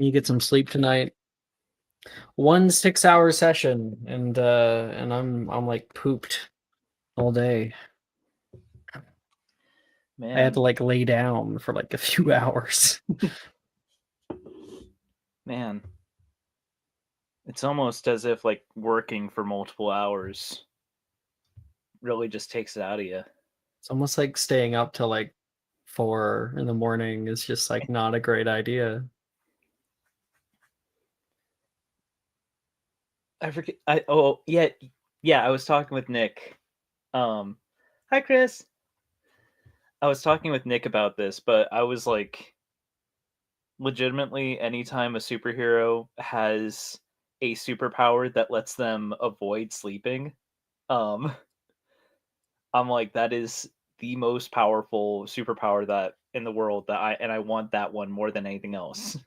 You get some sleep tonight. 1 6-hour session, and I'm like pooped all day. I had to Man, lay down for a few hours. man. It's almost as if working for multiple hours really just takes it out of you. It's almost like staying up till 4 in the morning is just not a great idea. I forget. I was talking with Nick. Hi Chris. I was talking with Nick about this, but I was like, legitimately, anytime a superhero has a superpower that lets them avoid sleeping, um, I'm like, that is the most powerful superpower that in the world I want that one more than anything else.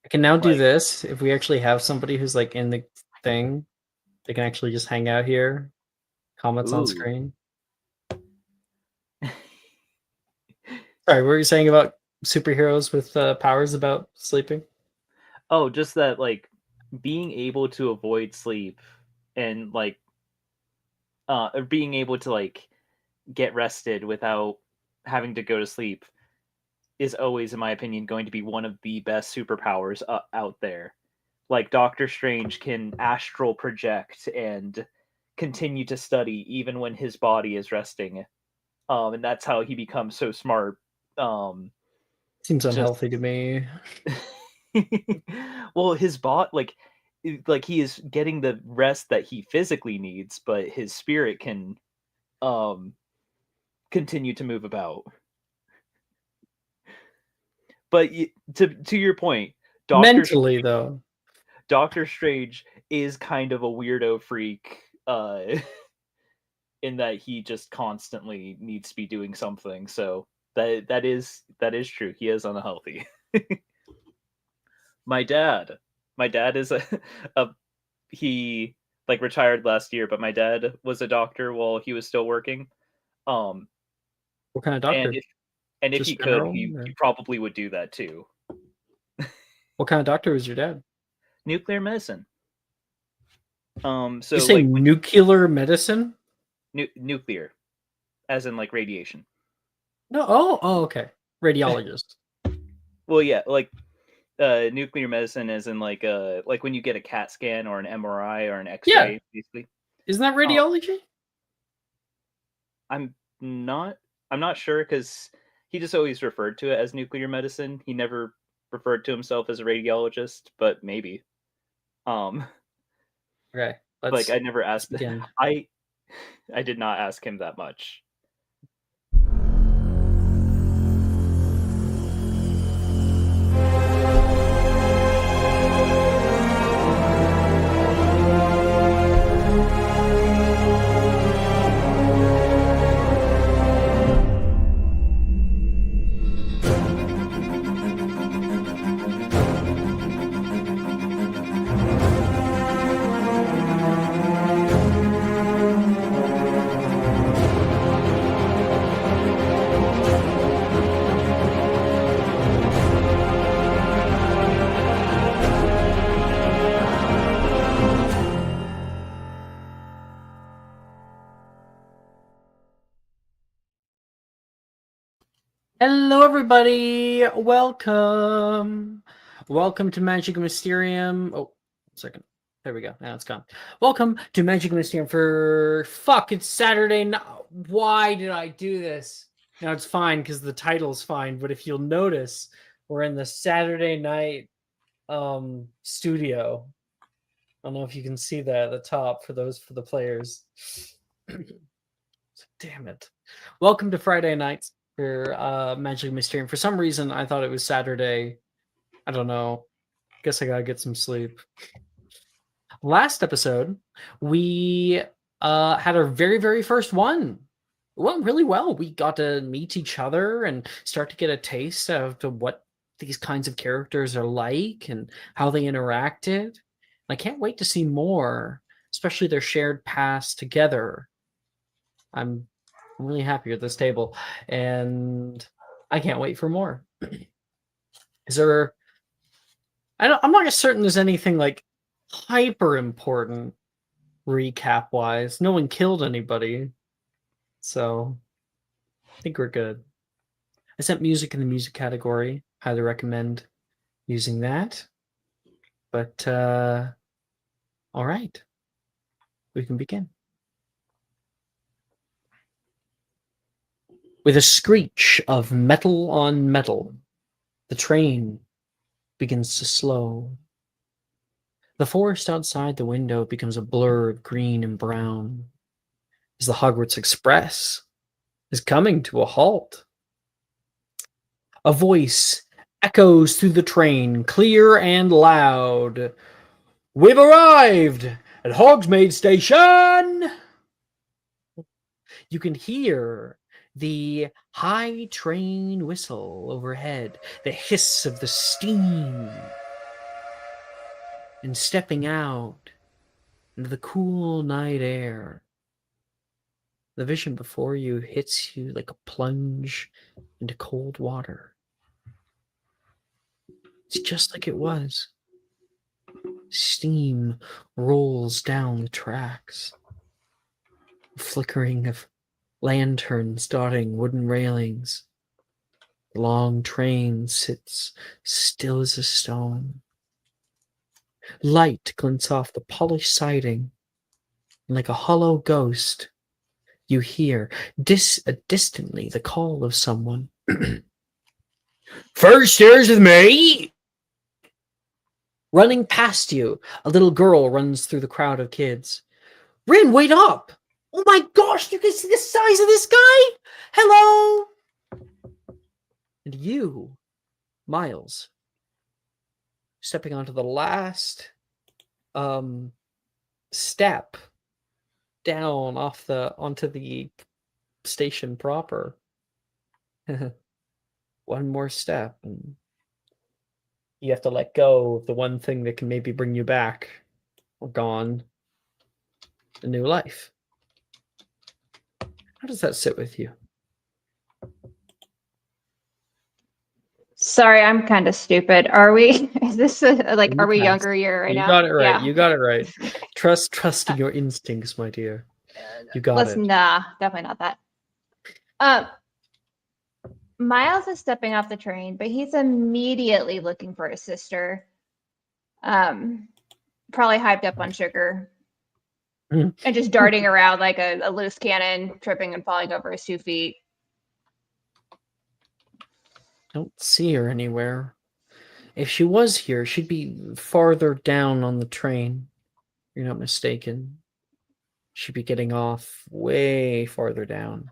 I can now do Like, this if we actually have somebody who's in the thing. They can actually just hang out here, comments on ooh. screen. Sorry, what were you saying about superheroes with powers about sleeping? Oh, just that being able to avoid sleep and or being able to get rested without having to go to sleep is always, in my opinion, going to be one of the best superpowers out there. Like Doctor Strange can astral project and continue to study even when his body is resting. And that's how he becomes so smart. Seems Just unhealthy to me. well, his like he is getting the rest that he physically needs, but his spirit can um continue to move about. But to your point, Doctor Mentally, though. Doctor Strange is kind of a weirdo freak, in that he just constantly needs to be doing something. So that is true. He is unhealthy. my dad, my dad is a he retired last year, but my dad was a doctor while he was still working. Um, What kind of and doctor? if he Just could, general? he Or probably would do that too. what kind of doctor was your dad? Nuclear medicine. You So say when nuclear medicine? nuclear, as in radiation. No. Oh, okay. Radiologist. Well, yeah, nuclear medicine is in like when you get a CAT scan or an MRI or an Yeah. X-ray, basically. Isn't that Oh, radiology? I'm not I'm not sure because he just always referred to it as nuclear medicine. He never referred to himself as a radiologist, but maybe. Um, Okay. I Let's never asked. begin. I I did not ask him that much. Hello, everybody. Welcome. Welcome to Magic Mysterium. Oh, second. There we go. Now it's gone. Welcome to Magic Mysterium for it's Saturday night. Why did I do this? Now it's fine because the title's fine, but if you'll notice, we're in the Saturday night studio. I don't know if you can see that at the top for the players. Damn it. Welcome to Friday nights for Magic Mysterium. For some reason, I thought it was Saturday. I don't know. Guess I gotta get some sleep. Last episode, we had our very, very first one. It went really well. We got to meet each other and start to get a taste of what these kinds of characters are like and how they interacted. I can't wait to see more, especially their shared past together. I'm really happy with this table, and I can't wait for more. Is there? I'm not certain there's anything like hyper important recap wise. No one killed anybody, so I think we're good. I sent music in the music category. Highly recommend using that. But all right, we can begin. With a screech of metal on metal, the train begins to slow. The forest outside the window becomes a blur of green and brown as the Hogwarts Express is coming to a halt. A voice echoes through the train, clear and loud. We've arrived at Hogsmeade Station! You can hear the high train whistle overhead, the hiss of the steam, and stepping out into the cool night air. The vision before you hits you like a plunge into cold water. It's just like it was. Steam rolls down the tracks. The flickering of lanterns dotting wooden railings. The long train sits still as a stone. Light glints off the polished siding, and like a hollow ghost, you hear distantly the call of someone. First stairs with me! Running past you, a little girl runs through the crowd of kids. Rin, wait up! Oh my gosh, you can see the size of this guy! Hello! And you, Miles, stepping onto the last step down onto the station proper. One more step, and you have to let go of the one thing that can maybe bring you back or gone. A new life. How does that sit with you? Sorry, I'm kind of stupid. Are we? Is this like? Are we younger year right now? You got it right. Yeah. You got it right. Trust in your instincts, my dear. You got it. Nah, definitely not that. Miles is stepping off the train, but he's immediately looking for his sister. Probably hyped up on sugar. And just darting around like a loose cannon, tripping and falling over his 2 feet. Don't see her anywhere. If she was here, she'd be farther down on the train. You're not mistaken. She'd be getting off way farther down.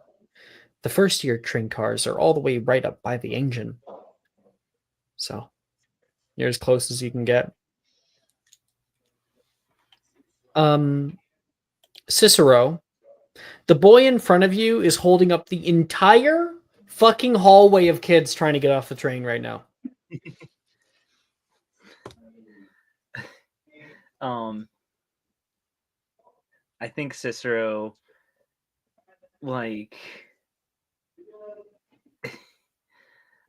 The first year train cars are all the way right up by the engine. So you're as close as you can get. Cicero, the boy in front of you is holding up the entire fucking hallway of kids trying to get off the train right now. I think Cicero, like,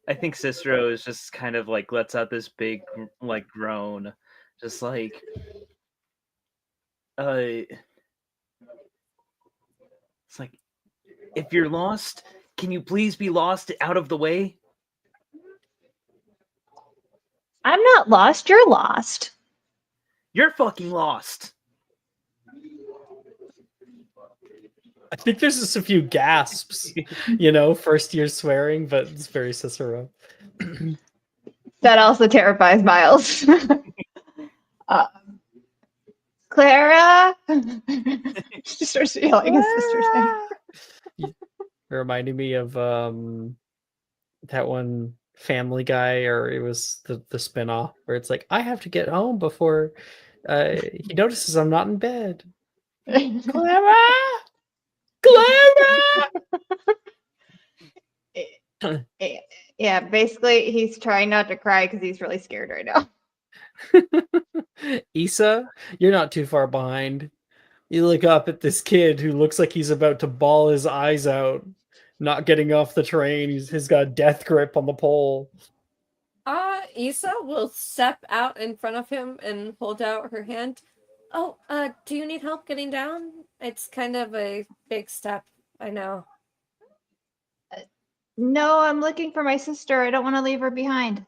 I think Cicero is just kind of like lets out this big like groan, just like, it's like, if you're lost, can you please be lost out of the way? I'm not lost. You're lost. You're fucking lost. I think there's just a few gasps, first year swearing, but it's very Cicero. That also terrifies Miles. Clara! She starts yelling his sister's name. It reminded me of that one Family Guy, or it was the spinoff where it's like, I have to get home before he notices I'm not in bed. Clara! Clara! Yeah, basically he's trying not to cry because he's really scared right now. Issa, you're not too far behind. You look up at this kid who looks like he's about to bawl his eyes out, not getting off the train. He's got a death grip on the pole. Isa will step out in front of him and hold out her hand. Oh, do you need help getting down? It's kind of a big step, I know. No, I'm looking for my sister. I don't want to leave her behind.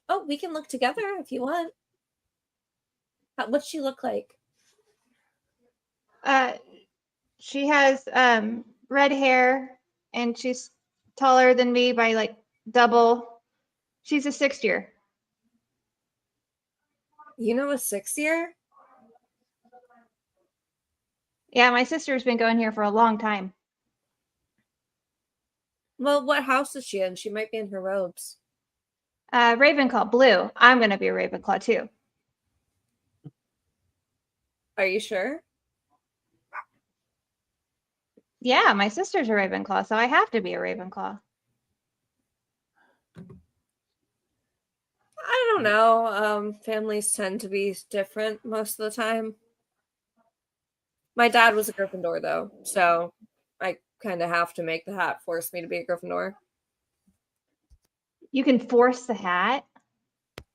Oh, we can look together if you want. What's she look like? She has red hair and she's taller than me by like double. She's a 6th year. You know, a 6th year? Yeah, my sister's been going here for a long time. Well, what house is she in? She might be in her robes. Ravenclaw, blue. I'm gonna be a Ravenclaw too. Are you sure? Yeah, my sister's a Ravenclaw, so I have to be a Ravenclaw. I don't know. Families tend to be different most of the time. My dad was a Gryffindor, though, so I kind of have to make the hat force me to be a Gryffindor. You can force the hat.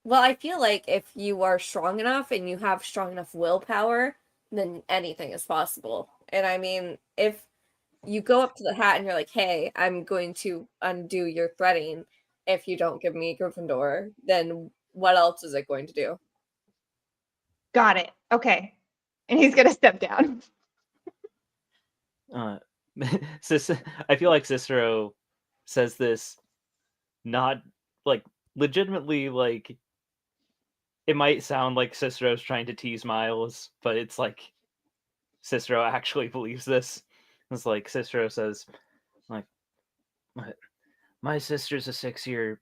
Well, I feel like if you are strong enough and you have strong enough willpower, then anything is possible. And I mean, if you go up to the hat and you're like, hey, I'm going to undo your threading if you don't give me Gryffindor, then what else is it going to do? Got it. Okay. And he's gonna step down. I feel like Cicero says this not like legitimately, like it might sound like Cicero's trying to tease Miles, but it's like Cicero actually believes this. It's like Cicero says, like, my sister's a 6-year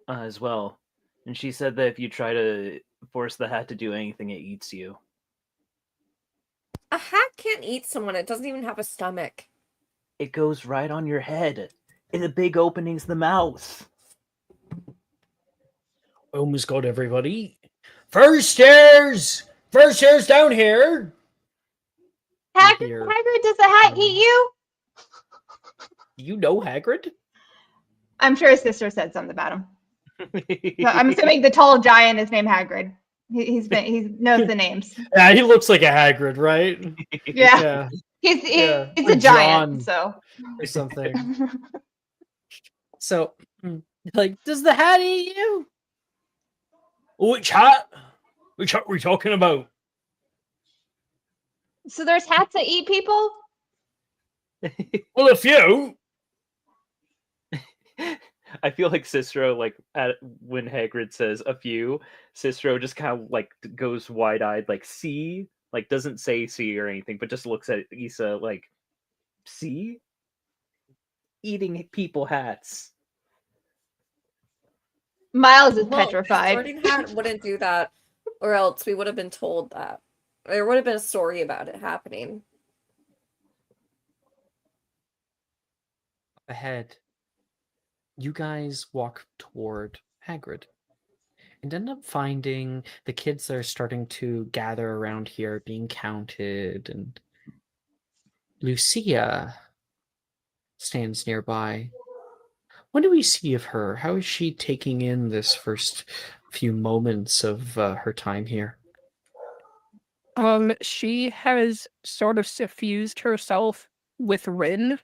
as well, and she said that if you try to force the hat to do anything, it eats you. A hat can't eat someone. It doesn't even have a stomach. It goes right on your head. And the big opening's the mouth. Almost got everybody. First stairs! First stairs down here! Hagrid, does the hat eat you? You know Hagrid? I'm sure his sister said something about him. So I'm assuming the tall giant is named Hagrid. He knows the names. Yeah, he looks like a Hagrid, right? Yeah. He's Or a giant, John so or something. So, like, does the hat eat you? Which hat? Which hat are we talking about? So there's hats that eat people? Well, a few. I feel like Cicero, like when Hagrid says a few, Cicero just kind of like goes wide-eyed, like see, like doesn't say see or anything, but just looks at Issa like, see, eating people hats. Miles is Well, petrified. Sorting Hat wouldn't do that, or else we would have been told that. There would have been a story about it happening. Ahead, you guys walk toward Hagrid and end up finding the kids that are starting to gather around here being counted, and Lucia stands nearby. What do we see of her? How is she taking in this first few moments of her time here? She has sort of suffused herself with Rin,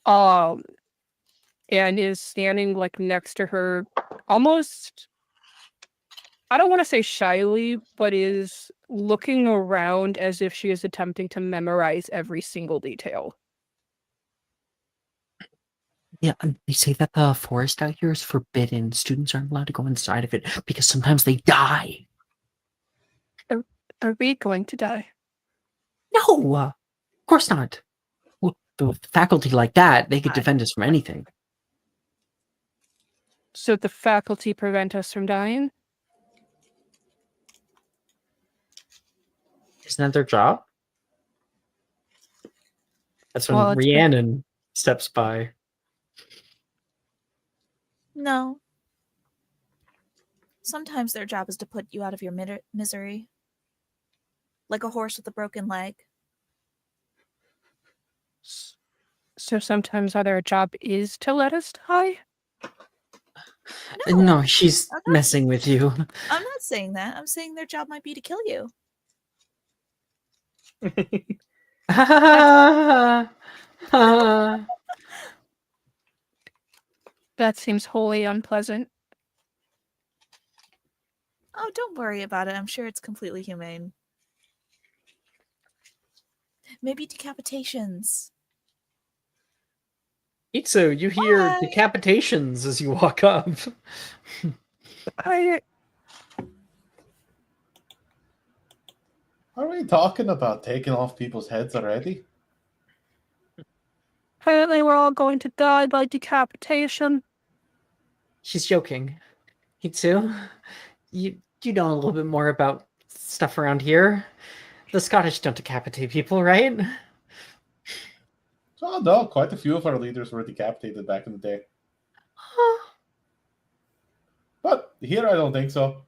and is standing like next to her, almost, I don't want to say shyly, but is looking around as if she is attempting to memorize every single detail. Yeah, they say that the forest out here is forbidden. Students aren't allowed to go inside of it because sometimes they die. Are we going to die? No, of course not. Well, the faculty like that, they could defend us from anything. So the faculty prevent us from dying? Isn't that their job? That's when Well, Rhiannon steps by. No. Sometimes their job is to put you out of your misery. Like a horse with a broken leg. So sometimes their job is to let us die? No, she's I'm not- messing with you. I'm not saying that. I'm saying their job might be to kill you. That seems wholly unpleasant. Oh, don't worry about it. I'm sure it's completely humane. Maybe decapitations. Itsu, you hear Hi. decapitations as you walk up. I, Are we talking about taking off people's heads already? apparently, we're all going to die by decapitation. She's joking. Itsu, you know a little bit more about stuff around here. The Scottish don't decapitate people, right? Oh no, quite a few of our leaders were decapitated back in the day. But here I don't think so.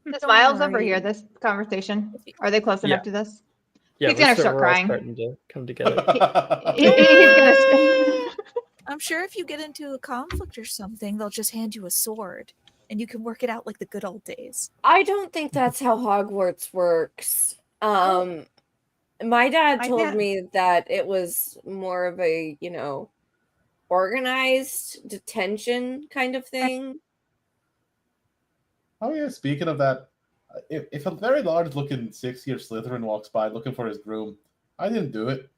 Does Don't Miles worry. overhear this conversation? Are they close enough to this? Yeah, He's gonna start we're all crying. starting to come together. He's gonna. I'm sure if you get into a conflict or something, they'll just hand you a sword and you can work it out like the good old days. I don't think that's how Hogwarts works. My dad My told dad- me that it was more of a, organized detention kind of thing. Oh yeah, speaking of that, if a very large-looking 6-year Slytherin walks by looking for his broom, I didn't do it.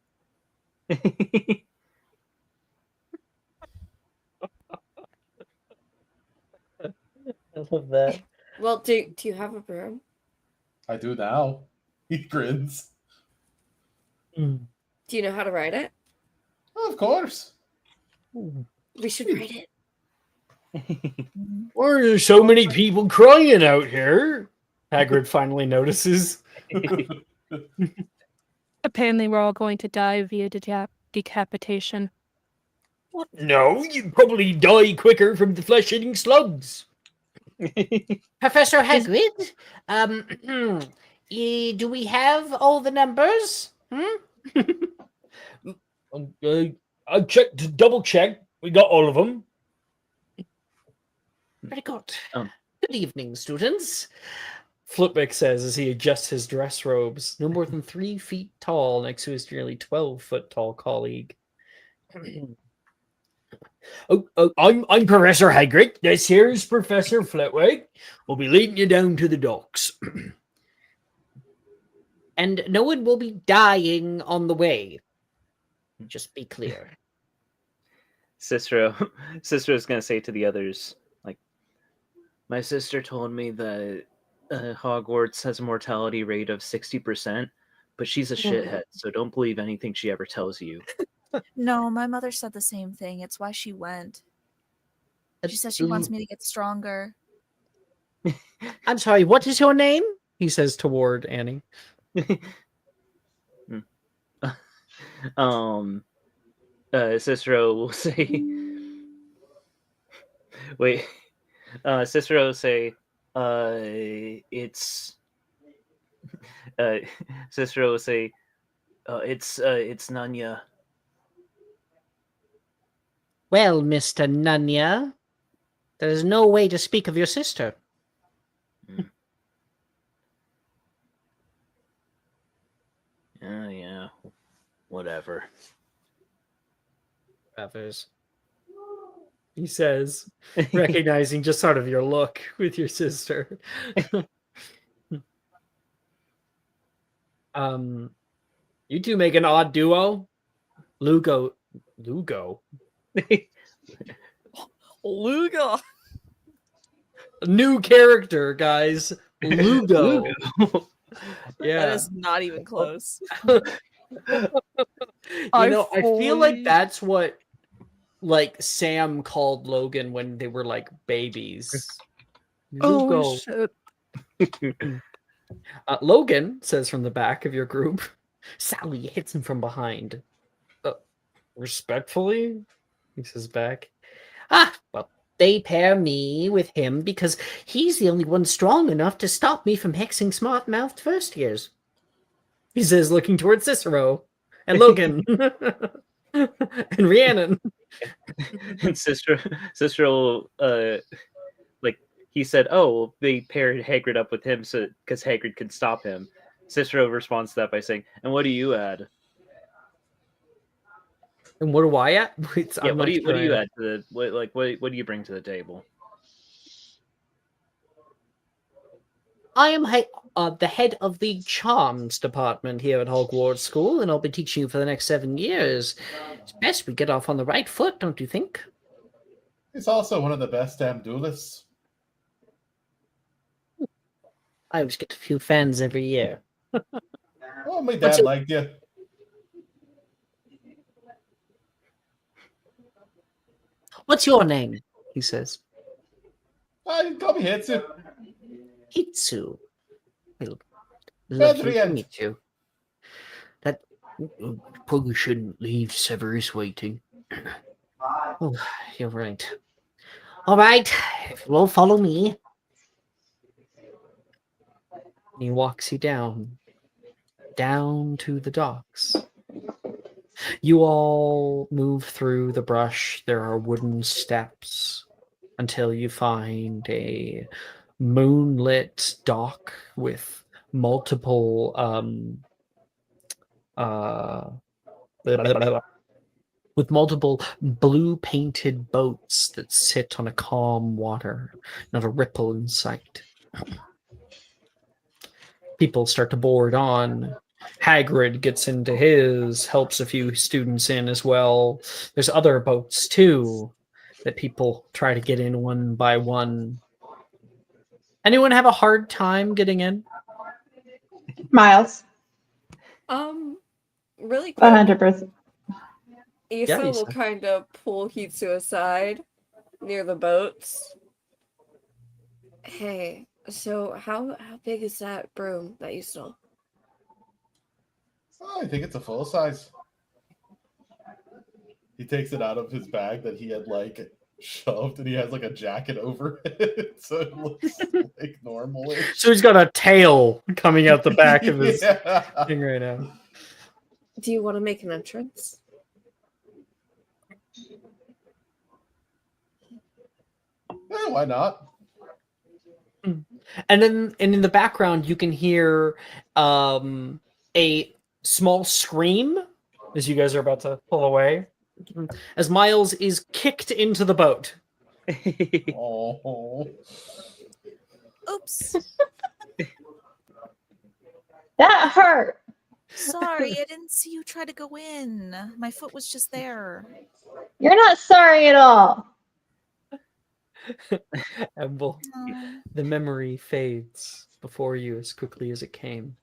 I love that. Well, do you have a broom? I do now. He grins. Do you know how to ride it? Oh, of course. We should ride it. Why are there so many people crying out here? Hagrid finally notices. Apparently, we're all going to die via decapitation. What? No, you'd probably die quicker from the flesh-eating slugs. Professor Hagrid, do we have all the numbers? I checked to double check. We got all of them. Very good. Good evening, students. Flipwick says as he adjusts his dress robes, no more than 3 feet tall next to his nearly 12-foot tall colleague. I'm Professor Hagrid. This here's Professor Flitwick. We'll be leading you down to the docks. And no one will be dying on the way. Just be clear. Cicero's going to say to the others, like, my sister told me that Hogwarts has a mortality rate of 60%, but she's a shithead, so don't believe anything she ever tells you. No, my mother said the same thing. It's why she went. She says she wants me to get stronger. I'm sorry, what is your name? He says toward Annie. Cicero will say, wait, Cicero will say, it's, Cicero will say, it's Nanya. Well, Mr. Nunya, there is no way to speak of your sister. Yeah, whatever. Others. He says, recognizing just sort of your look with your sister. You two make an odd duo. Lugo. Luga. New character, guys. Lugo. Yeah. That is not even close. I feel like that's what Sam called Logan when they were like babies. Lugo. Oh, shit. Logan says from the back of your group, Sally hits him from behind. Respectfully, he says back. Well, they pair me with him because he's the only one strong enough to stop me from hexing smart-mouthed first years. He says, looking towards Cicero and Logan and Rhiannon. And sister will, like, he said, oh, well, they paired Hagrid up with him so because Hagrid could stop him. Cicero responds to that by saying, and what do you add? And what do I add? Yeah, what do you add to the what do you bring to the table? I am the head of the charms department here at Hogwarts School, and I'll be teaching you for the next 7 years. It's best we get off on the right foot, don't you think? He's also one of the best damn duelists. I always get a few fans every year. Oh, my What's dad it- liked you. What's your name? He says. You call me Hitsu. Hitsu. Well, lovely to Adrian. meet you. That probably shouldn't leave Severus waiting. Oh, you're right. All right, if you'll follow me. And he walks you down to the docks. You all move through the brush. There are wooden steps until you find a moonlit dock with multiple blue painted boats that sit on a calm water, not a ripple in sight. People start to board on. Hagrid gets into his, helps a few students in as well. There's other boats too that people try to get in one by one. Anyone have a hard time getting in? Miles, Really quick, 100%. Issa will Issa. kind of pull Hitsu aside near the boats. Hey, so how big is that broom that you stole? Oh, I think it's a full size. He takes it out of his bag that he had like shoved, and he has like a jacket over it, so it looks like normal. So he's got a tail coming out the back of his Yeah. thing right now. Do you want to make an entrance? Yeah, why not? And in the background, you can hear a small scream as you guys are about to pull away, as Miles is kicked into the boat. Oh, Oops. That hurt. Sorry, I didn't see you try to go in. My foot was just there. You're not sorry at all. Emble, Oh. the memory fades before you as quickly as it came.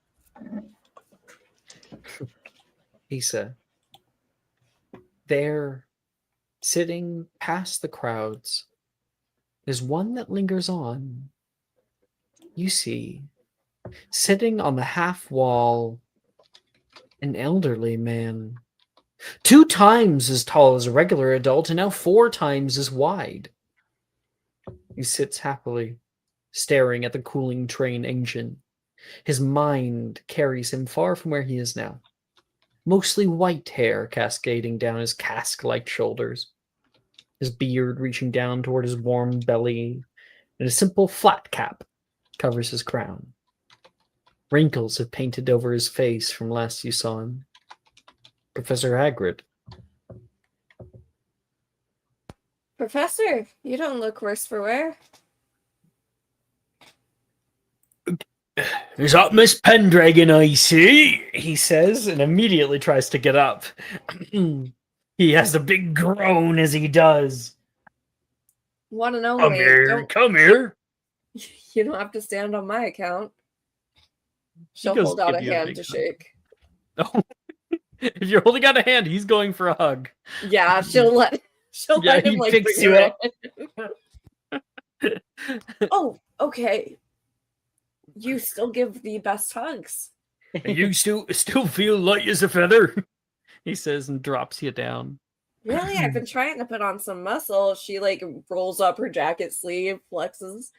Issa, there, sitting past the crowds, is one that lingers on. You see, sitting on the half wall, an elderly man, 2 times as tall as a regular adult and now 4 times as wide. He sits happily, staring at the cooling train engine. His mind carries him far from where he is now. Mostly white hair cascading down his cask-like shoulders, his beard reaching down toward his warm belly, and a simple flat cap covers his crown. Wrinkles have painted over his face from last you saw him. Professor Hagrid. Professor, you don't look worse for wear. Is that Miss Pendragon I see? He says, and immediately tries to get up. He has a big groan as he does. One and only. Come here, come here. You don't have to stand on my account. She'll goes hold to out a give you a hand big to hug. shake. Oh. If you're holding out a hand, he's going for a hug. Yeah, she'll let Yeah, him he like picks bring you her in. Oh, okay. You still give the best hugs. You still feel light as a feather, he says, and drops you down. Really? I've been trying to put on some muscle. She like rolls up her jacket sleeve, flexes.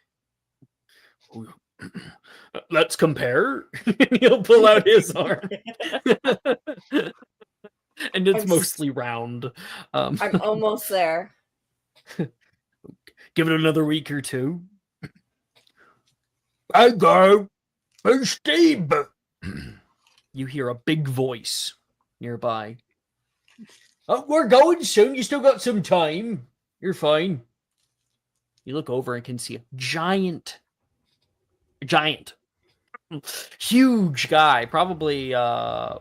Let's compare. He'll pull out his arm. And and it's I'm s- mostly round. I'm almost there. Give it another week or two. I go, hey Steve. You hear a big voice nearby. Oh, we're going soon. You still got some time. You're fine. You look over and can see a giant, huge guy. Probably, I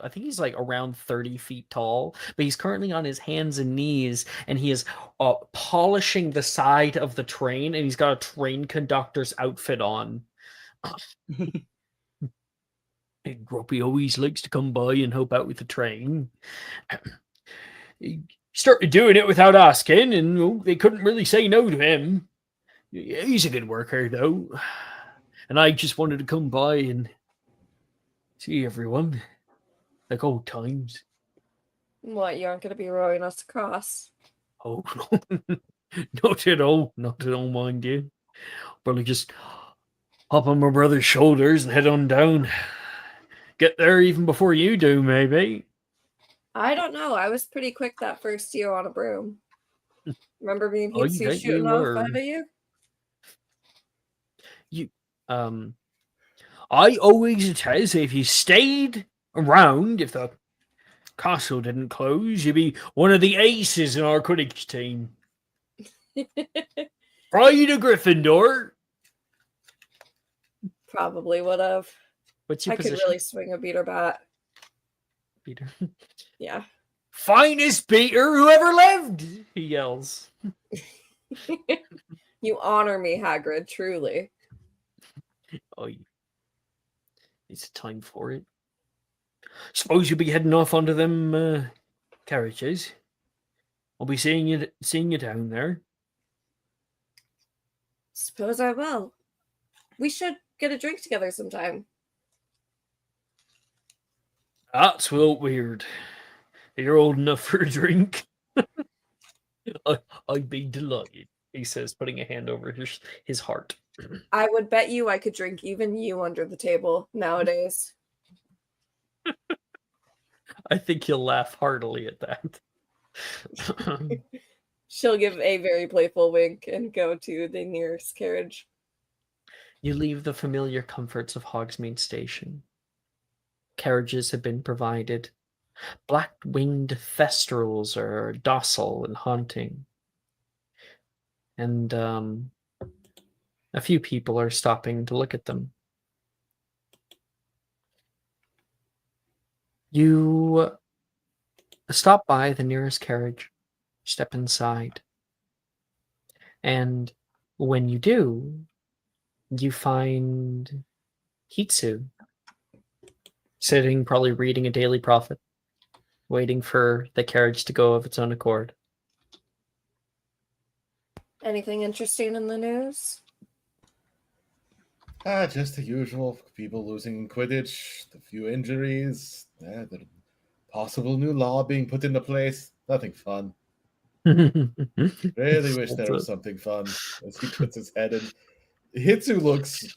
think he's like around 30 feet tall, but he's currently on his hands and knees, and he is polishing the side of the train, and he's got a train conductor's outfit on. And Grumpy always likes to come by and help out with the train. He started doing it without asking, and well, they couldn't really say no to him. He's a good worker, though. And I just wanted to come by and see everyone, like old times. What, you aren't going to be rowing us across? Oh, no. Not at all. Not at all, mind you. Probably just hop on my brother's shoulders and head on down. Get there even before you do, maybe. I don't know. I was pretty quick that first year on a broom. Remember me and Oh, you Hitsu bet you shooting off were. out of you? I always tell you, if you stayed around, if the castle didn't close, you'd be one of the aces in our Quidditch team. Pride of Gryffindor. Probably would have. What's your I could position, really swing a beater bat. Peter? Yeah. Finest Peter who ever lived, he yells. You honor me, Hagrid, truly. Oh, it's time for it. Suppose you'll be heading off onto them carriages. I'll be seeing you down there. Suppose I will. We should get a drink together sometime. That's well weird. You're old enough for a drink. I'd be delighted, he says, putting a hand over his heart. I would bet you I could drink even you under the table nowadays. I think he'll laugh heartily at that. She'll give a very playful wink and go to the nearest carriage. You leave the familiar comforts of Hogsmeade Station. Carriages have been provided. Black-winged thestrals are docile and haunting. And a few people are stopping to look at them. You stop by the nearest carriage, step inside, and when you do, you find Hitsu sitting, probably reading a Daily Prophet, waiting for the carriage to go of its own accord. Anything interesting in the news? Just the usual. People losing in Quidditch, a few injuries, the possible new law being put into place. Nothing fun. Really wish there was something fun. As he puts his head in. Hitsu looks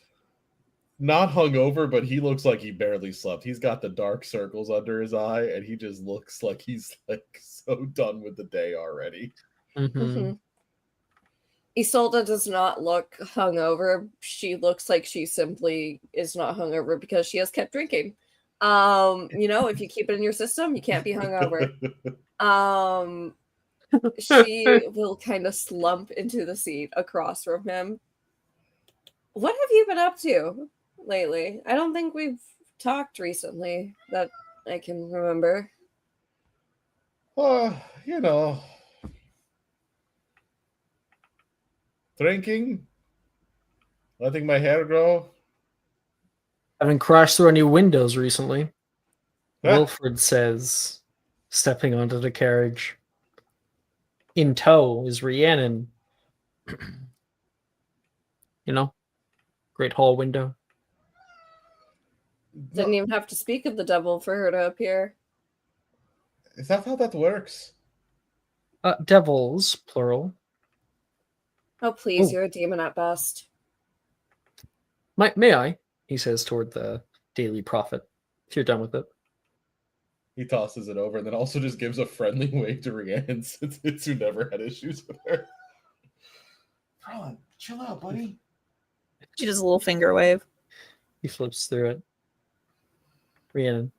not hungover, but he looks like he barely slept. He's got the dark circles under his eye, and he just looks like he's like so done with the day already. Mm-hmm. Isolde does not look hungover. She looks like she simply is not hungover because she has kept drinking. If you keep it in your system, you can't be hungover. She will kind of slump into the seat across from him. What have you been up to lately? I don't think we've talked recently that I can remember. Drinking, letting my hair grow. Haven't crashed through any windows recently. Wilfred says, stepping onto the carriage. In tow is Rhiannon. Great hall window. Didn't even have to speak of the devil for her to appear. Is that how that works? Devils, plural. Oh, please, you're a demon at best. May I? He says toward the Daily Prophet, if you're done with it. He tosses it over and then also just gives a friendly wave to Rhiannon since Hitsu never had issues with her. Frolin, chill out, buddy. She does a little finger wave. He flips through it. Rhiannon.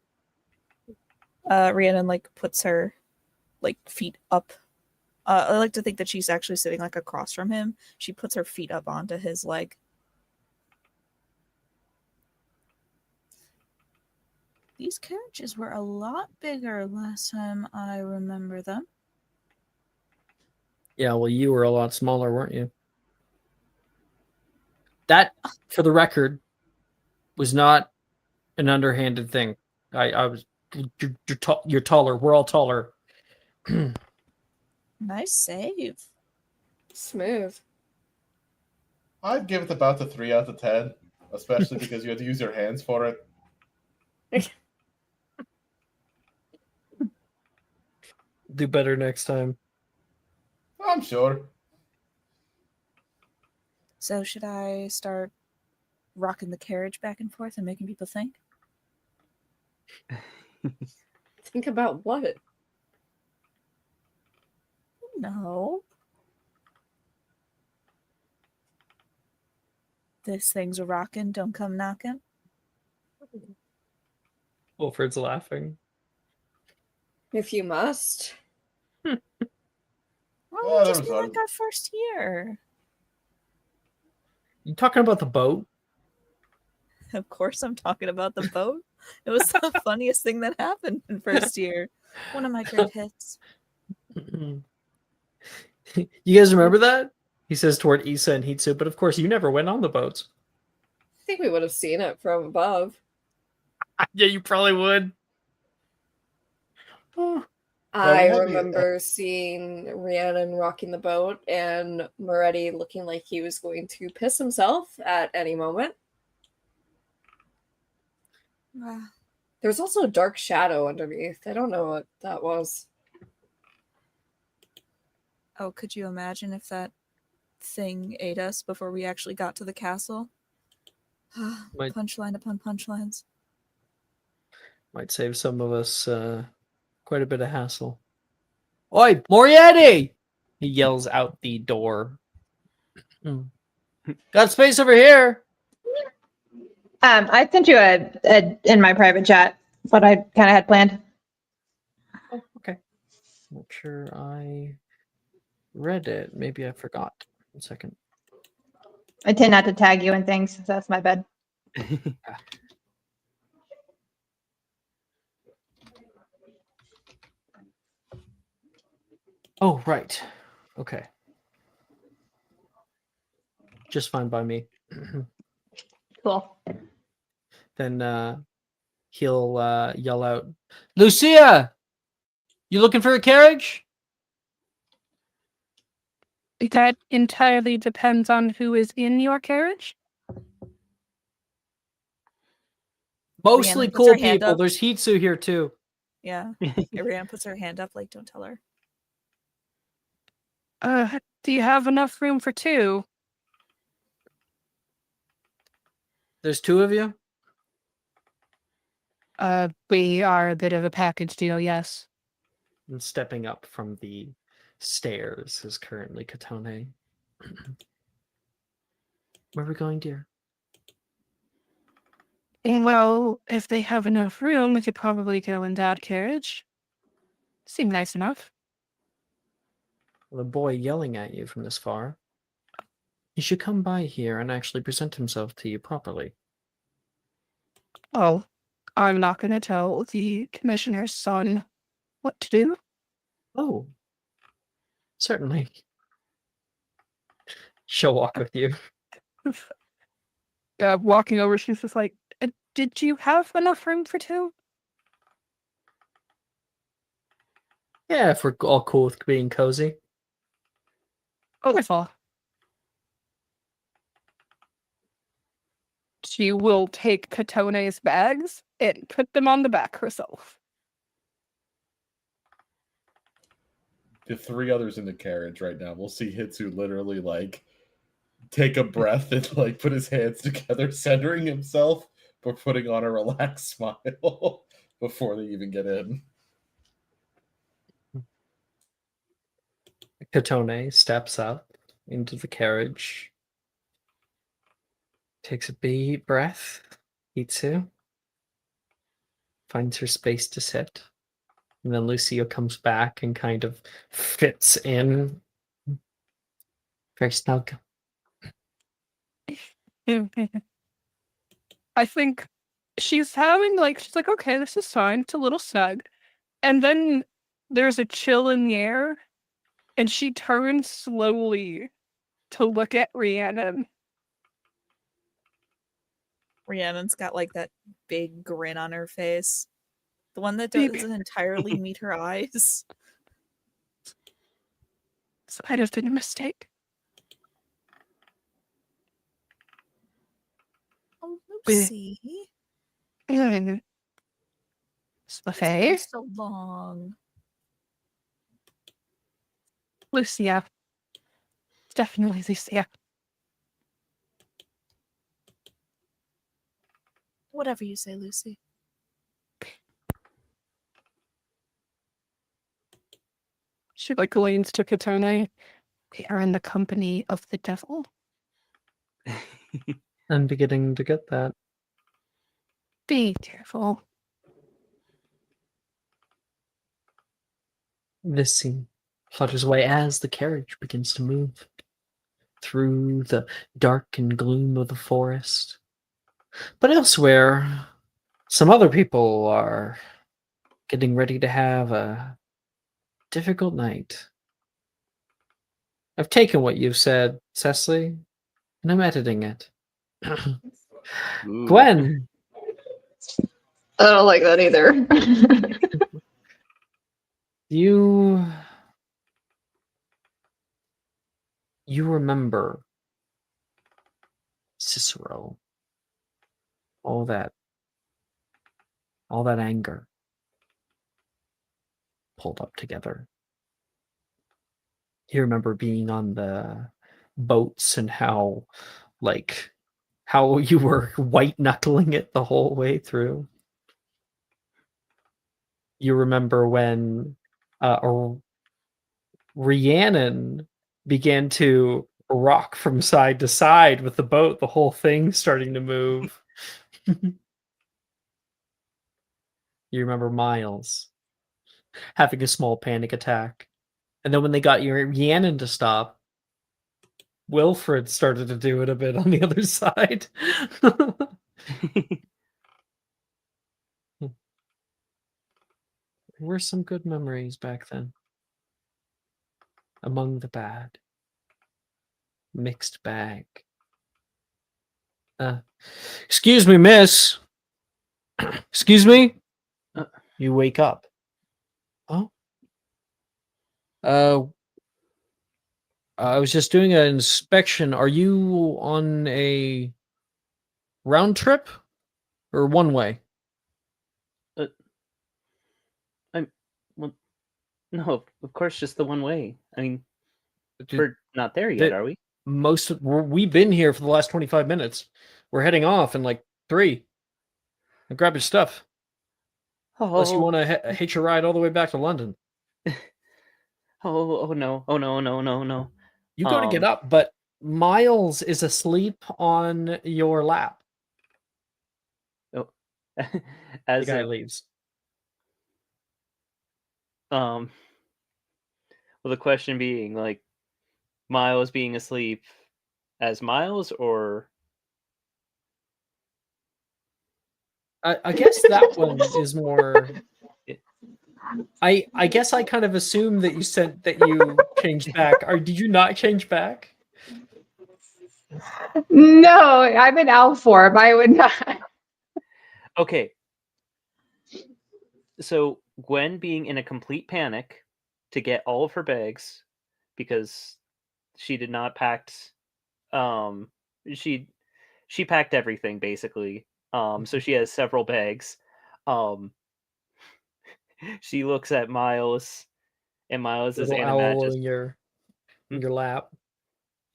Rhiannon like puts her like feet up. I like to think that she's actually sitting like across from him. She puts her feet up onto his leg. These carriages were a lot bigger last time I remember them. Yeah, well, you were a lot smaller, weren't you? That, for the record, was not an underhanded thing. I was. You're taller. We're all taller. Nice save. Smooth. I'd give it about a 3 out of 10, especially because you had to use your hands for it. Do better next time. I'm sure. So should I start rocking the carriage back and forth and making people think? Think about what? No. This thing's a rockin', don't come knocking. Wilfred's laughing. If you must. Well, Oh, it'll that just was be fun. like our first year. You talking about the boat? Of course I'm talking about the boat. It was the funniest thing that happened in first year. One of my great hits. You guys remember that? He says toward Issa and Hitsu, but of course you never went on the boats. I think we would have seen it from above. Yeah, you probably would. Oh. I had the- remember seeing Rhiannon rocking the boat and Moretti looking like he was going to piss himself at any moment. Wow. There was also a dark shadow underneath. I don't know what that was. Oh, could you imagine if that thing ate us before we actually got to the castle? Might- Punchline upon punchlines. Might save some of us quite a bit of hassle. Oi, Moriarty! He yells out the door. Got space over here. I sent you a in my private chat what I kind of had planned. Oh, okay. Not sure I read it. Maybe I forgot. 1 second. I tend not to tag you in things, so that's my bad. Oh, right. Okay. Just fine by me. Cool. Then he'll yell out, Lucia! You looking for a carriage? That entirely depends on who is in your carriage. Mostly Rhiannon puts cool her hand people. up. There's Hitsu here too. Yeah. Rhiannon puts her hand up like, don't tell her. Do you have enough room for two? There's 2 of you? We are a bit of a package deal, yes. And stepping up from the stairs is currently Katone. Where are we going, dear? Well, if they have enough room, we could probably go in that carriage. Seemed nice enough. The boy yelling at you from this far. He should come by here and actually present himself to you properly. Oh, I'm not going to tell the commissioner's son what to do. Oh, certainly. She'll walk with you. Walking over, she's just like, did you have enough room for two? Yeah, if we're all cool with being cozy. Wonderful. She will take Katone's bags and put them on the back herself. The 3 others in the carriage right now. We'll see Hitsu literally like take a breath and like put his hands together, centering himself, but putting on a relaxed smile before they even get in. Katone steps up into the carriage, takes a deep breath, Hitsu finds her space to sit, and then Lucio comes back and kind of fits in very snug. I think she's having she's like, okay, this is fine. It's a little snug. And then there's a chill in the air, and she turns slowly to look at Rhiannon. Rhiannon's got like that big grin on her face. The one that Big. doesn't entirely meet her eyes. So might have been a mistake. Oh, Big. Lucy. And It's Buffet, been so long. Lucia. It's definitely Lucia. Whatever you say, Lucy. She leans to Katone. They are in the company of the devil. I'm beginning to get that. Be careful. This scene flutters away as the carriage begins to move through the dark and gloom of the forest. But elsewhere, some other people are getting ready to have a difficult night. I've taken what you've said, Cecily, and I'm editing it. Ooh. Gwen, I don't like that either. you remember Cicero, all that anger pulled up together. You remember being on the boats and how you were white knuckling it the whole way through. You remember when Rhiannon began to rock from side to side with the boat, the whole thing starting to move. You remember Miles having a small panic attack. And then when they got Rhiannon to stop, Wilfred started to do it a bit on the other side. There were some good memories back then. Among the bad. Mixed bag. Excuse me, miss. Excuse me? You wake up. Oh? I was just doing an inspection. Are you on a round trip or one way? No, of course, just the one way. I mean, Did- we're not there yet, did- are we? We've been here for the last 25 minutes. We're heading off in like 3. Now grab your stuff. Unless you want to hitch a ride all the way back to London. Oh no! Oh no! You go to get up, but Miles is asleep on your lap. Oh, The as guy a, leaves. well, the question being like, Miles being asleep as Miles, or I guess that one is more. I guess I kind of assume that you said that you changed back. Or did you not change back? No, I'm in owl form. I would not. okay. So Gwen being in a complete panic to get all of her bags because she did not packed. She packed everything basically. So she has several bags. She looks at Miles, and Miles is Little owl Animagus. in your lap.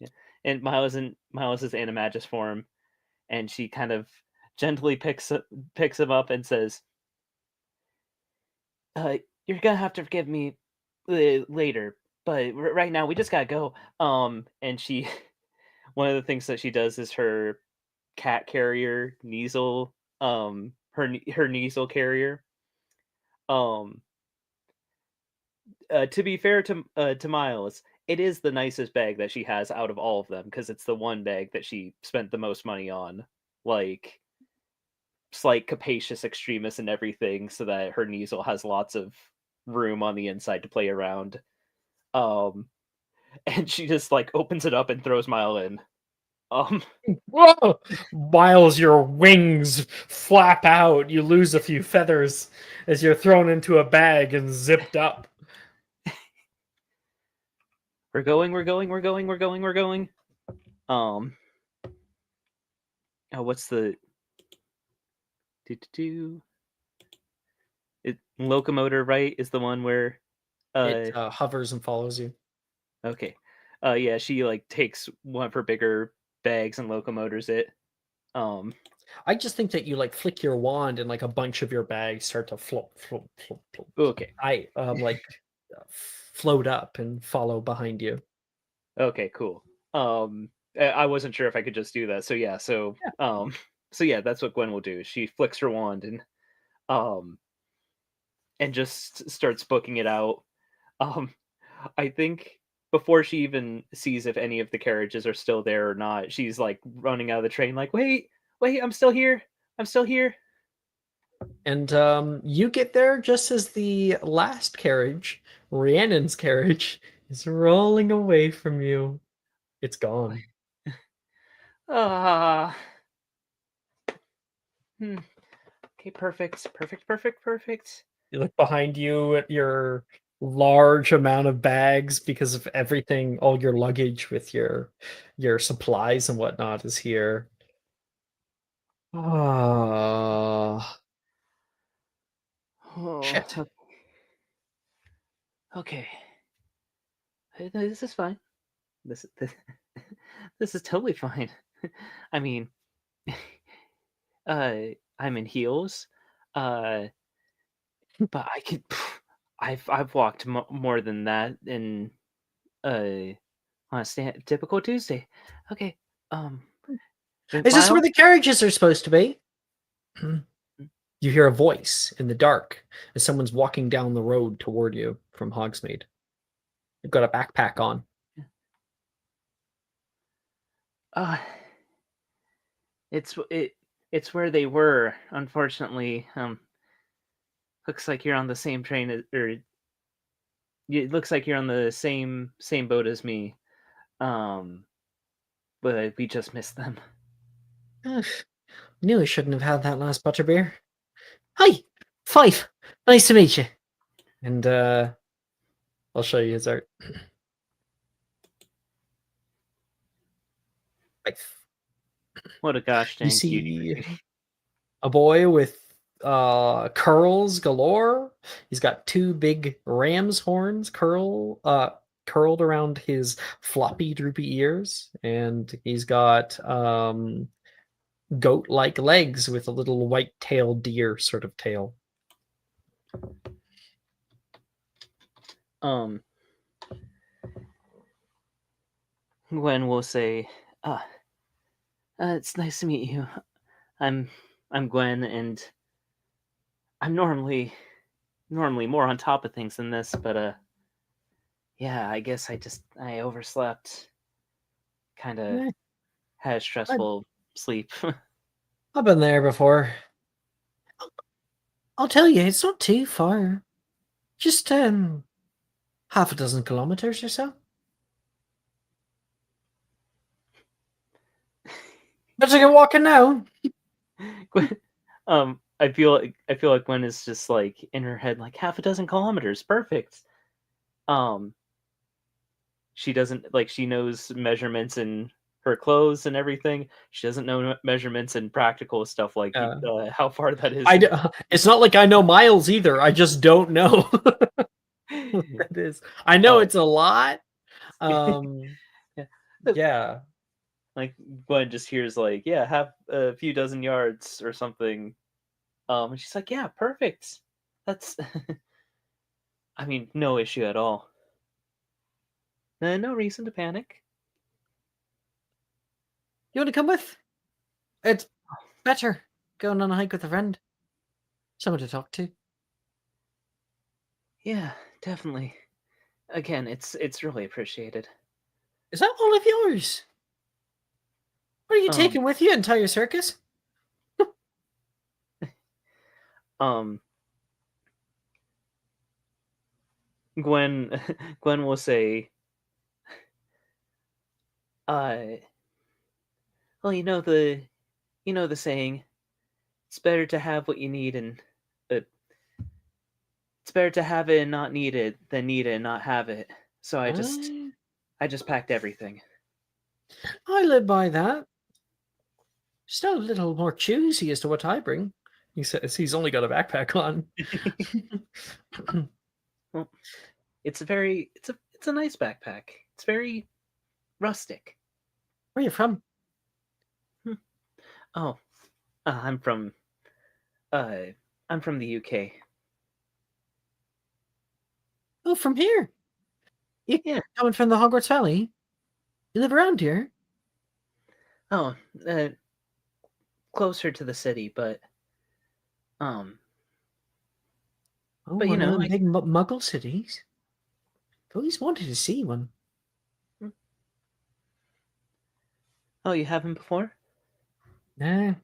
Yeah. And Miles is Animagus form, and she kind of gently picks him up and says, "You're gonna have to forgive me later. but right now we just gotta go. And she, one of the things that she does is her cat carrier, Neasel, her Neasel carrier. Um, to be fair to Miles, it is the nicest bag that she has out of all of them because it's the one bag that she spent the most money on. Like, slight capacious extremis and everything, so that her Neasel has lots of room on the inside to play around. Um, and she just like opens it up and throws Mile in. Whoa! Miles, your wings flap out. You lose a few feathers as you're thrown into a bag and zipped up. We're going. Um, oh, what's the do? It locomotor, right? Is the one where It hovers and follows you. okay. Yeah, she like takes one of her bigger bags and locomotors it. I just think that you like flick your wand and like a bunch of your bags start to float. Okay. I float up and follow behind you. Okay, cool. I wasn't sure if I could just do that. So yeah, so that's what Gwen will do. She flicks her wand um and just starts booking it out. Um I think before she even sees if any of the carriages are still there or not, she's like running out of the train like, "Wait, I'm still here. I'm still here." And you get there just as the last carriage, Rhiannon's carriage, is rolling away from you. It's gone. Ah. Okay, perfect. You look behind you at your large amount of bags because of everything, all your luggage with your supplies and whatnot is here. Ah, shit. Oh, okay. This is fine. This this is totally fine. I mean, uh, I'm in heels, uh, but I could. I've walked more than that in uh on a typical Tuesday. Okay. Is this where Miles. the carriages are supposed to be? You hear a voice in the dark as someone's walking down the road toward you from Hogsmeade. You've got a backpack on. Uh, it's where they were. Unfortunately, looks like you're on the same train or it looks like you're on the same boat as me. Um, but we just missed them. Ugh, knew I shouldn't have had that last butterbeer. Hi, Five. Nice to meet you. And I'll show you his art. Five. What a gosh You dang see cutie. a boy with curls galore. He's got two big ram's horns curled around his floppy droopy ears, and he's got goat-like legs with a little white-tailed deer sort of tail. Gwen will say, it's nice to meet you. I'm Gwen, and I'm normally more on top of things than this, but yeah, I guess I overslept. Kind of Eh, had a stressful sleep. I've been there before. I'll tell you, it's not too far. Just half a dozen kilometers or so. Better get walking now. Gwen, I feel like Gwen is just like in her head, like half a dozen kilometers, perfect. She doesn't like she knows measurements in her clothes and everything. She doesn't know measurements and practical stuff like how far that is. It's not like I know miles either. I just don't know what that is. I know it's a lot. Yeah. Yeah. Like Gwen just hears like, yeah, have a few dozen yards or something. And she's like, yeah, perfect. That's I mean, no issue at all. No reason to panic. You want to come with? It's better going on a hike with a friend. Someone to talk to. Yeah, definitely. Again, it's really appreciated. Is that all of yours? What are you Um, taking with you, entire circus? um, Gwen, Gwen will say, uh, well, you know the saying, it's better to have what you need and it's better to have it and not need it than need it and not have it. So I just packed everything. I live by that. Just a little more choosy as to what I bring. He says he's only got a backpack on. Well, it's a nice backpack. It's very rustic. Where are you from? Oh, I'm from uh I'm from the UK. Oh, from here. You Yeah. coming from the Hogwarts Valley? You live around here? Oh, closer to the city, but um Oh, but you one of know, them big muggle cities. I've always wanted to see one. oh, you haven't before? Nah.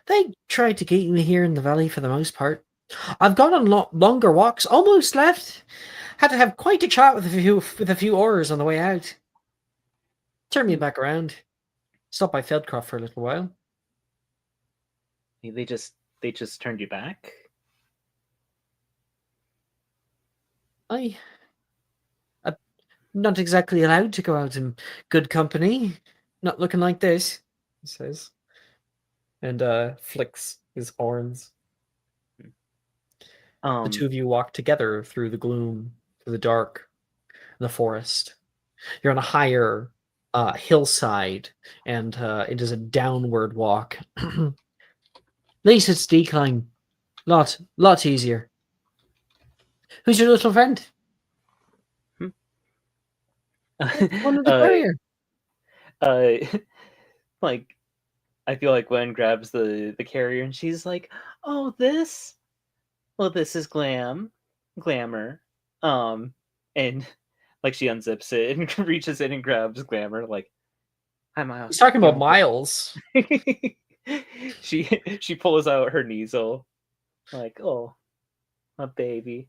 They tried to keep me here in the valley for the most part. I've gone on longer walks, almost left. Had to have quite a chat with a few oars on the way out. Turned me back around. Stopped by Feldcroft for a little while. They just turned you back? I'm not exactly allowed to go out in good company. Not looking like this, he says. And flicks his horns. The two of you walk together through the gloom, through the dark, the forest. You're on a higher hillside, and it is a downward walk. At least it's decline. Lot easier. Who's your little friend? One of the courier. Like I feel like Gwen grabs the carrier and she's like, "Oh, this? Well, this is Glamour." And like she unzips it and reaches in and grabs Glamour like, "Hi, Miles." He's talking You about want Miles. she pulls out her Neasel, like, "Oh, my baby."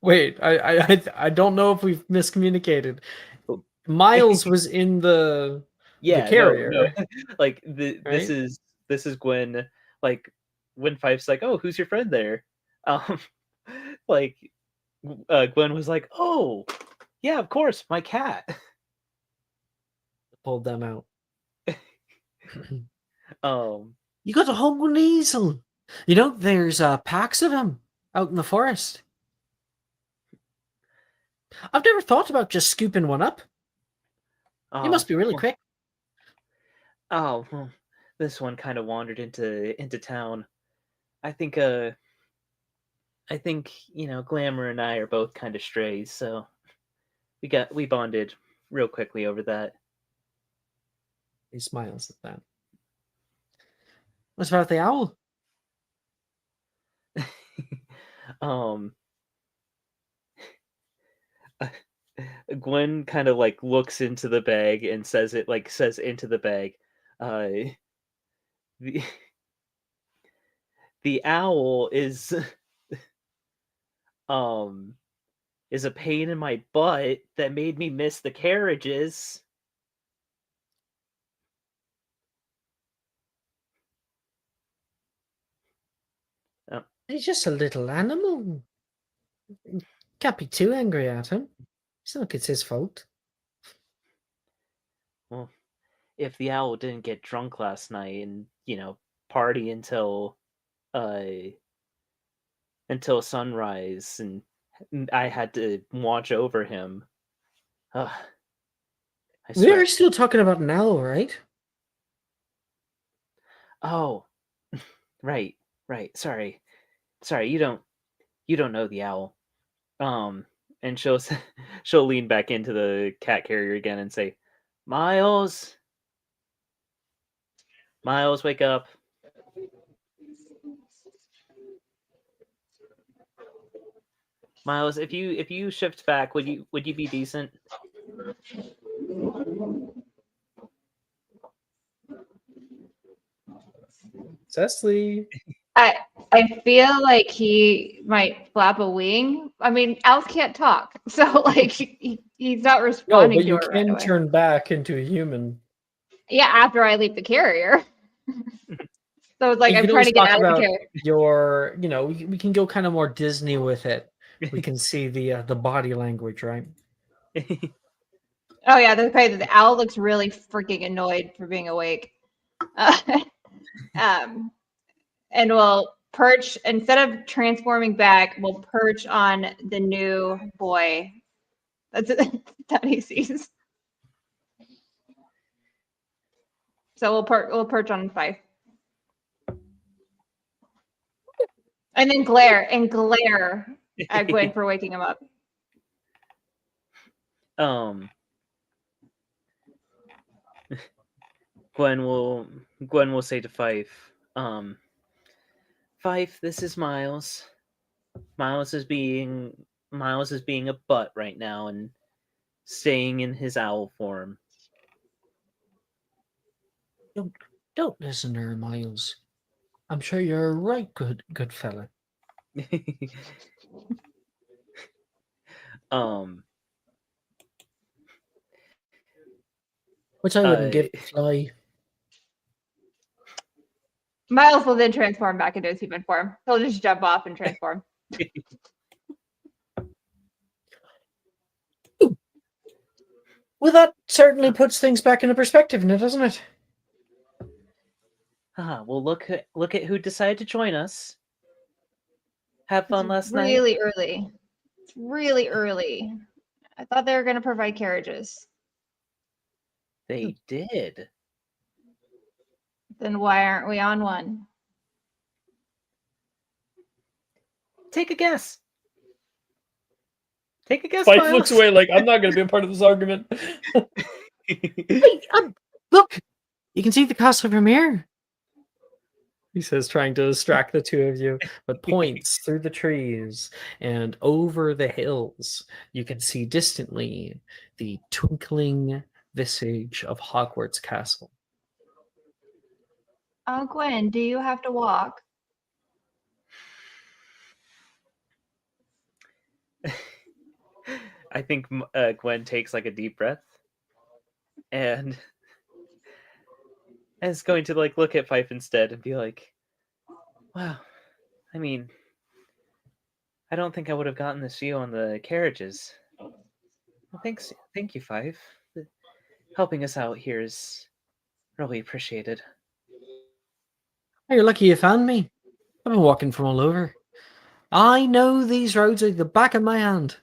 Wait, I don't know if we've miscommunicated. Oh. Miles was in the Yeah, no. carrier, Like right? this is Gwen. Like when Fife's like, "Oh, who's your friend there?" Um, like Gwen was like, "Oh, yeah, of course, my cat." Pulled them out. Um, You got a hungry weasel. You know, there's packs of them out in the forest. I've never thought about just scooping one up. You oh, must be really quick. well, this one kind of wandered into town. I think you know, Glamour and I are both kind of strays, so we bonded real quickly over that. He smiles at that. What about the owl? um Gwen kind of like looks into the bag and says into the bag, uh the the owl um is a pain in my butt that made me miss the carriages. Oh, He's just a little animal. Can't be too angry at him. It's not like it's his fault. well, if the owl didn't get drunk last night and, you know, party uh until sunrise and I had to watch over him. Ugh, I We're swear. still talking about an owl, right? Oh, right, right. Sorry. You don't know the owl. Um and she'll lean back into the cat carrier again and say, Miles, Miles, wake up. Miles, if you shift back, would you be decent? Cecily. I feel like he might flap a wing. I mean, owls can't talk, so like he's not No, responding but to you her right can away. turn back into a human. Yeah, after I leave the carrier. So it's like You I'm can trying always to get talk out of the about carrier. your, we can go kind of more Disney with it. We can see the body language, right? Oh yeah, that's crazy. The owl looks really freaking annoyed for being awake. And we'll perch instead of transforming back. We'll perch on the new boy. That's that he sees. So we'll perch on Fife, and then glare at Gwen for waking him up. Gwen will say to Fife, Fife, this is Miles. Miles is being a butt right now and staying in his owl form. Don't listen to her, Miles. I'm sure you're a right good fella. Which I wouldn't give the fly. Miles will then transform back into his human form. He'll just jump off and transform. Well, that certainly puts things back into perspective, doesn't it? Well, look at who decided to join us. Have fun last night. Really early. It's really early. I thought they were going to provide carriages. They did. Then why aren't we on one? Take a guess. Take a guess. Fife Miles. looks away like, I'm not going to be a part of this argument. Hey, look! You can see the castle from here. He says, trying to distract the two of you, but points through the trees and over the hills. You can see distantly the twinkling visage of Hogwarts Castle. Oh, Gwen, do you have to walk? I think Gwen takes like a deep breath and is going to like look at Fife instead and be like, wow, I mean, I don't think I would have gotten this view on the carriages. Well, thank you, Fife. Helping us out here is really appreciated. Oh, you're lucky you found me. I've been walking from all over. I know these roads like the back of my hand.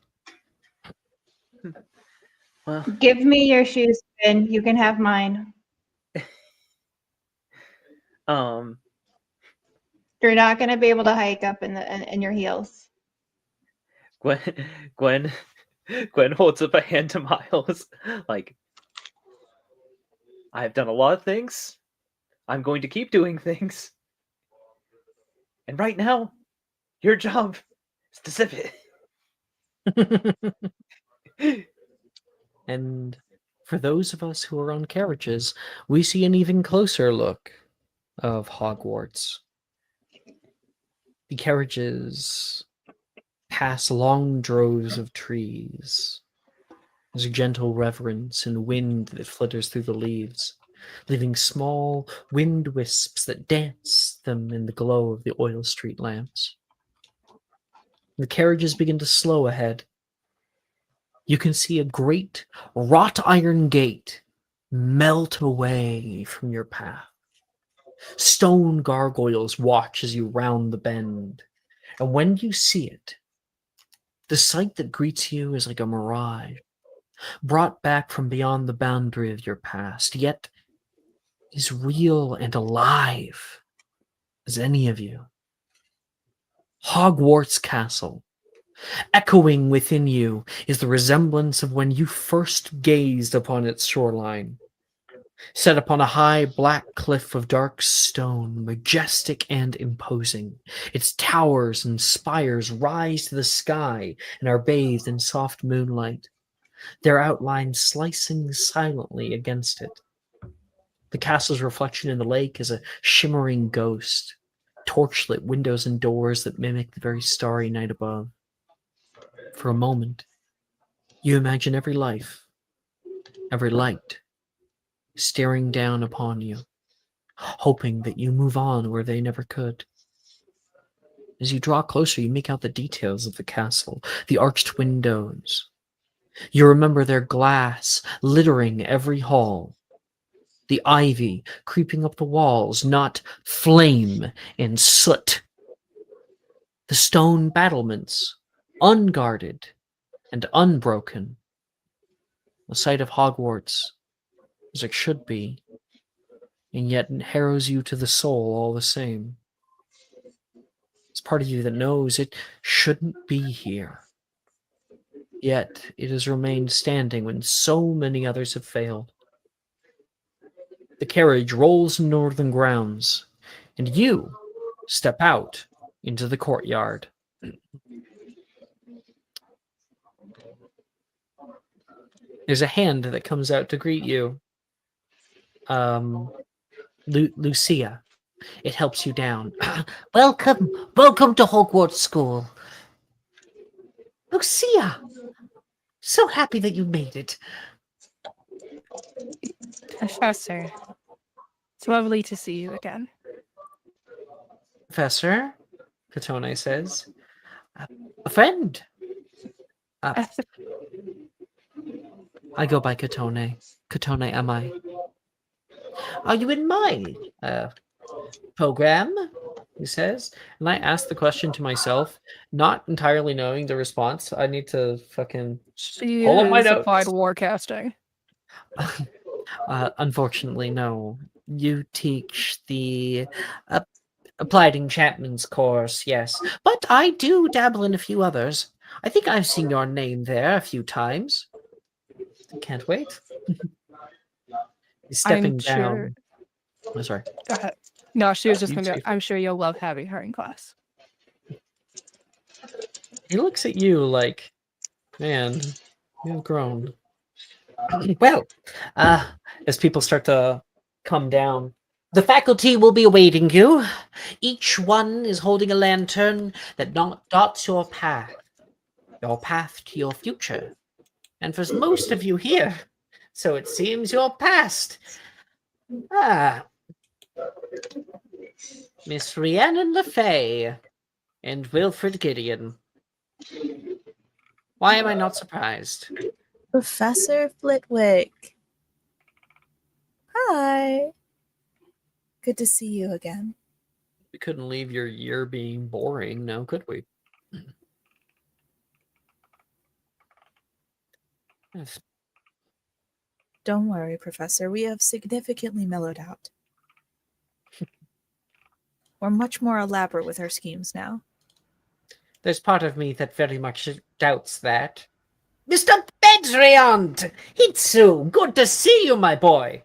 Well, Give me your shoes, Gwen. You can have mine. You're not going to be able to hike up in your heels. Gwen holds up a hand to Miles, like, I've done a lot of things. I'm going to keep doing things. And right now, your job is to zip it. And for those of us who are on carriages, we see an even closer look of Hogwarts. The carriages pass long droves of trees. There's a gentle reverence and wind that flutters through the leaves, leaving small wind wisps that dance them in the glow of the oil street lamps. The carriages begin to slow ahead. You can see a great wrought iron gate melt away from your path. Stone gargoyles watch as you round the bend, and when you see it, the sight that greets you is like a mirage, brought back from beyond the boundary of your past, yet is real and alive as any of you. Hogwarts Castle, Echoing within you is the resemblance of when you first gazed upon its shoreline. Set upon a high black cliff of dark stone, majestic and imposing, its towers and spires rise to the sky and are bathed in soft moonlight, their outlines slicing silently against it. The castle's reflection in the lake is a shimmering ghost, torchlit windows and doors that mimic the very starry night above. For a moment, you imagine every life, every light, staring down upon you, hoping that you move on where they never could. As you draw closer, you make out the details of the castle, the arched windows. You remember their glass littering every hall, the ivy creeping up the walls, not flame and soot. The stone battlements, unguarded and unbroken. The sight of Hogwarts as it should be, and yet it harrows you to the soul all the same. It's part of you that knows it shouldn't be here. Yet it has remained standing when so many others have failed. The carriage rolls in northern grounds, and you step out into the courtyard. There's a hand that comes out to greet you. Lucia. It helps you down. Welcome to Hogwarts School. Lucia, so happy that you made it. Professor, it's lovely to see you again. Professor, Katone says. A friend. I go by Katone. Katone am I. Are you in my program? He says. And I ask the question to myself, not entirely knowing the response. I need to fucking She pull up my is notes. applied warcasting. Unfortunately, no. You teach the applied enchantments course, yes. But I do dabble in a few others. I think I've seen your name there a few times. Can't wait. He's stepping down. Oh, sorry. Go ahead. No, she was just You going to say be, I'm sure you'll love having her in class. He looks at you like, man, you've grown. Well, as people start to come down, the faculty will be awaiting you. Each one is holding a lantern that dots your path to your future. And for most of you here, so it seems your past. Miss Rhiannon LeFay and Wilfred Gideon. Why am I not surprised? Professor Flitwick. Hi. Good to see you again. We couldn't leave your year being boring, now could we? Yes. Don't worry, Professor. We have significantly mellowed out. We're much more elaborate with our schemes now. There's part of me that very much doubts that. Mr. Bedriant! Hitsu! Good to see you, my boy!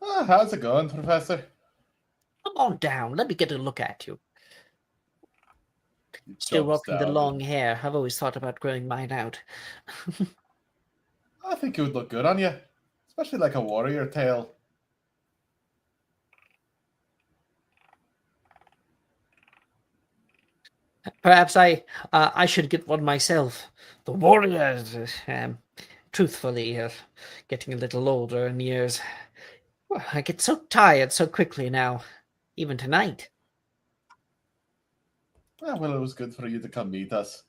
How's it going, Professor? Come on down, let me get a look at you. Still Jumps rocking the down. long hair. I've always thought about growing mine out. I think it would look good on you, especially like a warrior tail. Perhaps I should get one myself. The warriors, truthfully, getting a little older in years. I get so tired so quickly now, even tonight. Well, it was good for you to come meet us.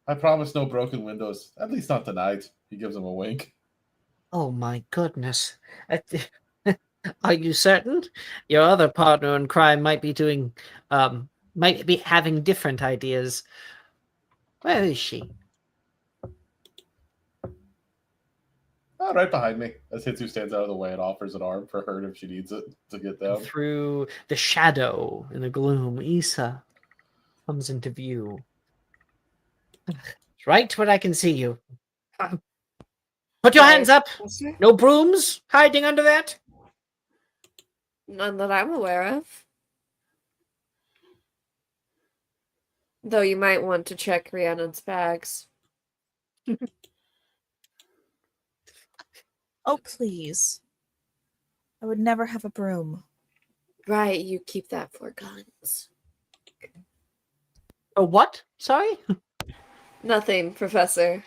I promise no broken windows, at least not tonight. He gives him a wink. Oh my goodness. Are you certain? Your other partner in crime might be doing, might be having different ideas. Where is she? Right behind me, as Hitsu stands out of the way and offers an arm for her if she needs it to get down. Through the shadow in the gloom, Issa comes into view. Right where I can see you. Put your Sorry, hands up. Professor? No brooms hiding under that. None that I'm aware of. Though you might want to check Rhiannon's bags. Oh, please. I would never have a broom. Right, you keep that for guns. Oh, what? Sorry? Nothing, Professor.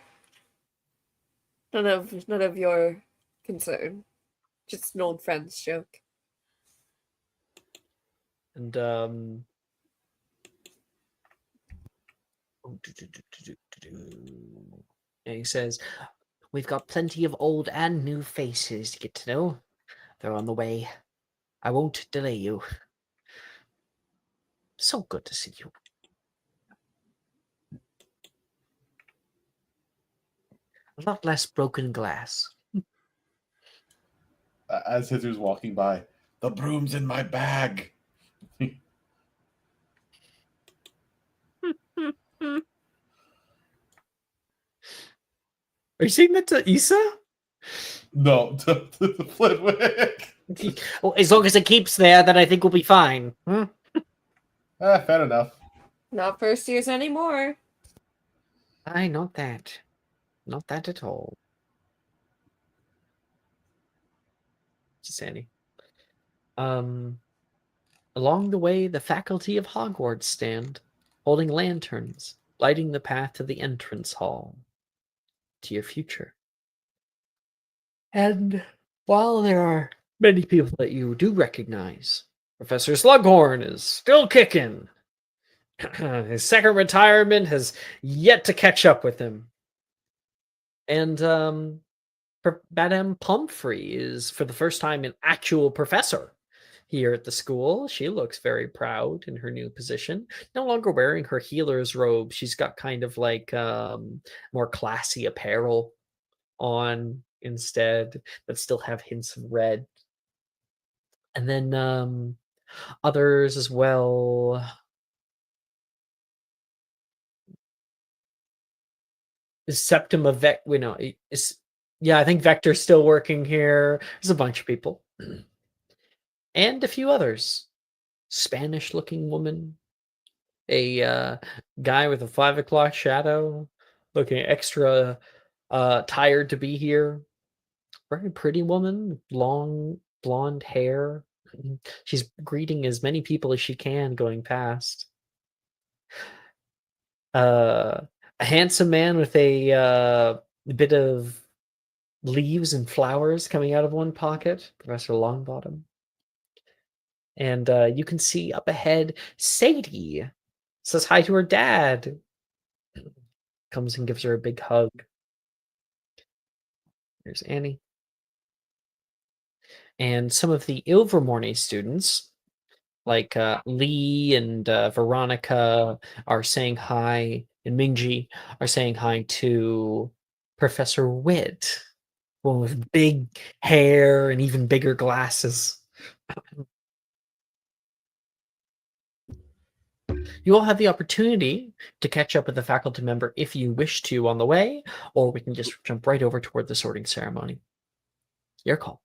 None of your concern. Just an old friend's joke. And and he says, "We've got plenty of old and new faces to get to know. They're on the way. I won't delay you. So good to see you." A lot less broken glass. As Hither's walking by, the broom's in my bag. Are you saying that to Issa? No, to Flitwick. Well, as long as it keeps there, then I think we'll be fine. Fair enough. Not first years anymore. Aye, not that. Not that at all. Just Annie. Along the way, the faculty of Hogwarts stand, holding lanterns, lighting the path to the entrance hall, to your future. And while there are many people that you do recognize, Professor Slughorn is still kicking. His second retirement has yet to catch up with him. And Madame Pumphrey is, for the first time, an actual professor here at the school. She looks very proud in her new position. No longer wearing her healer's robe. She's got kind of like more classy apparel on instead, but still have hints of red. And then others as well. Is Septima yeah, I think Vector's still working here. There's a bunch of people. And a few others. Spanish looking woman. A guy with a 5 o'clock shadow, looking extra tired to be here. Very pretty woman, long blonde hair. She's greeting as many people as she can going past. A handsome man with a bit of leaves and flowers coming out of one pocket, Professor Longbottom. And you can see up ahead, Sadie says hi to her dad. Comes and gives her a big hug. There's Annie. And some of the Ilvermorny students, like Lee and Veronica, are saying hi, and Mingji are saying hi to Professor Witt, one with big hair and even bigger glasses. You all have the opportunity to catch up with a faculty member if you wish to on the way, or we can just jump right over toward the sorting ceremony. Your call.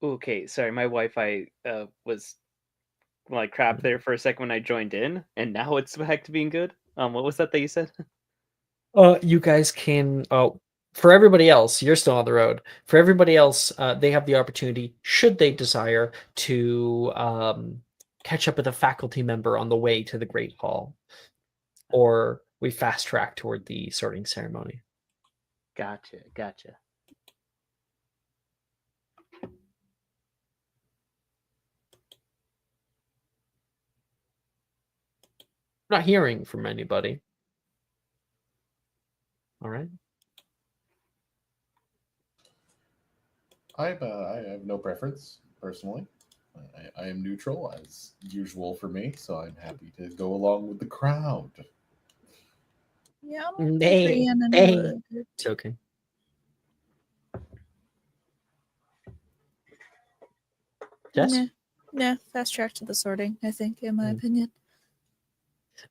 Okay, sorry, my Wi-Fi was like crap there for a second when I joined in, and now it's back to being good. What was that you said? You guys can. For everybody else, you're still on the road. For everybody else, they have the opportunity, should they desire, to catch up with a faculty member on the way to the Great Hall, or we fast track toward the sorting ceremony. Gotcha. Not hearing from anybody. All right. I have no preference personally. I am neutral as usual for me, so I'm happy to go along with the crowd. Yeah, Hey. It's okay. Jess? Nah, fast track to the sorting, I think, in my opinion.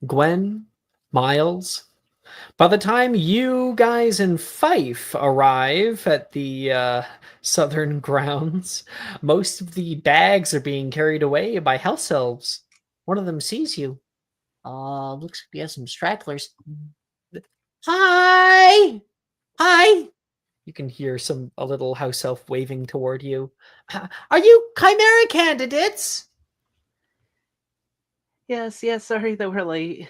Gwen Miles. By the time you guys in Fife arrive at the southern grounds, most of the bags are being carried away by house elves. One of them sees you. Looks like he has some stragglers. Hi! Hi! You can hear a little house elf waving toward you. Are you chimera candidates? Yes, sorry that we're late.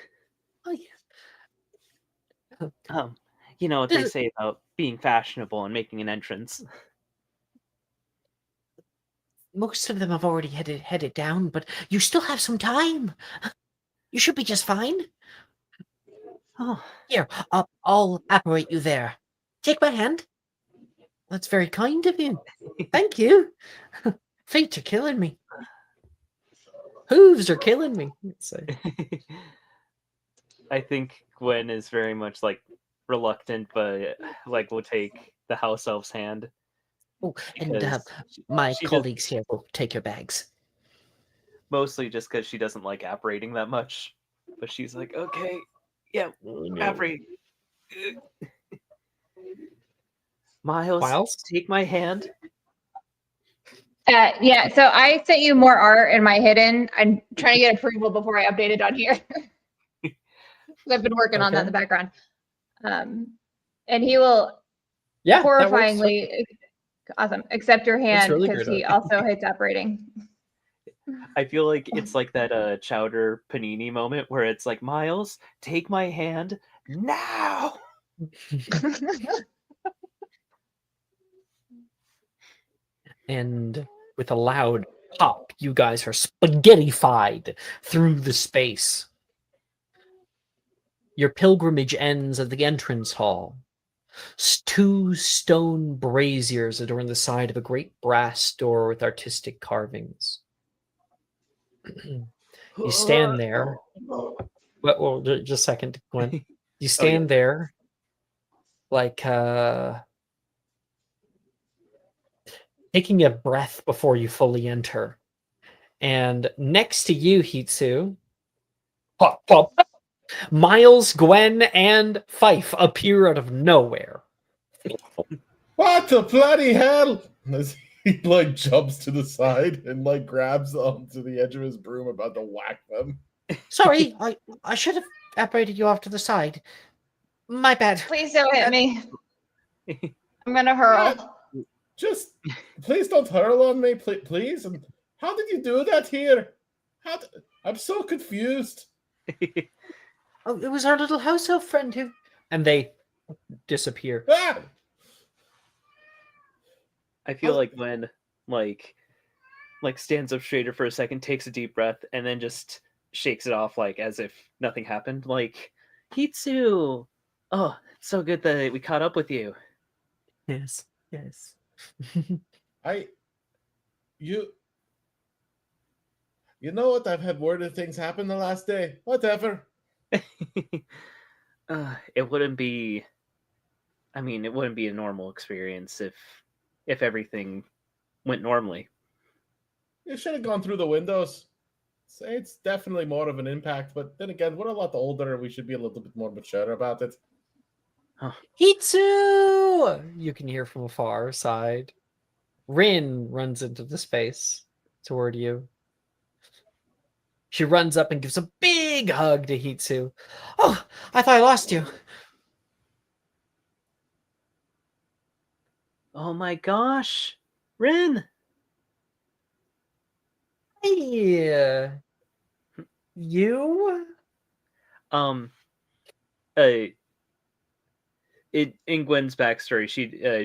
Oh, You know what they This- say about being fashionable and making an entrance. Most of them have already headed down, but you still have some time. You should be just fine. Oh, Here, I'll apparate you there. Take my hand. That's very kind of you. Thank you. Feet are killing me. Hooves are killing me. Let's say. I think Gwen is very much like reluctant, but like will take the house elf's hand. Oh, and because my she does- colleagues here will take your bags. mostly just because she doesn't like apparating that much. But she's like, okay, yeah, apparate. Miles, take my hand. Yeah, so I sent you more art in my hidden. I'm trying to get approval before I update it on here. 'Cause I've been working on that in the background. And he will Yeah, that works. horrifyingly awesome accept your hand really because great he art. also hates operating. I feel like it's like that Chowder Panini moment where it's like, Miles, take my hand now. And with a loud pop, you guys are spaghettified through the space. Your pilgrimage ends at the entrance hall. Two stone braziers adorn the side of a great brass door with artistic carvings. You stand there. Well, just a second, Gwen. You stand there like taking a breath before you fully enter. And next to you, Hitsu, pop, pop, Miles, Gwen, and Fife appear out of nowhere. What the bloody hell? As he like jumps to the side and like grabs onto the edge of his broom, about to whack them. Sorry, I should have separated you off to the side. My bad. Please don't hit me. I'm gonna hurl. Just please don't hurl on me, please. And how did you do that here? I'm so confused. Oh, it was our little house elf friend who... And they disappear. Ah! I feel like when like stands up straighter for a second, takes a deep breath, and then just shakes it off like as if nothing happened. Like, Hitsu! Oh, it's so good that we caught up with you. Yes. You know what? I've had weirder things happen the last day. Whatever. It wouldn't be. I mean, it wouldn't be a normal experience if everything went normally. You should have gone through the windows. It's definitely more of an impact, but then again, we're a lot older and we should be a little bit more mature about it. Hitsu! You can hear from a far side. Rin runs into the space toward you. She runs up and gives a big hug to Hitsu. Oh, I thought I lost you. Oh my gosh, Rin! Hey, you? In Gwen's backstory,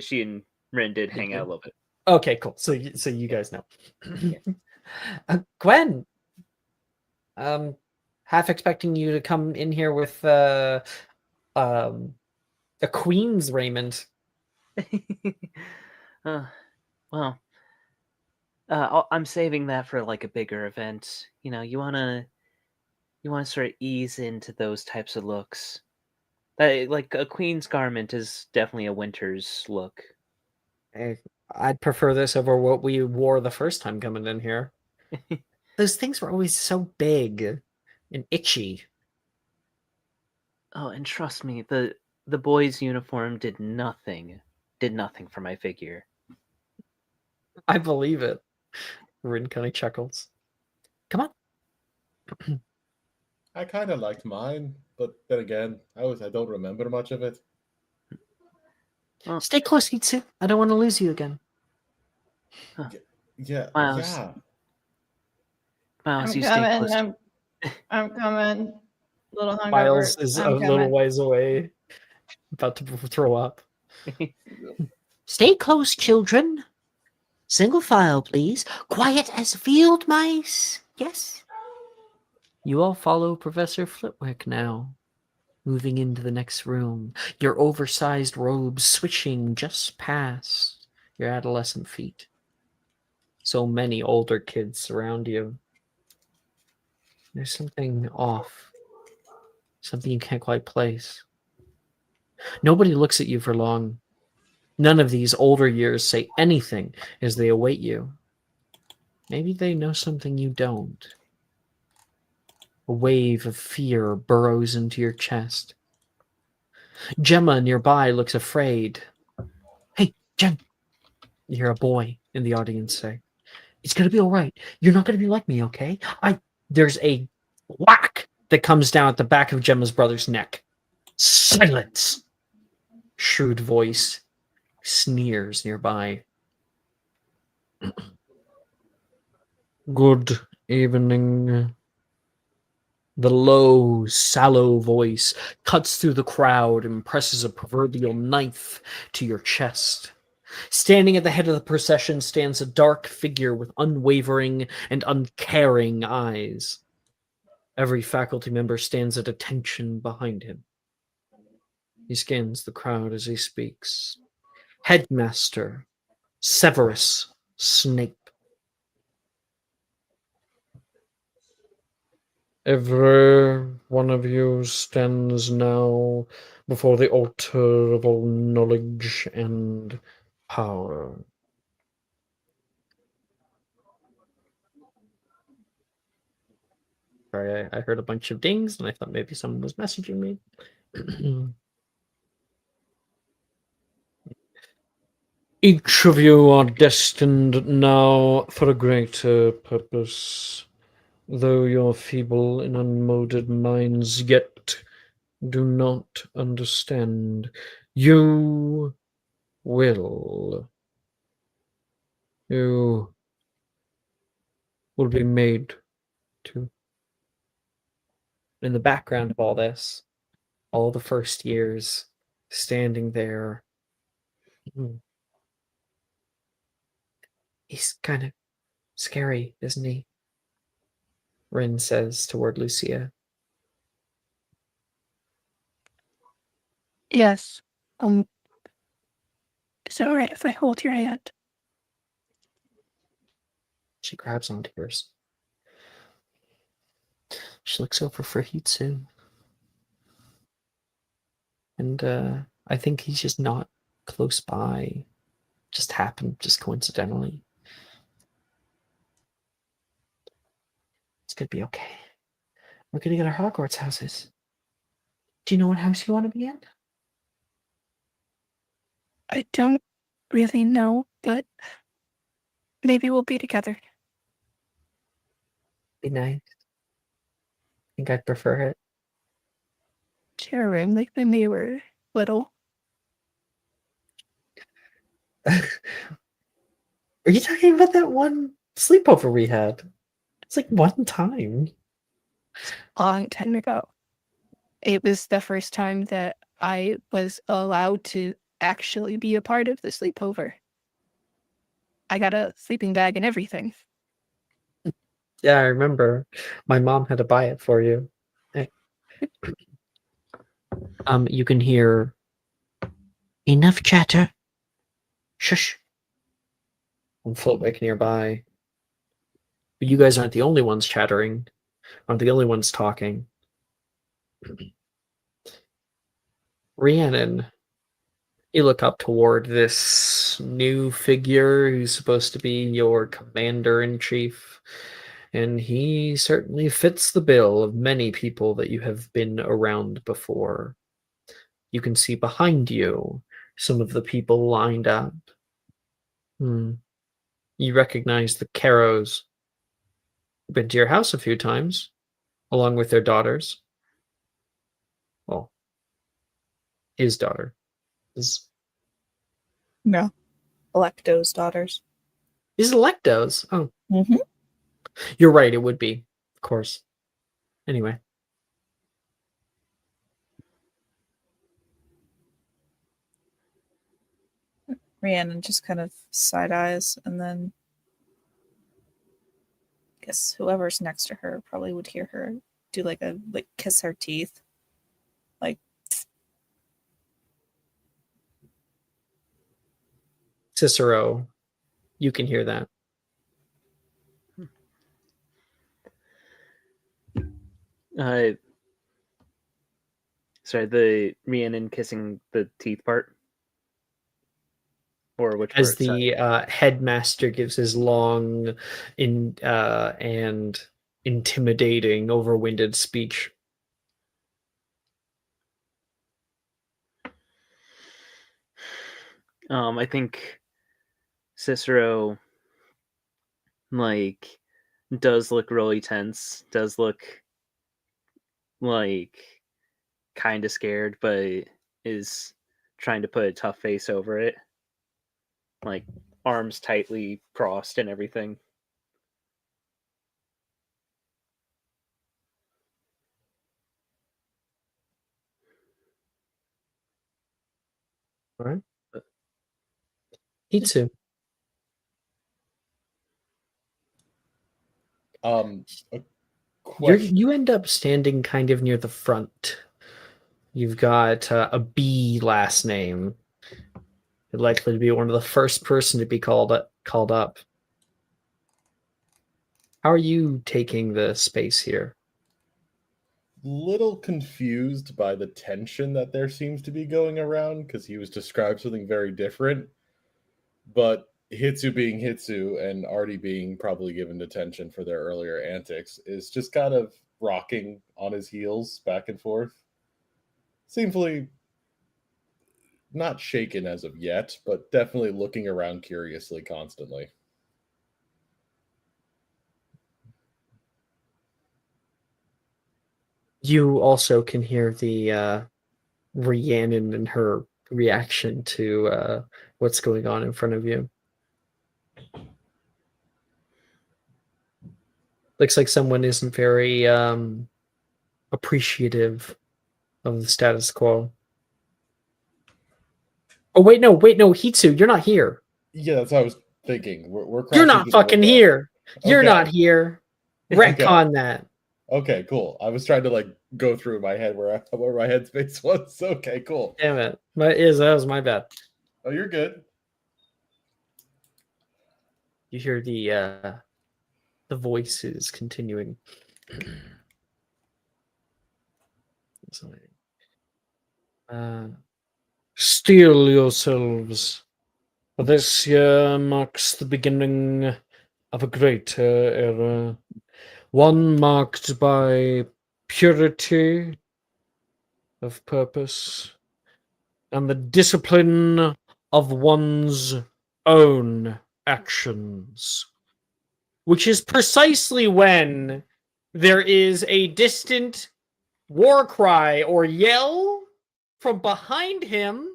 she and Rin did hang out a little bit. Okay, cool. So you guys know. Gwen, half expecting you to come in here with a queen's raiment. Well, I'm saving that for like a bigger event. You know, you wanna sort of ease into those types of looks. Like a queen's garment is definitely a winter's look. I'd prefer this over what we wore the first time coming in here. Those things were always so big and itchy. Oh, and trust me, the boy's uniform did nothing for my figure. I believe it. Rin kind of chuckles. Come on. I kind of liked mine, but then again, I don't remember much of it. Well, Stay close, Hitsu. I don't want to lose you again. Yeah, Miles, yeah. I'm you stay coming. close. I'm coming. Little hungover. Miles is I'm a little coming. ways away, about to throw up. Stay close, children. Single file, please. Quiet as field mice. Yes. You all follow Professor Flitwick now, moving into the next room, your oversized robes switching just past your adolescent feet. So many older kids surround you. There's something off, something you can't quite place. Nobody looks at you for long. None of these older years say anything as they await you. Maybe they know something you don't. A wave of fear burrows into your chest. Gemma nearby looks afraid. Hey, Jen, you hear a boy in the audience say, it's going to be all right. You're not going to be like me, okay? There's a whack that comes down at the back of Gemma's brother's neck. Silence! Shrewd voice sneers nearby. Good evening. The low, sallow voice cuts through the crowd and presses a proverbial knife to your chest. Standing at the head of the procession stands a dark figure with unwavering and uncaring eyes. Every faculty member stands at attention behind him. He scans the crowd as he speaks. Headmaster Severus Snape. Every one of you stands now before the altar of all knowledge and power. Sorry, I heard a bunch of dings and I thought maybe someone was messaging me. Each of you are destined now for a greater purpose. Though your feeble and unmolded minds yet do not understand, you will. You will be made to. In the background of all this, all the first years standing there. He's kind of scary, isn't he? Rin says toward Lucia. Yes. Is it alright if I hold your hand? She grabs onto yours. She looks over for Hitsu. And I think he's just not close by. Just happened, just coincidentally. It's gonna be okay. We're gonna get our Hogwarts houses. Do you know what house you want to be in? I don't really know, but maybe we'll be together. Be nice. I think I'd prefer it. Share a room like when we were little. Are you talking about that one sleepover we had? It's like one time. Long time ago. It was the first time that I was allowed to actually be a part of the sleepover. I got a sleeping bag and everything. Yeah, I remember. My mom had to buy it for you. You can hear enough chatter. Shush. And Flitwick nearby. But you guys aren't the only ones chattering. Aren't the only ones talking. Rhiannon, you look up toward this new figure who's supposed to be your commander-in-chief, and he certainly fits the bill of many people that you have been around before. You can see behind you some of the people lined up. You recognize the Caros. Been to your house a few times, along with their daughters. Well, his daughter. No. Electo's daughters. Is Electo's? Oh, Mm-hmm. you're right. It would be, of course. Anyway, Rhiannon just kind of side eyes, and then I guess whoever's next to her probably would hear her do like kiss her teeth. Like, Cicero, you can hear that. Sorry, the Rhiannon kissing the teeth part? Or which As part? Sorry. the headmaster gives his long and intimidating, overwinded speech. I think Cicero does look really tense, does look kind of scared, but is trying to put a tough face over it, arms tightly crossed and everything. All right. Hitsu. A question. You end up standing kind of near the front. You've got a B last name. You're likely to be one of the first person to be called up. How are you taking the space here? Little confused by the tension that there seems to be going around because he was described something very different. But Hitsu being Hitsu and Artie being probably given attention for their earlier antics is just kind of rocking on his heels back and forth. Seemingly not shaken as of yet, but definitely looking around curiously constantly. You also can hear the Rhiannon and her reaction to what's going on in front of you. Looks like someone isn't very appreciative of the status quo. Oh, wait, no, Hitsu, you're not here. Yeah, that's what I was thinking. We're You're crashing not through the fucking window. here. You're Okay. not here. Retcon that. Okay, cool. I was trying to go through my head where my headspace was. Okay, cool. Damn it. That was my bad. Oh, you're good. You hear the voices continuing. Steel yourselves, for this year marks the beginning of a greater era, one marked by purity of purpose and the discipline of one's own actions, which is precisely when there is a distant war cry or yell from behind him,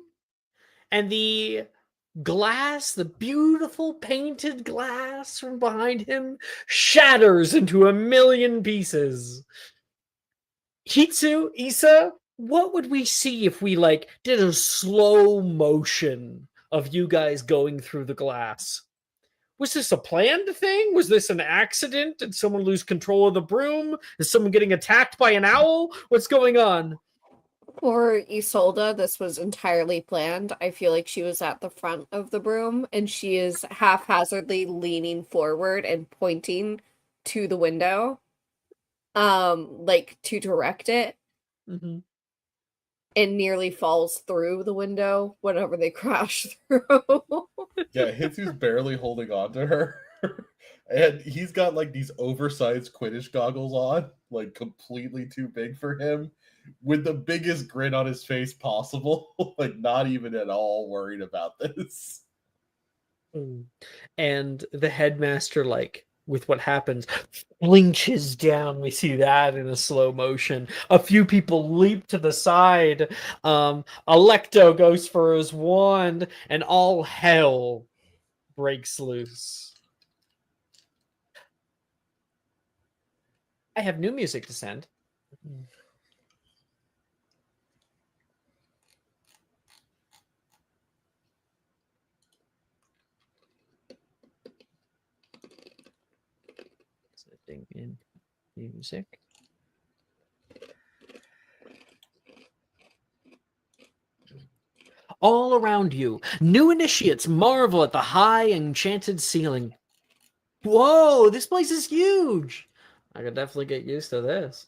and the glass, the beautiful painted glass from behind him, shatters into a million pieces. Hitsu, Issa, what would we see if we did a slow motion of you guys going through the glass? Was this a planned thing? Was this an accident? Did someone lose control of the broom? Is someone getting attacked by an owl? What's going on? For Isolde, this was entirely planned. I feel like she was at the front of the broom, and she is haphazardly leaning forward and pointing to the window, to direct it, Mm-hmm. and nearly falls through the window whenever they crash through. Yeah, Hitsu's barely holding on to her. And he's got like these oversized Quidditch goggles on, like completely too big for him, with the biggest grin on his face possible, like not even at all worried about this. And the headmaster, like, with what happens, flinches down. We see that in a slow motion. A few people leap to the side. Alecto goes for his wand, and all hell breaks loose. I have new music to send. Setting in music. All around you, new initiates marvel at the high enchanted ceiling. Whoa, this place is huge! I could definitely get used to this.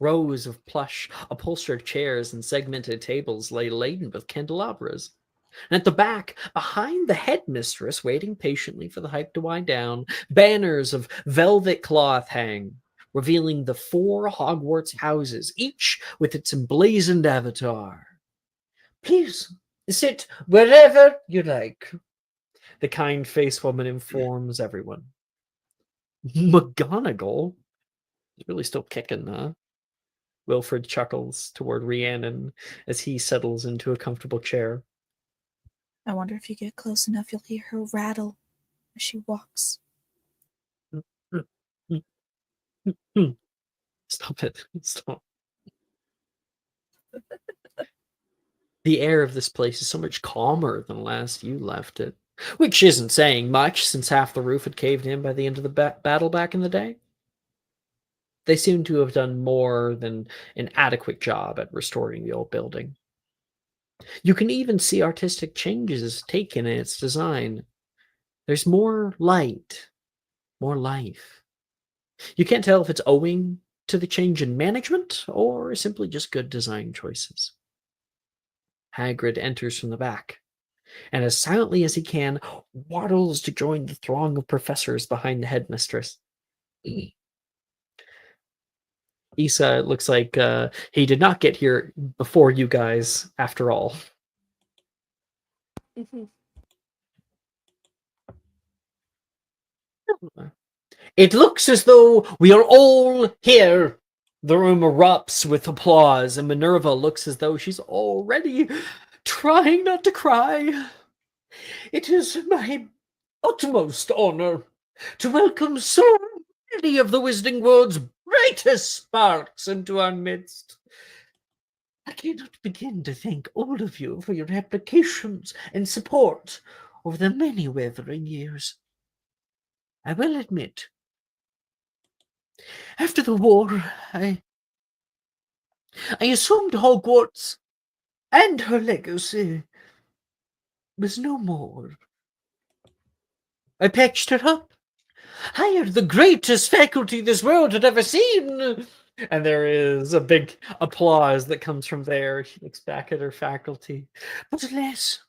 Rows of plush, upholstered chairs and segmented tables lay laden with candelabras. And at the back, behind the headmistress, waiting patiently for the hype to wind down, banners of velvet cloth hang, revealing the 4 Hogwarts houses, each with its emblazoned avatar. Please, sit wherever you like, the kind-faced woman informs everyone. McGonagall is really still kicking, huh? Wilfred chuckles toward Rhiannon as he settles into a comfortable chair. I wonder if you get close enough, you'll hear her rattle as she walks. Stop it. Stop. The air of this place is so much calmer than last you left it, which isn't saying much since half the roof had caved in by the end of the battle back in the day. They seem to have done more than an adequate job at restoring the old building. You can even see artistic changes taken in its design. There's more light, more life. You can't tell if it's owing to the change in management or simply just good design choices. Hagrid enters from the back, and as silently as he can, waddles to join the throng of professors behind the headmistress. Issa, it looks like he did not get here before you guys, after all. It looks as though we are all here. The room erupts with applause, and Minerva looks as though she's already trying not to cry. It is my utmost honor to welcome so many of the Wizarding World's brightest sparks into our midst. I cannot begin to thank all of you for your applications and support over the many weathering years. I will admit, after the war, I assumed Hogwarts and her legacy was no more. I patched it up, hired the greatest faculty this world had ever seen. And there is a big applause that comes from there. She looks back at her faculty. But alas,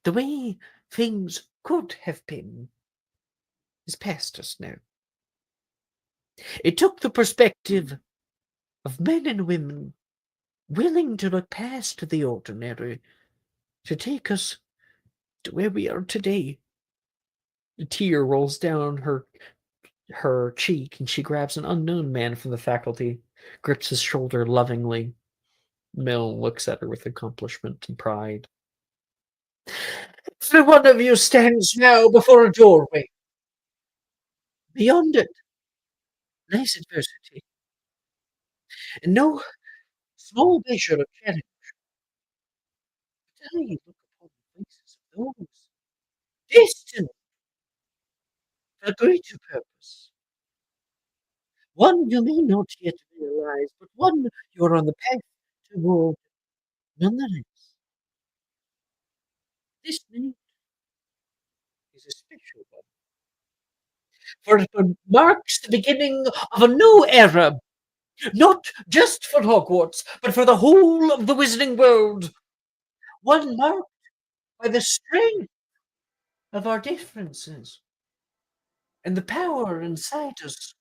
the way things could have been is past us now. It took the perspective of men and women willing to look past the ordinary to take us to where we are today. A tear rolls down her cheek, and she grabs an unknown man from the faculty, grips his shoulder lovingly. Mill looks at her with accomplishment and pride. Every one of you stands now before a doorway. Beyond it lies adversity, and no small measure of challenge. But I look upon the faces of those destined for a greater purpose. One you may not yet realize, but one you are on the path toward nonetheless. This night is a special one, for it marks the beginning of a new era, not just for Hogwarts, but for the whole of the Wizarding World. One marked by the strength of our differences and the power inside us,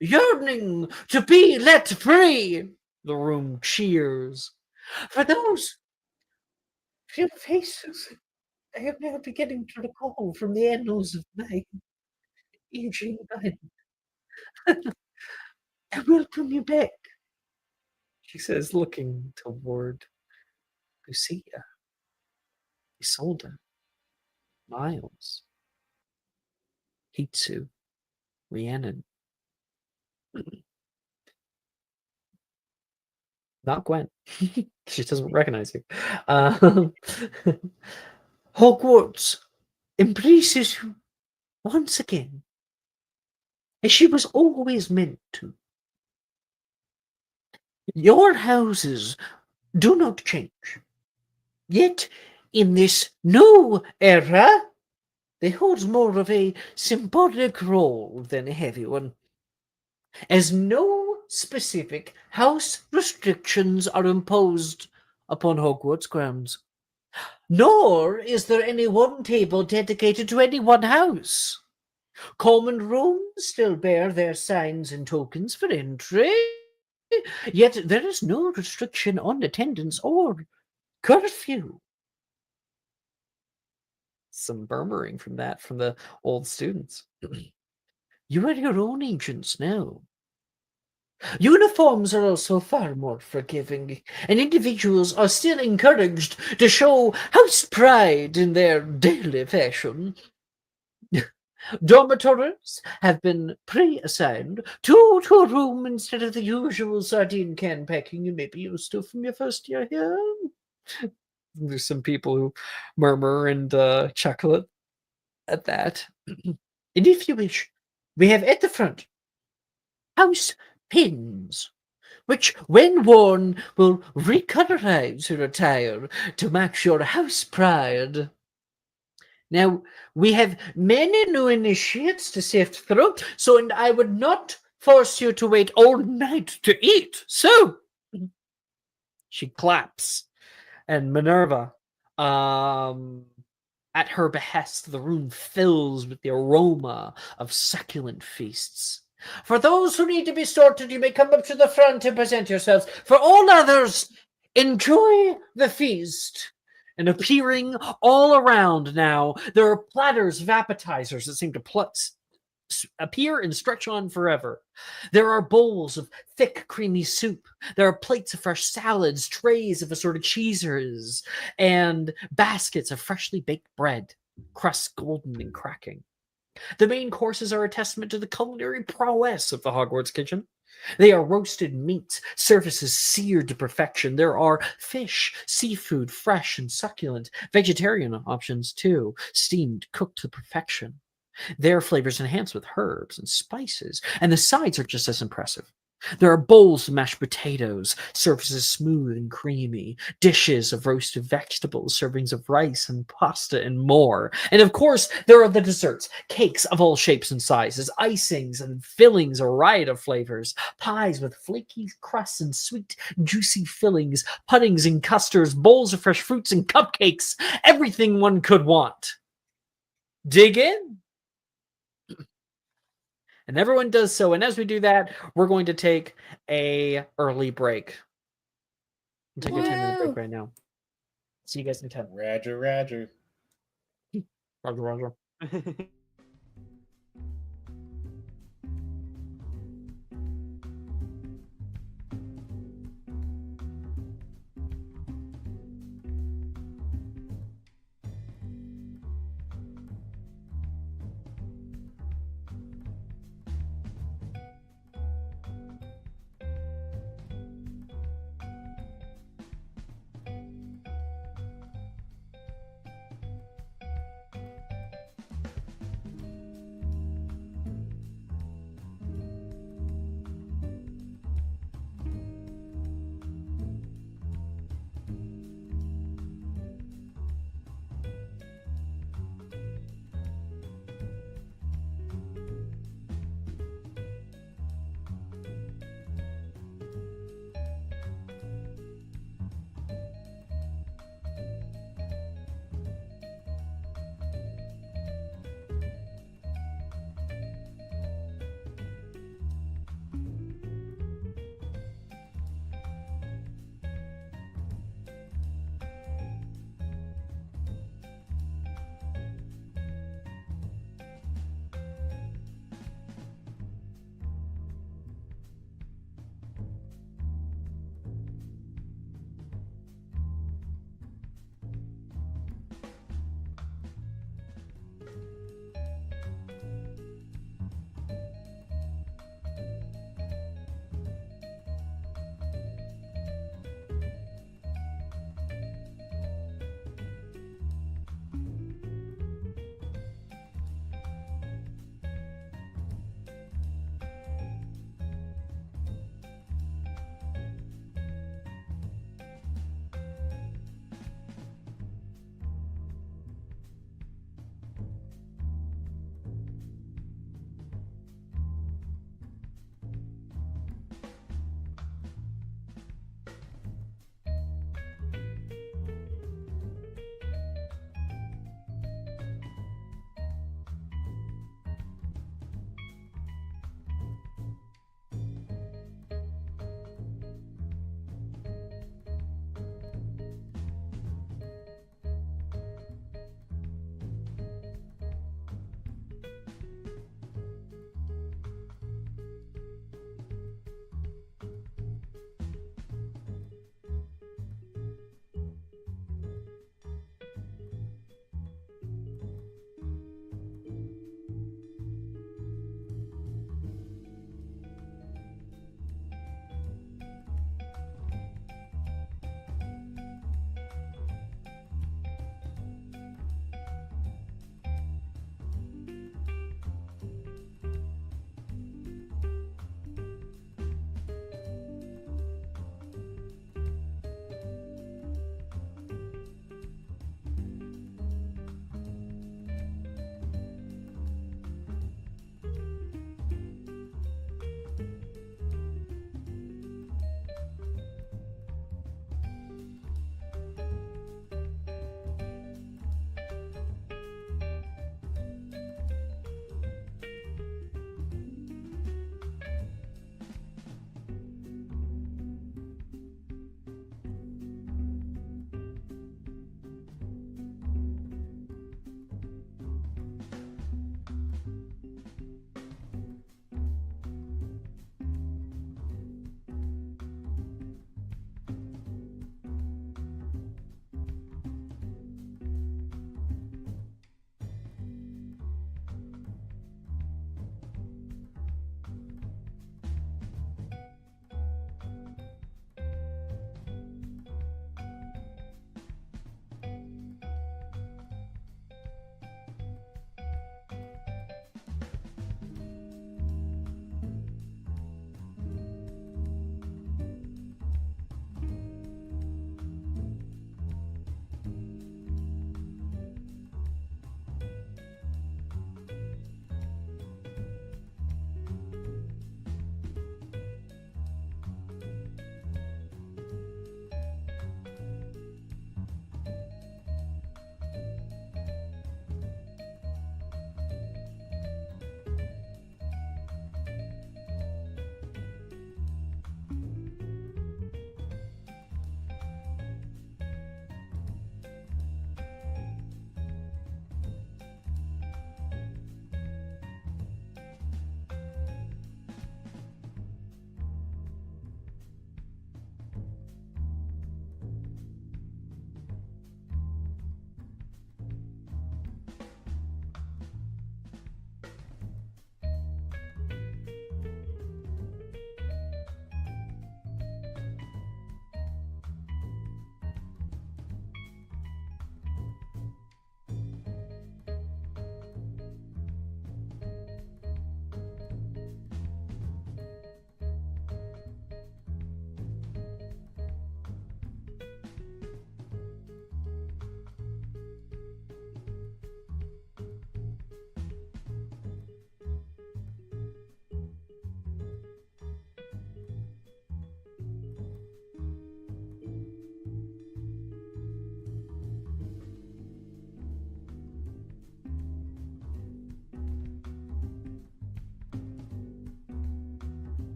yearning to be let free. The room cheers. For those few faces, I am now beginning to recall from the annals of my aging mind. I welcome you back, she says, looking toward Lucia, Isolde, Miles, Hitsu, Rhiannon. Not Gwen. She doesn't recognize you. Hogwarts embraces you once again, as she was always meant to. Your houses do not change. Yet, in this new era, they hold more of a symbolic role than a heavy one, as no specific house restrictions are imposed upon Hogwarts grounds. Nor is there any one table dedicated to any one house. Common rooms still bear their signs and tokens for entry, yet there is no restriction on attendance or curfew. Some murmuring from the old students. You are your own agents now. Uniforms are also far more forgiving, and individuals are still encouraged to show house pride in their daily fashion. Dormitories have been pre-assigned, two to a room instead of the usual sardine can packing you may be used to from your first year here. There's some people who murmur and chuckle at that. And if you wish, we have at the front house pins, which, when worn, will recolorize your attire to match your house pride. Now, we have many new initiates to sift through, and I would not force you to wait all night to eat. So, she claps, and Minerva, at her behest, the room fills with the aroma of succulent feasts. For those who need to be sorted, you may come up to the front and present yourselves. For all others, enjoy the feast. And appearing all around now, there are platters of appetizers that seem to appear and stretch on forever. There are bowls of thick, creamy soup. There are plates of fresh salads, trays of assorted cheeses, and baskets of freshly baked bread, crusts golden and cracking. The main courses are a testament to the culinary prowess of the Hogwarts kitchen. They are roasted meats, surfaces seared to perfection. There are fish, seafood, fresh and succulent. Vegetarian options too, steamed, cooked to perfection. Their flavors enhanced with herbs and spices, and the sides are just as impressive. There are bowls of mashed potatoes, surfaces smooth and creamy, dishes of roasted vegetables, servings of rice and pasta, and more. And of course, there are the desserts, cakes of all shapes and sizes, icings and fillings, a riot of flavors, pies with flaky crusts and sweet, juicy fillings, puddings and custards, bowls of fresh fruits and cupcakes, everything one could want. Dig in? And everyone does so. And as we do that, we're going to take a early break. We'll take a 10-minute break right now. See you guys in 10. Roger, Roger. Roger, Roger.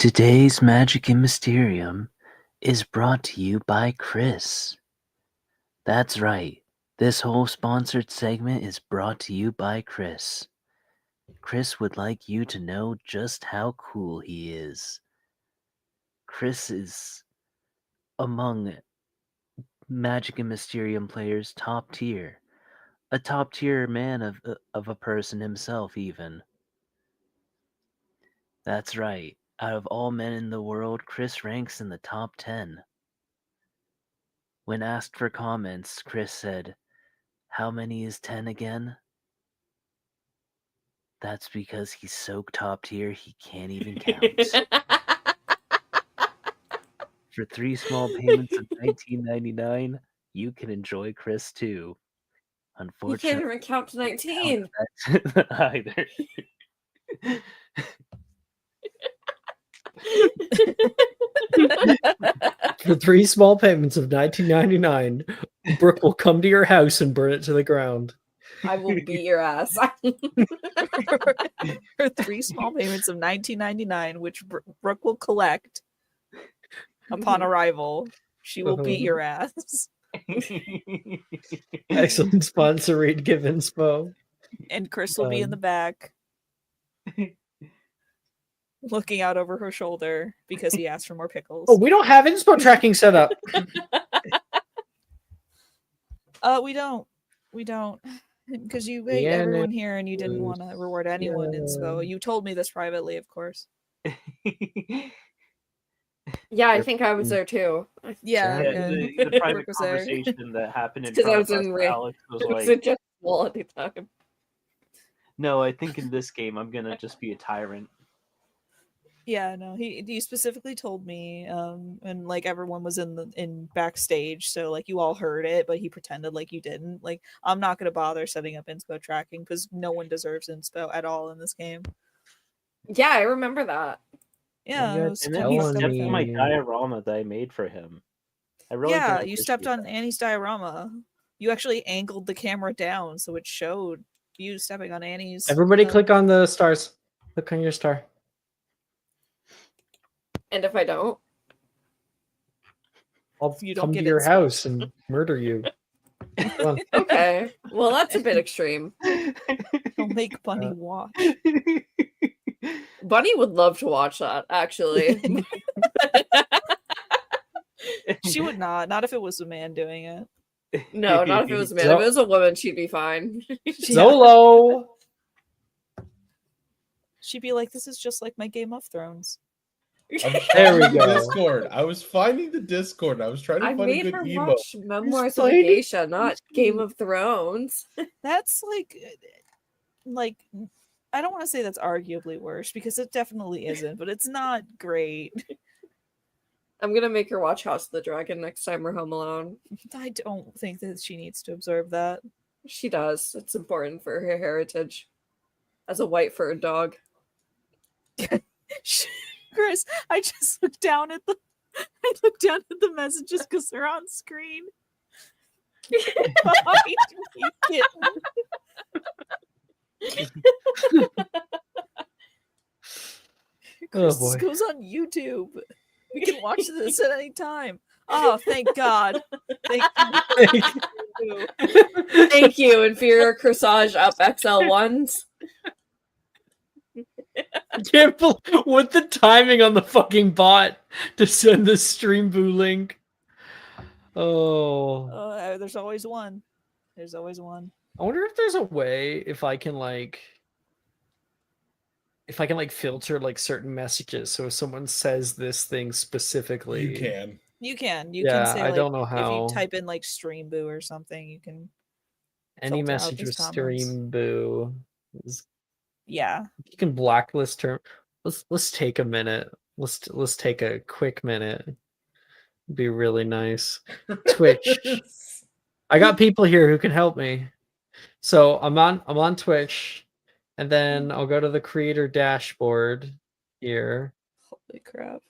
Today's Magic and Mysterium is brought to you by Chris. That's right. This whole sponsored segment is brought to you by Chris. Chris would like you to know just how cool he is. Chris is among Magic and Mysterium players' top tier. A top tier man of a person himself, even. That's right. Out of all men in the world, Chris ranks in the top 10. When asked for comments, Chris said, "How many is 10 again?" That's because he's so top tier he can't even count. For 3 small payments of $19.99, you can enjoy Chris too. He can't Unfortunately, even count to 19. either. For 3 small payments of $19.99, Brooke will come to your house and burn it to the ground. I will beat your ass. For 3 small payments of $19.99, which Brooke will collect upon arrival, she will beat your ass. Excellent sponsor read give inspo. And Chris will be in the back, looking out over her shoulder because he asked for more pickles. Oh, we don't have inspo tracking set up. We don't. Because you hate everyone here and you didn't want to reward anyone inspo. You told me this privately, of course. Yeah, I think I was there too. Yeah, the private Brooke was there. conversation that happened in Because I front was of us, in Ray. Alex was It was like, just quality time. "No, I think in this game I'm gonna just be a tyrant." Yeah, no, he specifically told me, and like everyone was in backstage, so like you all heard it, but he pretended like you didn't. Like, I'm not gonna bother setting up inspo tracking because no one deserves inspo at all in this game. Yeah, I remember that. Yeah, it was And then kinda he fucked up stepped of on him. my diorama that I made for him. I really Yeah, didn't you stepped appreciate on that. Annie's diorama. You actually angled the camera down so it showed you stepping on Annie's. Everybody click on the stars. Click on your star. And if I don't? I'll You don't come to get your inspo. house and murder you. Come on. Okay. Well, that's a bit extreme. He'll make Bunny watch. Bunny would love to watch that, actually. She would not if it was a man doing it. No, not if it was a man. If it was a woman, she'd be fine. Zolo! She'd be like, "This is just like my Game of Thrones." There we The go. Discord. I was finding the Discord. I was trying to I find a made good her emo. watch Memoirs of a finding- Geisha, not Game of Thrones. That's like I don't want to say that's arguably worse because it definitely isn't, but it's not great. I'm gonna make her watch House of the Dragon next time we're home alone. I don't think that she needs to observe that. She does. It's important for her heritage as a white furred dog. Chris, I just looked down at the messages because they're on screen. Behind me, kitten. Chris, boy. this goes on YouTube. We can watch this at any time. Oh, thank God. Thank you. Thank you, inferior corsage up XL1s. I can't believe what the timing on the fucking bot to send the stream boo link. Oh. There's always one. There's always one. I wonder if there's a way if I can filter like certain messages so if someone says this thing specifically. You can. You can Yeah, say I like, don't know if how. you type in like stream boo or something, you can Any filter out message these with comments. stream boo. Yeah. You can blacklist term. Let's take a minute. Let's take a quick minute. It'd be really nice. Twitch. I got people here who can help me. So I'm on Twitch, and then I'll go to the creator dashboard here. Holy crap.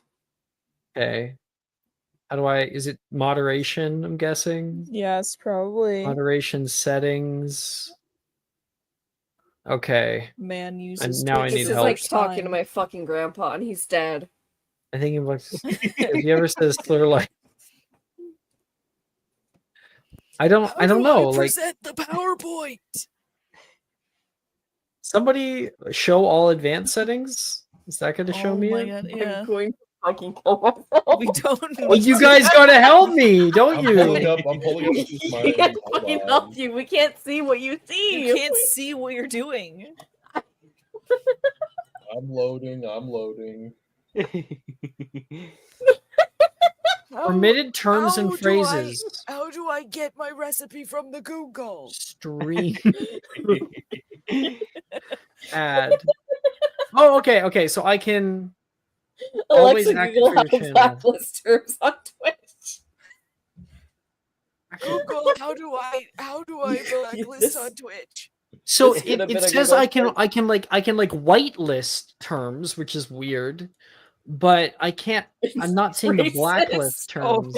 Okay. How do is it moderation, I'm guessing? Yes, probably. Moderation settings. Okay. Man uses now I Twitch need This for is help. like first talking to time. my fucking grandpa, and he's dead. I think if you ever says slur like, I don't know. Like, present the PowerPoint? somebody show all advanced settings. Is that going to show Oh me my it? god, yeah. I'm going to fucking kill myself. We don't. Well, you guys gotta help me, don't I'm you? pulling up We my. can't Hold fucking on. help you. We can't see what you see. You can't see what you're doing. I'm loading. Permitted terms and phrases. How do I get my recipe from the Google? Stream ad. Oh, okay. So I can always Alexa, active Google for how your to channel. blacklist terms on Twitch. Google, how do I blacklist on Twitch? So This could have it been a says Google I can search. whitelist terms, which is weird, but I can't. I'm not seeing the blacklist terms.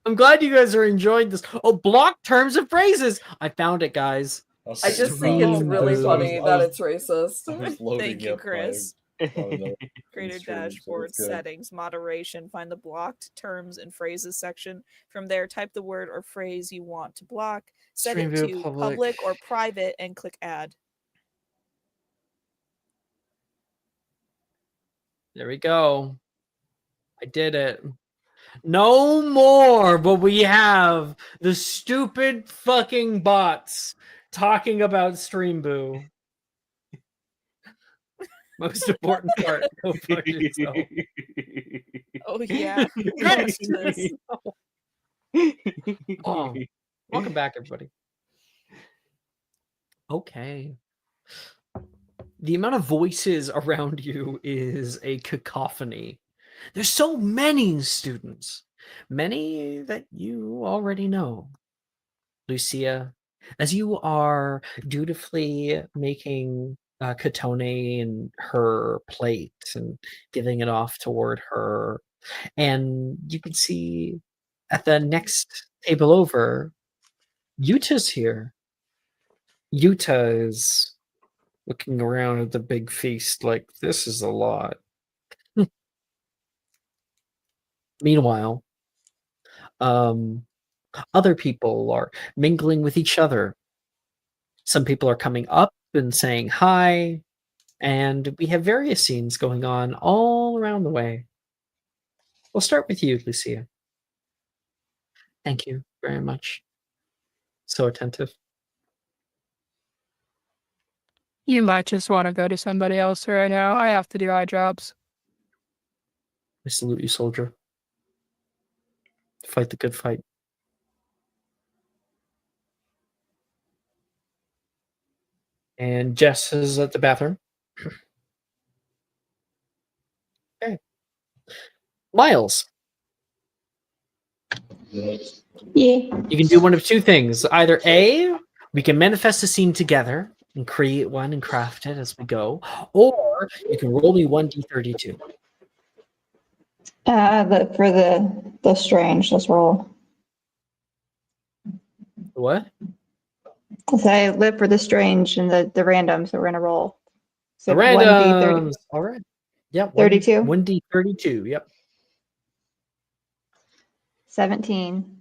I'm glad you guys are enjoying this. Oh, block terms and phrases. I found it, guys. I just think it's really funny that it's racist. I was loading Thank you, up Chris. my Creator stream, so dashboard it's good. settings, moderation. Find the blocked terms and phrases section. From there, type the word or phrase you want to block. Set Stream it view to public. public or private and click add. There we go. I did it. No more, but we have the stupid fucking bots talking about Stream Boo. Most important part, go fuck yourself. Oh yeah. Oh, welcome back, everybody. Okay. The amount of voices around you is a cacophony. There's so many students, many that you already know. Lucia, as you are dutifully making Katone and her plate and giving it off toward her, and you can see at the next table over, Yuta's here. Yuta is looking around at the big feast like, this is a lot. Meanwhile, other people are mingling with each other. Some people are coming up and saying hi, and we have various scenes going on all around the way. We'll start with you, Lucia. Thank you very much. So attentive. You might just want to go to somebody else right now. I have to do eye jobs. I salute you, soldier. Fight the good fight. And Jess is at the bathroom. Okay. Miles. Yeah. You can do one of two things. Either A, we can manifest a scene together and create one and craft it as we go, or you can roll me 1d32. For the strange, let's roll. What? I live for the strange and the random, so we're gonna roll. So The randoms. All right. Yep. 32? 1d32. Yep. 17.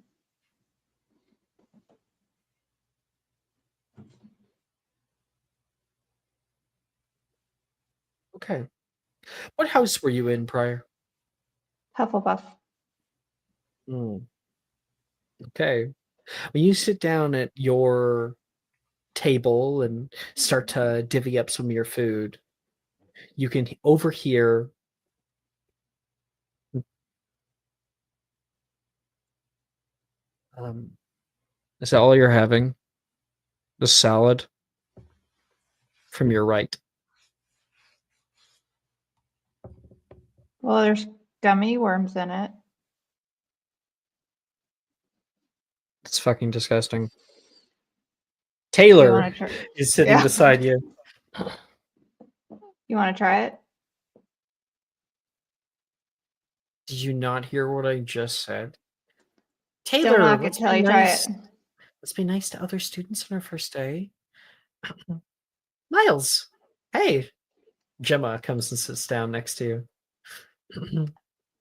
Okay. What house were you in prior? Hufflepuff. Okay. When you sit down at your table and start to divvy up some of your food, you can overhear is that all you're having? The salad from your right. Well, there's gummy worms in it. It's fucking disgusting. Taylor wanna try- is sitting Yeah. beside you. You want to try it? Did you not hear what I just said? Don't Taylor, knock it let's till be you try nice. it. Let's be nice to other students on our first day. Miles, hey. Gemma comes and sits down next to you.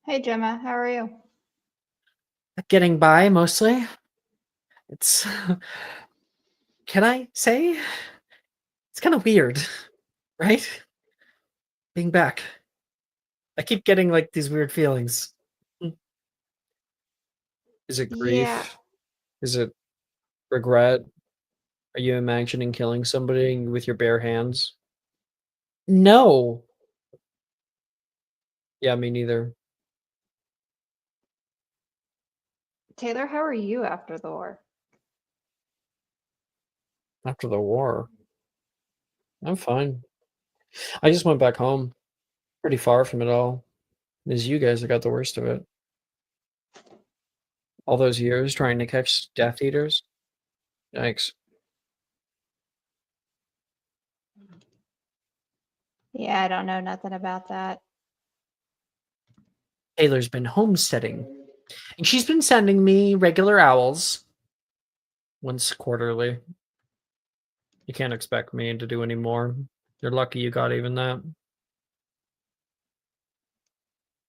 Hey, Gemma, how are you? Getting by mostly. It's can I say it's kind of weird, right? Being back. I keep getting like these weird feelings. Is it grief? Yeah. Is it regret? Are you imagining killing somebody with your bare hands? No. Yeah, me neither. Taylor, how are you after the war? After the war, I'm fine. I just went back home, pretty far from it all. It was you guys that got the worst of it. All those years trying to catch Death Eaters. Yikes. Yeah, I don't know nothing about that. Taylor's been homesteading, and she's been sending me regular owls once quarterly. You can't expect me to do any more. You're lucky you got even that.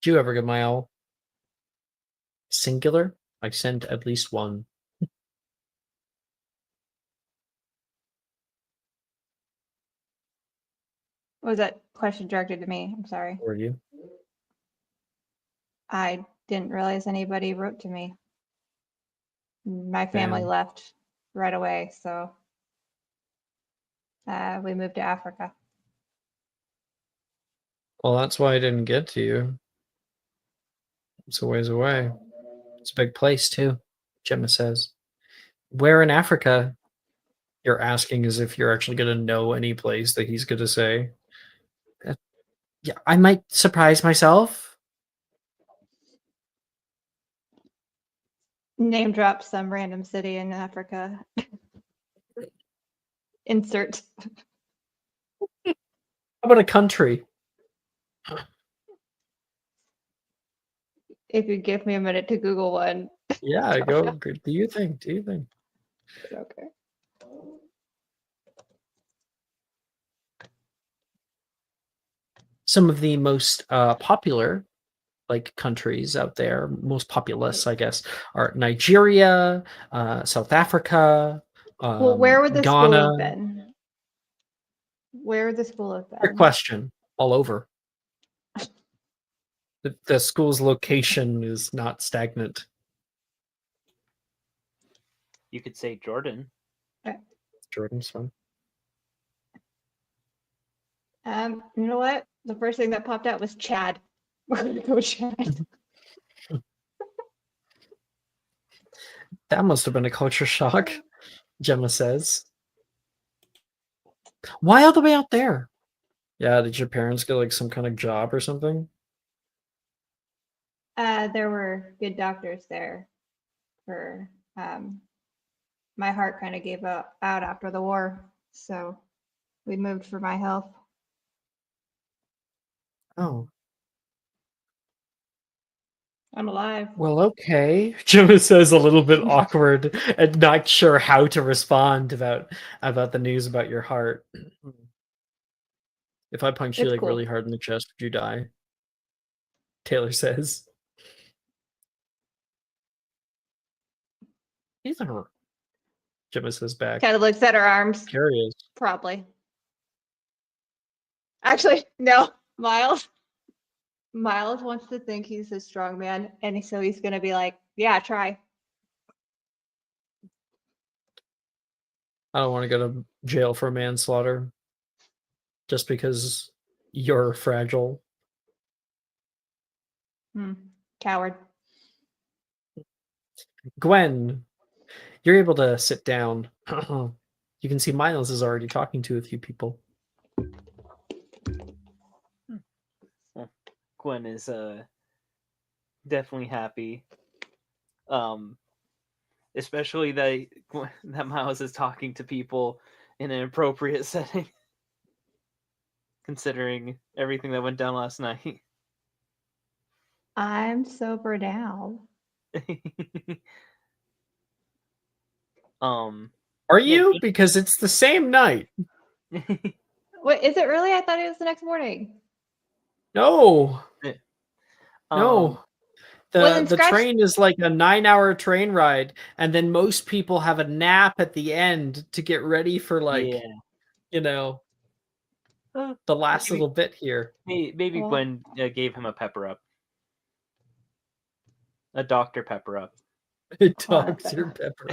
Did you ever get my owl? Singular? I sent at least one. Was that question directed to me? I'm sorry. Were you? I didn't realize anybody wrote to me. My family Damn. left right away, so we moved to Africa. Well, that's why I didn't get to you. It's a ways away. It's a big place, too, Gemma says. Where in Africa? You're asking as if you're actually going to know any place that he's going to say. Yeah, I might surprise myself. Name drop some random city in Africa. Insert. How about a country? If you give me a minute to Google one. Yeah, go. Do you think? Do you think? Okay. Some of the most popular like countries out there, most populous, I guess, are Nigeria, South Africa, Well, where would the school Ghana. have been? Where would the school have Good been? question. All over. The school's location is not stagnant. You could say Jordan. Jordan's fun. You know what? The first thing that popped out was Chad. We're gonna go Chad. That must have been a culture shock, Gemma says. Why all the way out there? Yeah, did your parents get like some kind of job or something? There were good doctors there. For my heart kind of gave out after the war, so we moved for my health. Oh. I'm alive. Well, okay. Gemma says a little bit awkward and not sure how to respond about the news about your heart. If I punch you It's like cool. really hard in the chest, would you die? Taylor says. Either. Gemma says back. Kind of looks at her arms. Curious. Probably. Actually, no. Miles wants to think he's a strong man, and so he's gonna be like, "Yeah, try." I don't want to go to jail for manslaughter just because you're fragile. Coward. Gwen, you're able to sit down. You can see Miles is already talking to a few people. Well, Gwen is definitely happy. Especially that Miles is talking to people in an appropriate setting, considering everything that went down last night. I'm sober now. Are you? Because it's the same night. What is it really? I thought it was the next morning. No, Um, no. Wasn't The Scratch- train is like a 9-hour train ride, and then most people have a nap at the end to get ready for yeah. you know, Uh, the last maybe little bit here. maybe Well- Gwen gave him a pepper up. A Dr. Pepper up. Dr. Pepper.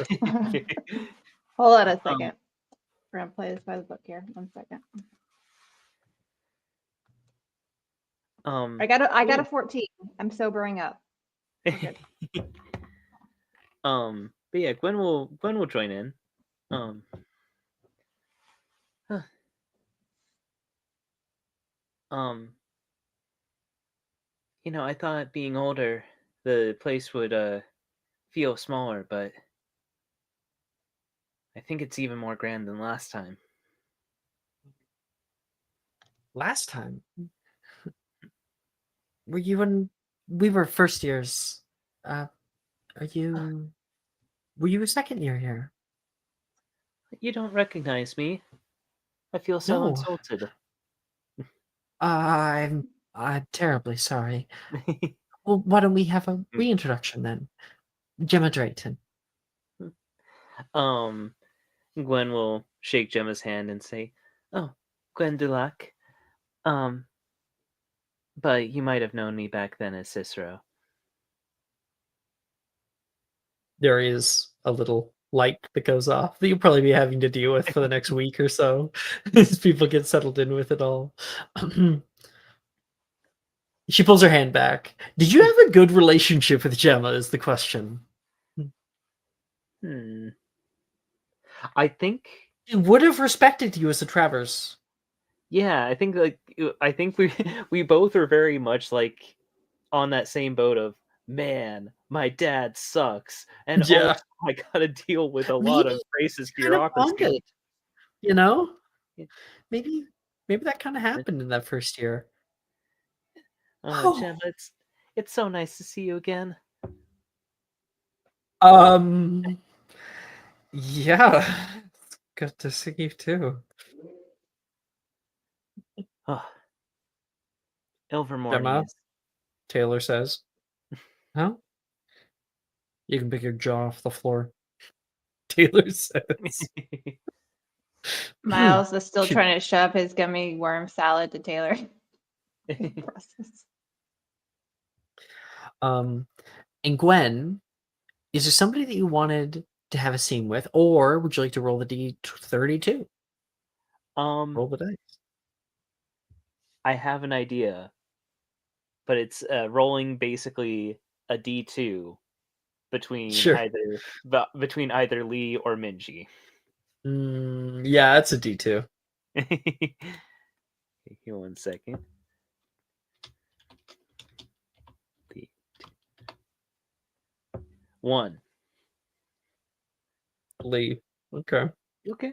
Hold on a second. We're gonna play this by the book here. 1 second. I got a 14. I'm sobering up. Okay. But yeah, Gwen will join in. Huh. I thought being older, the place would feel smaller, but I think it's even more grand than last time. Last time, were you in? We were first years. Were you a second year here? You don't recognize me. I feel so No. insulted. I'm terribly sorry. Well, why don't we have a reintroduction then? Gemma Drayton. Gwen will shake Gemma's hand and say, "Oh, Gwen Dulac. But you might have known me back then as Cicero." There is a little light that goes off that you'll probably be having to deal with for the next week or so as people get settled in with it all. She pulls her hand back. Did you have a good relationship with Gemma is the question. I think She would have respected you as a Travers. yeah, I think we both are very much like on that same boat of, man, my dad sucks, and Yeah. also I gotta deal with a lot of racist Kind of bureaucracy. bonded, you know? Yeah. Maybe that kind of happened in that first year. Gemma, it's so nice to see you again. Yeah. It's good to see you too. Ilvermorny Gemma? is Taylor says. Huh? You can pick your jaw off the floor. Taylor says. Miles is still She- trying to shove his gummy worm salad to Taylor. And Gwen, is there somebody that you wanted to have a scene with, or would you like to roll the D32? Roll the dice. I have an idea, but it's rolling basically a D2 between Sure. either Lee or Minji. Yeah, it's a D2. Here, 1 second. One. Lee. Okay. Okay.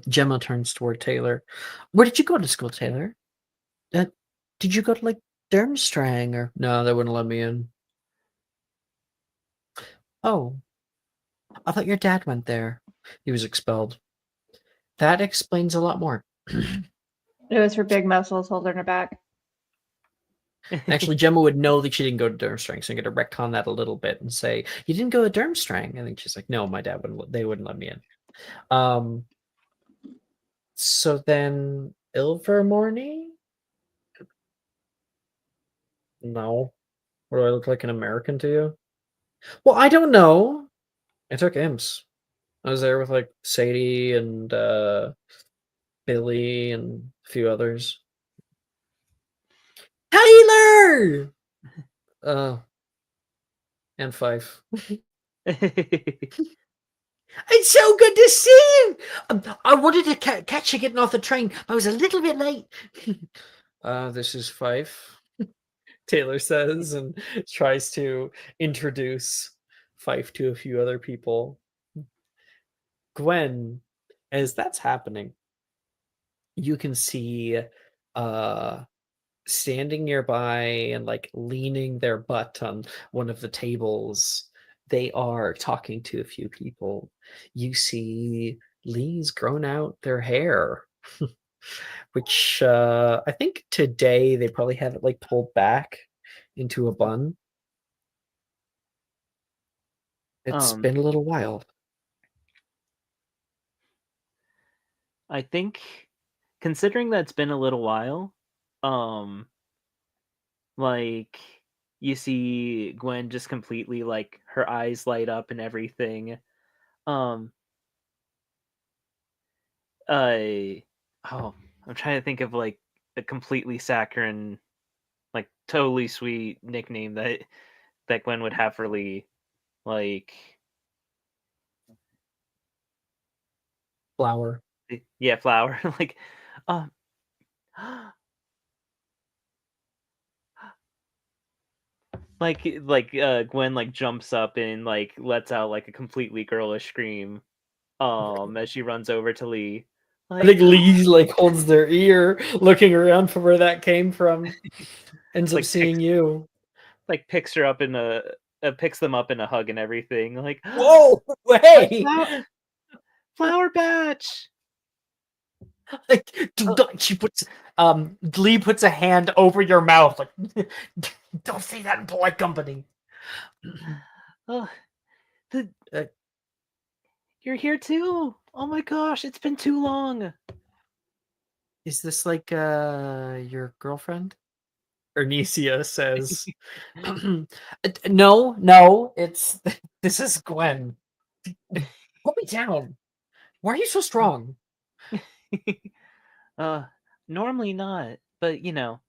Gemma turns toward Taylor. Where did you go to school, Taylor? Did you go to Durmstrang or no? They wouldn't let me in. Oh, I thought your dad went there. He was expelled. That explains a lot more. It was her big muscles holding her back. Actually, Gemma would know that she didn't go to Durmstrang, so I'm going to retcon that a little bit and say, you didn't go to Durmstrang. I think she's like, no, my dad wouldn't. They wouldn't let me in. So then, Ilvermorny? No. What do I look like an American to you? Well, I don't know. I took IMS. I was there with Sadie and Billy and a few others. Taylor! And Fife. It's so good to see you! I wanted to catch you getting off the train. I was a little bit late. This is Fife, Taylor says, and tries to introduce Fife to a few other people. Gwen, as that's happening, you can see standing nearby and leaning their butt on one of the tables, they are talking to a few people. You see Lee's grown out their hair, which I think today they probably have it like pulled back into a bun. It's Um, been a little while. I think, considering that it's been a little while, um, like you see Gwen just completely like her eyes light up and everything. Um, oh, I'm trying to think of like a completely saccharine, like totally sweet nickname that Gwen would have for Lee. Like, Flower. yeah, Flower. Like, um, Gwen like jumps up and like lets out like a completely girlish scream as she runs over to Lee. I think Like, Lee like holds their ear, looking around for where that came from. Ends up like seeing you. picks her up in a picks them up in a hug and everything. Like, Whoa! my Hey! flower batch. Like, she puts Lee puts a hand over your mouth, like don't say that in polite company. Oh, the Uh, you're here too. Oh my gosh, it's been too long. Is this like your girlfriend? Ernesia says. No, it's this is Gwen. Put me down. Why are you so strong? uh, normally not, but you know,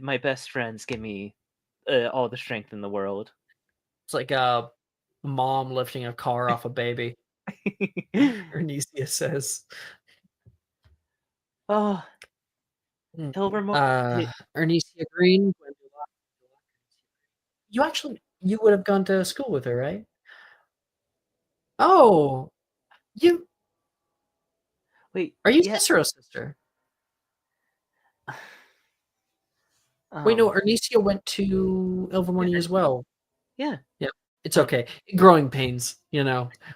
my best friends give me all the strength in the world. It's like a mom lifting a car off a baby. Ernesia says. Oh, Mm, Ilvermore. Ernesia Green. You would have gone to school with her, right? Oh, you Wait, are you yeah. Cicero's sister? Wait, no, Um, Ernesia went to Ilvermorny as well. yeah. Yeah, it's okay. Growing pains,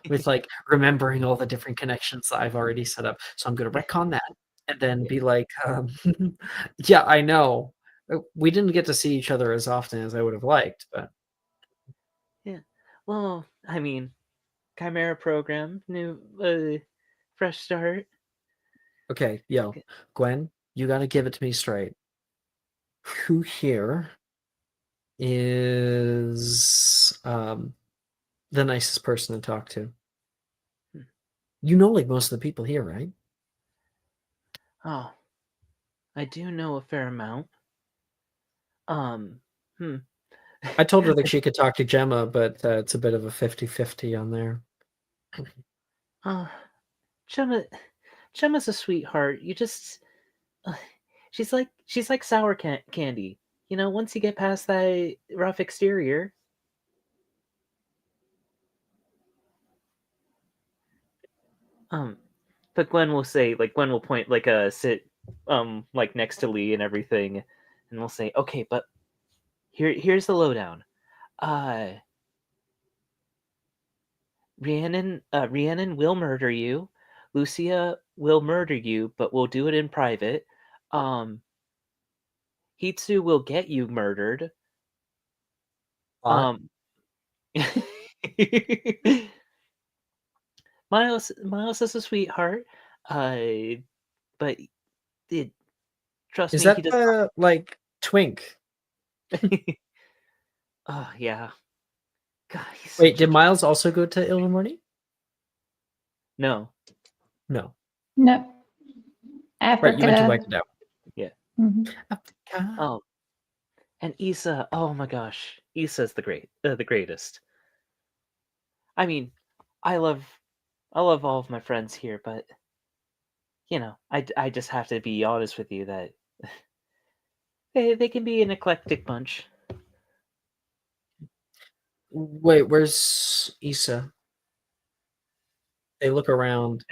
with like remembering all the different connections that I've already set up. So I'm gonna retcon that and then be like, yeah, I know. We didn't get to see each other as often as I would have liked, but Yeah. Well, I mean, Chimera program, new, fresh start. okay, yo, Gwen, you gotta give it to me straight. Who here is the nicest person to talk to? Hmm. You know, like most of the people here, right? Oh, I do know a fair amount. Um, hmm. I told her that she could talk to Gemma, but it's a bit of a 50-50 on there. Uh, Gemma, Gemma's a sweetheart. You just, uh, she's like sour candy. You know, once you get past that rough exterior. Um, but Gwen will say, like, Gwen will point, like, sit, like next to Lee and everything, and we'll say, okay, but here's the lowdown. Uh, Rhiannon will murder you. Lucia will murder you, but we'll do it in private. Um, Hitsu will get you murdered. Hot. Um, Miles is a sweetheart. But it, trust Is me, he that does. the like twink? Oh yeah. God, he's Wait, such a did Miles also go to Ilvermorny? no. No. No, Right, you went to Africa. Wagado. Yeah. Mhm. Africa. Oh, and Issa. Oh my gosh, Issa's the greatest. I mean, I love, I love all of my friends here, but you know, I just have to be honest with you that they can be an eclectic bunch. Wait, where's Issa? They look around.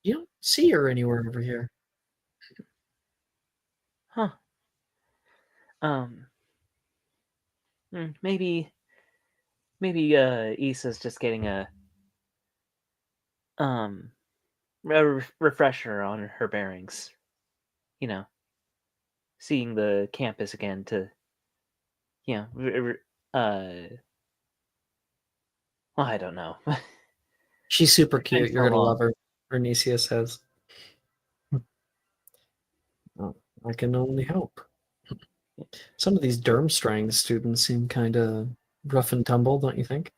You don't see her anywhere over here. Huh. Um. Maybe Issa's just getting a um refresher on her bearings. You know, seeing the campus again to, well, I don't know. She's super It's been cute. You're so gonna long. love her. Bernicia says. Well, I can only hope. Some of these Durmstrang students seem kind of rough and tumble, don't you think?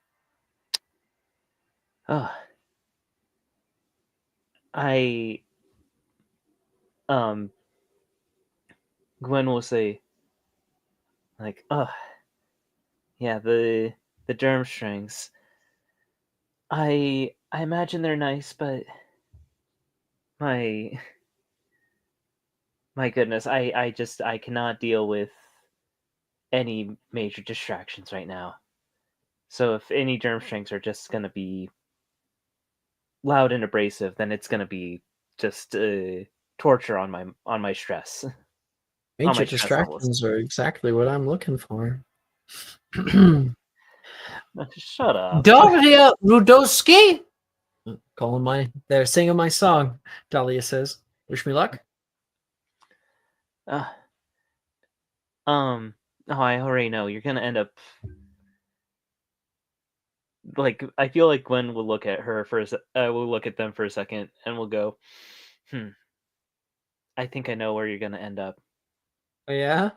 Oh, I um Gwen will say like, "Oh, yeah, the germ strings. I imagine they're nice, but my my goodness, I cannot deal with any major distractions right now. So if any germ strings are just gonna be loud and abrasive, then it's gonna be just torture on my stress, on Major my stress levels." distractions are exactly what I'm looking for. Shut up. Daria Rudowski? They're singing my song, Dahlia says. Wish me luck. Uh, oh, I already know you're gonna end up like. I feel like Gwen will look at her for will look at them for a second, and will go, I think I know where you're gonna end up. Oh, yeah?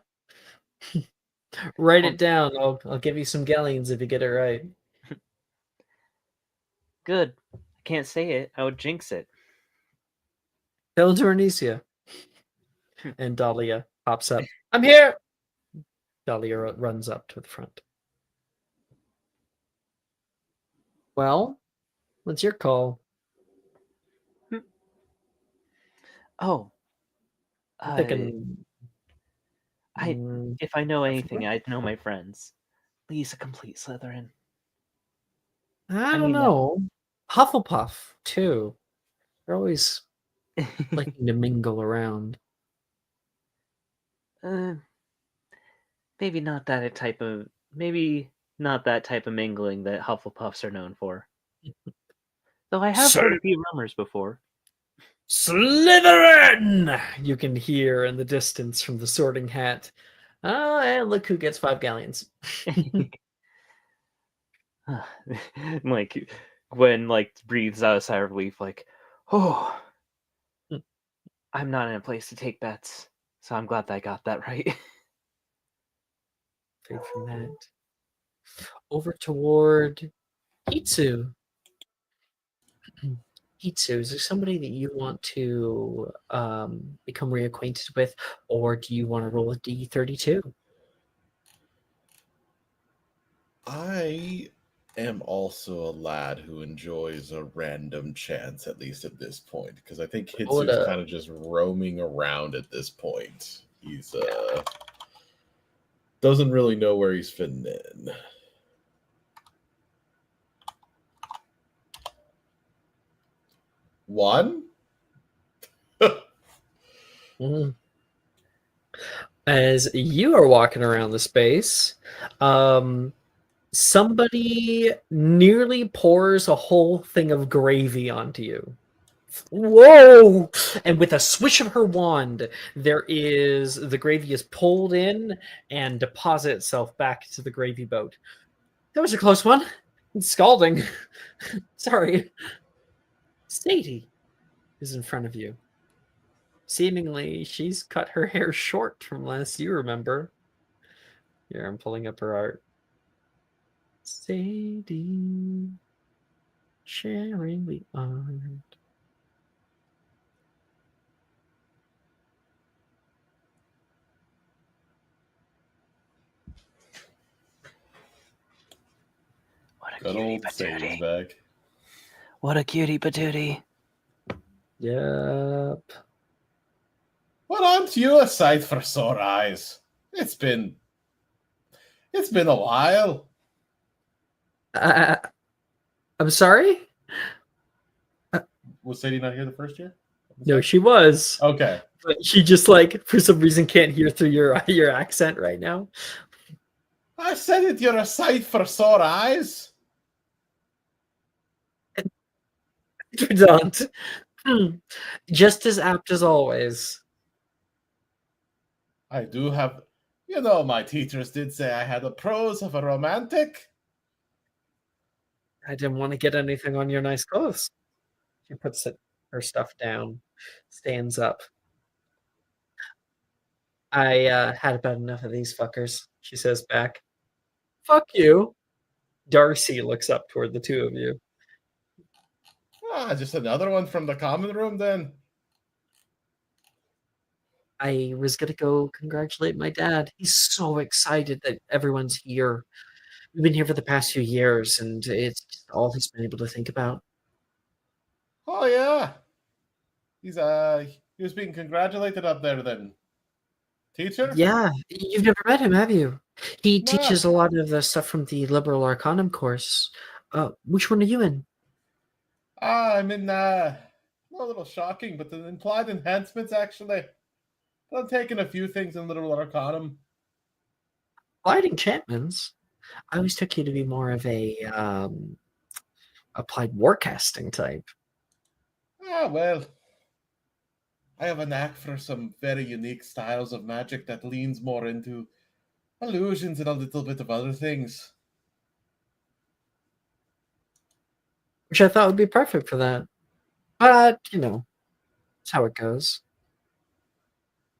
Write Well, it down. I'll give you some galleons if you get it right. good. I can't say it. I would jinx it. Tell to Anicia. And Dahlia pops up. I'm here! Dahlia runs up to the front. Well, what's your call? Oh, I'm thinking. if I know anything, Gryffindor? I'd know my friends. Lee's a complete Slytherin. I I don't mean know. Hufflepuff, too. They're always liking to mingle around. uh, maybe not that type of mingling that Hufflepuffs are known for. Though I have heard a few rumors before. Slytherin! You can hear in the distance from the Sorting Hat. Oh, and look who gets 5 galleons. Like Gwen breathes out a sigh of relief, like, oh, I'm not in a place to take bets, so I'm glad that I got that right. Fade from that. Over toward Hitsu. Hitsu, is there somebody that you want to become reacquainted with, or do you want to roll a D32? I am also a lad who enjoys a random chance, at least at this point, because I think Roll it Hitsu's up. kind of just roaming around at this point. He's doesn't really know where he's fitting in. One? Mhm. As you are walking around the space, somebody nearly pours a whole thing of gravy onto you. Whoa! And with a swish of her wand, the gravy is pulled in and deposit itself back to the gravy boat. That was a close one. It's scalding. Sorry. Sadie is in front of you. Seemingly, she's cut her hair short from last you remember. Here, I'm pulling up her art. Sadie, sharing the art. What a Good cutie old Sadie's patootie. back. What a cutie patootie. Yep. What aren't you a sight for sore eyes? It's been a while. I'm sorry? Was Sadie not here the first year? No, she was. Okay. But she just for some reason can't hear through your accent right now. I said it, you're a sight for sore eyes. You don't. Just as apt as always. I do have, you know, my teachers did say I had the prose of a romantic. I didn't want to get anything on your nice clothes. She puts her stuff down, stands up. I had about enough of these fuckers, she says back. Fuck you. Darcy looks up toward the two of you. Ah, just another one from the common room then. I was gonna go congratulate my dad. He's so excited that everyone's here. We've been here for the past few years, and it's just all he's been able to think about. Oh yeah. He was being congratulated up there then. Teacher? Yeah, you've never met him, have you? He Nah. teaches a lot of the stuff from the Liberal Arcanum course. Which one are you in? I'm in a little shocking, but the implied enhancements actually. I'm taking a few things in Little Arcanum. Applied enchantments. I always took you to be more of a applied warcasting type. Ah, well. I have a knack for some very unique styles of magic that leans more into illusions and a little bit of other things. Which I thought would be perfect for that. But, that's how it goes.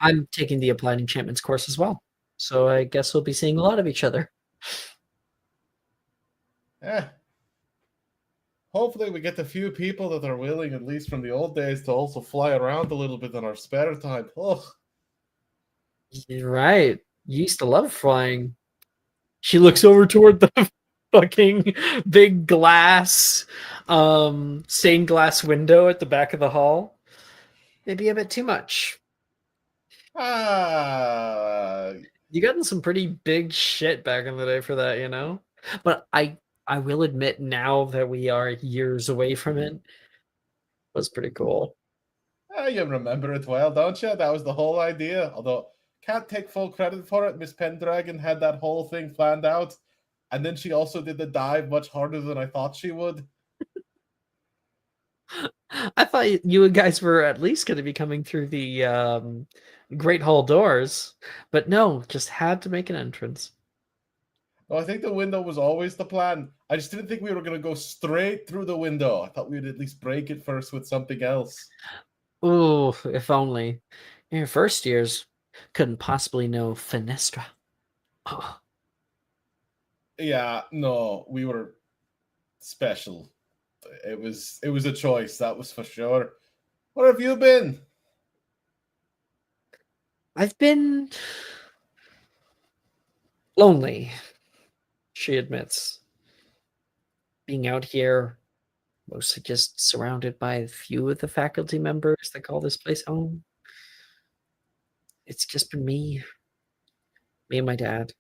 I'm taking the applied enchantments course as well. So I guess we'll be seeing a lot of each other. Eh. Hopefully we get a few people that are willing, at least from the old days, to also fly around a little bit in our spare time. Ugh. You're right. You used to love flying. She looks over toward the fucking big glass, stained glass window at the back of the hall. Maybe a bit too much. Ah, You got in some pretty big shit back in the day for that. But I will admit, now that we are years away from it, was pretty cool. you remember it well, don't you? That was the whole idea. Although, can't take full credit for it. Miss Pendragon had that whole thing planned out. And then she also did the dive much harder than I thought she would. I thought you guys were at least going to be coming through the Great Hall doors, but no, just had to make an entrance. No, I think the window was always the plan. I just didn't think we were going to go straight through the window. I thought we'd at least break it first with something else. Ooh, if only. In your first years, couldn't possibly know Fenestra. Oh. Yeah, no, we were special. It was a choice, that was for sure. Where have you been? I've been lonely, she admits. Being out here, mostly just surrounded by a few of the faculty members that call this place home. It's just been me and my dad.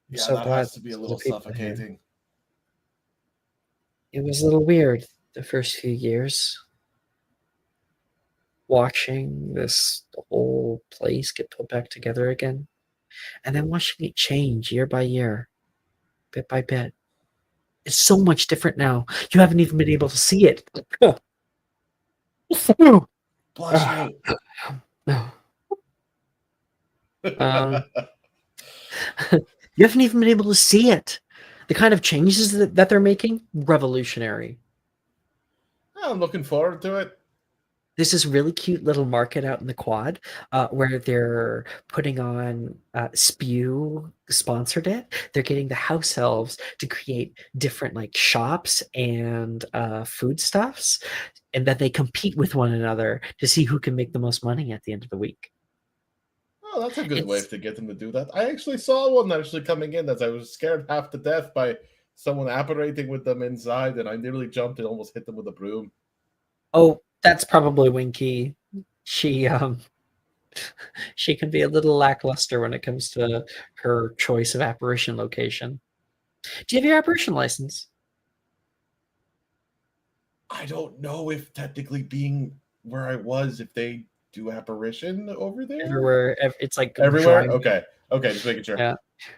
I'm Yeah, so that glad has to be a there's little other people here. suffocating. It was a little weird the first few years. Watching this whole place get put back together again. And then watching it change year by year, bit by bit. It's so much different now. You haven't even been able to see it. Bless you. You haven't even been able to see it. The kind of changes that they're making, revolutionary. I'm looking forward to it. There's this really cute little market out in the quad where they're putting on Spew sponsored it. They're getting the house elves to create different shops and foodstuffs, and that they compete with one another to see who can make the most money at the end of the week. Oh, that's a good way to get them to do that. I actually saw one actually coming in as I was scared half to death by someone apparating with them inside, and I nearly jumped and almost hit them with a broom. Oh, that's probably Winky. She she can be a little lackluster when it comes to her choice of apparition location. Do you have your apparition license? I don't know if technically being where I was, if they do apparition over there. Everywhere, it's like everywhere. drawing. Okay, just making sure. Yeah.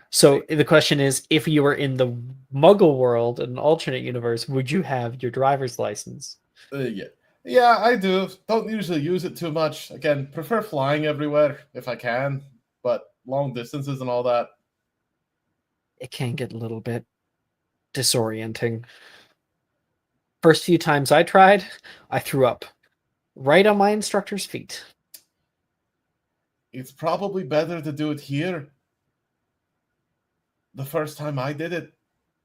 So the question is, if you were in the Muggle world, an alternate universe, would you have your driver's license? Yeah. Yeah, I do. Don't usually use it too much. Again, prefer flying everywhere if I can, but long distances and all that. It can get a little bit disorienting. First few times I tried, I threw up right on my instructor's feet. It's probably better to do it here. The first time I did it,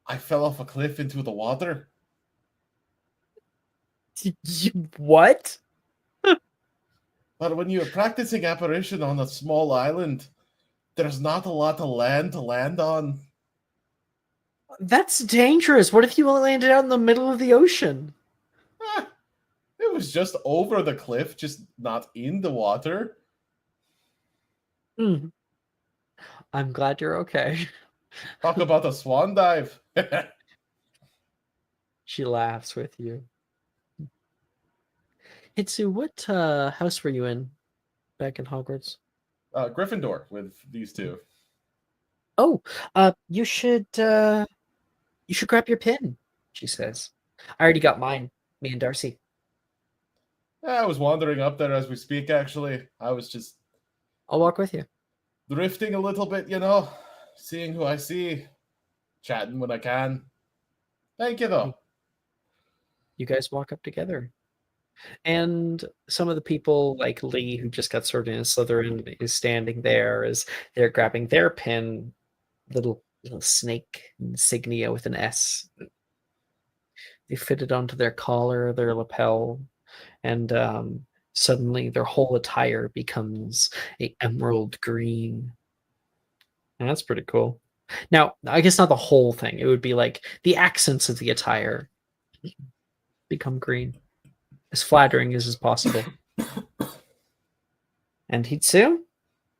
I fell off a cliff into the water. What? But when you're practicing apparition on a small island, there's not a lot of land to land on. That's dangerous. What if you landed out in the middle of the ocean? Eh, it was just over the cliff, just not in the water. Hmm. I'm glad you're okay. Talk about a swan dive. She laughs with you. Hitsu, what house were you in back in Hogwarts? Gryffindor with these two. Oh, you should grab your pin, she says. I already got mine, me and Darcy. I was wandering up there as we speak, actually. I was just I'll walk with you. drifting a little bit, you know, seeing who I see, chatting when I can. Thank you, though. You guys walk up together. And some of the people, like Lee, who just got sorted in Slytherin, is standing there as they're grabbing their pin, little snake insignia with an S. They fit it onto their collar, their lapel, and suddenly their whole attire becomes a emerald green. And that's pretty cool. Now, I guess not the whole thing. It would be like the accents of the attire become green. As flattering as is possible. And Hitsu,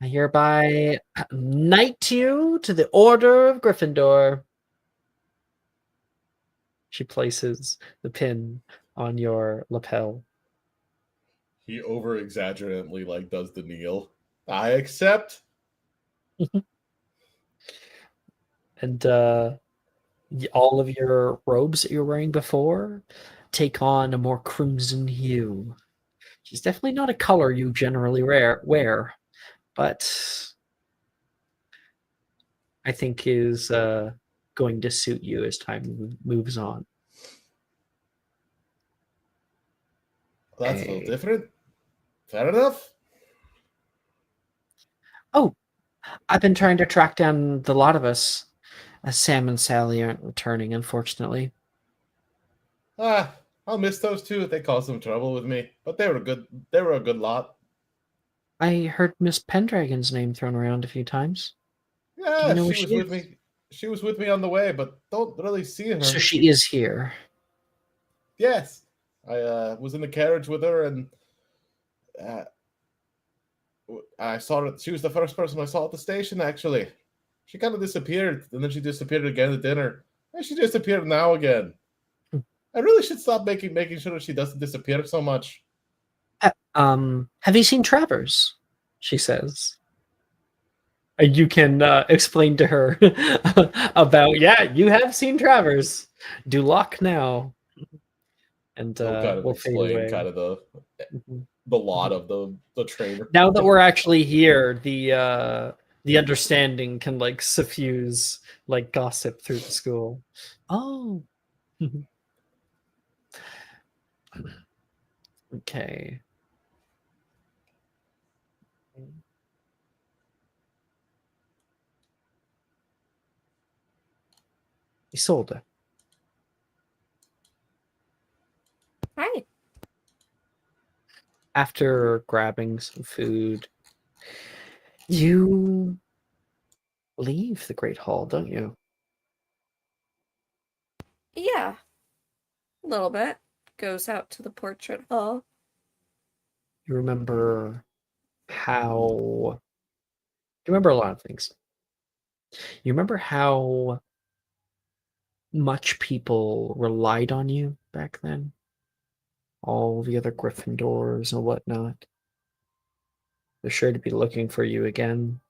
I hereby knight you to the Order of Gryffindor. She places the pin on your lapel. He over exaggeratedly like does the kneel. I accept. And all of your robes that you were wearing before take on a more crimson hue. Which is definitely not a color you generally wear, but I think is going to suit you as time moves on. That's a little different. Fair enough. Oh, I've been trying to track down the lot of us. Sam and Sally aren't returning, unfortunately. I'll miss those two. They caused some trouble with me, but they were good. They were a good lot. I heard Miss Pendragon's name thrown around a few times. Do Yeah, you know where she was she with is? me. She was with me on the way, but don't really see her. So she is here. Yes, I was in the carriage with her, and I saw her. She was the first person I saw at the station. Actually, she kind of disappeared, and then she disappeared again at dinner, and she disappeared now again. I really should stop making sure that she doesn't disappear so much. Have you seen Travers? She says. You can explain to her about, yeah, you have seen Travers. Do lock now. And I'll kind of we'll fade explain away. kind of Mhm. the lot of the trainer. Now that we're actually here, the understanding can like suffuse like gossip through the school. Oh. Okay. Isolde. Hi. After grabbing some food, you leave the Great Hall, don't you? Yeah. A little bit. Goes out to the portrait hall. You remember how. You remember a lot of things. You remember how much people relied on you back then? All the other Gryffindors and whatnot. They're sure to be looking for you again.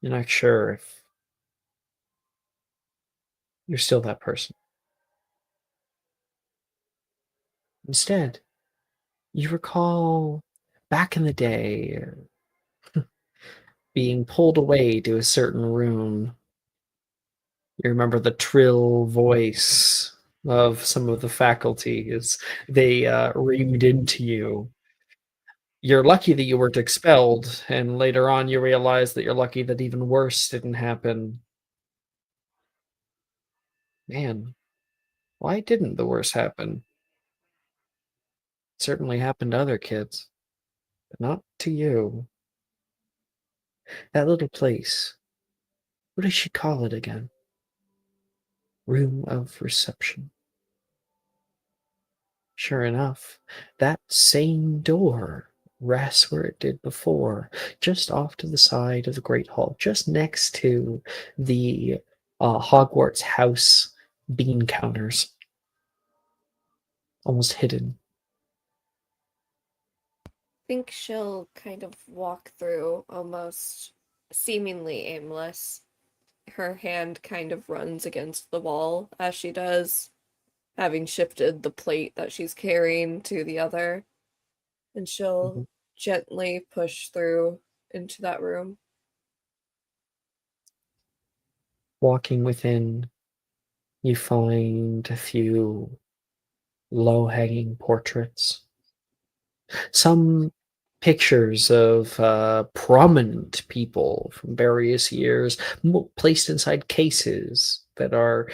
You're not sure if you're still that person. Instead, you recall back in the day being pulled away to a certain room. You remember the trill voice of some of the faculty as they reamed into you. You're lucky that you weren't expelled, and later on you realize that you're lucky that even worse didn't happen. Man, why didn't the worst happen? It certainly happened to other kids, but not to you. That little place, what does she call it again? Room of reception. Sure enough, that same door rests where it did before, just off to the side of the Great Hall, just next to the Hogwarts house bean counters, almost hidden. Think she'll kind of walk through, almost seemingly aimless. Her hand kind of runs against the wall as she does, having shifted the plate that she's carrying to the other. And she'll Mhm. gently push through into that room. Walking within, you find a few low-hanging portraits. Some pictures of prominent people from various years placed inside cases that are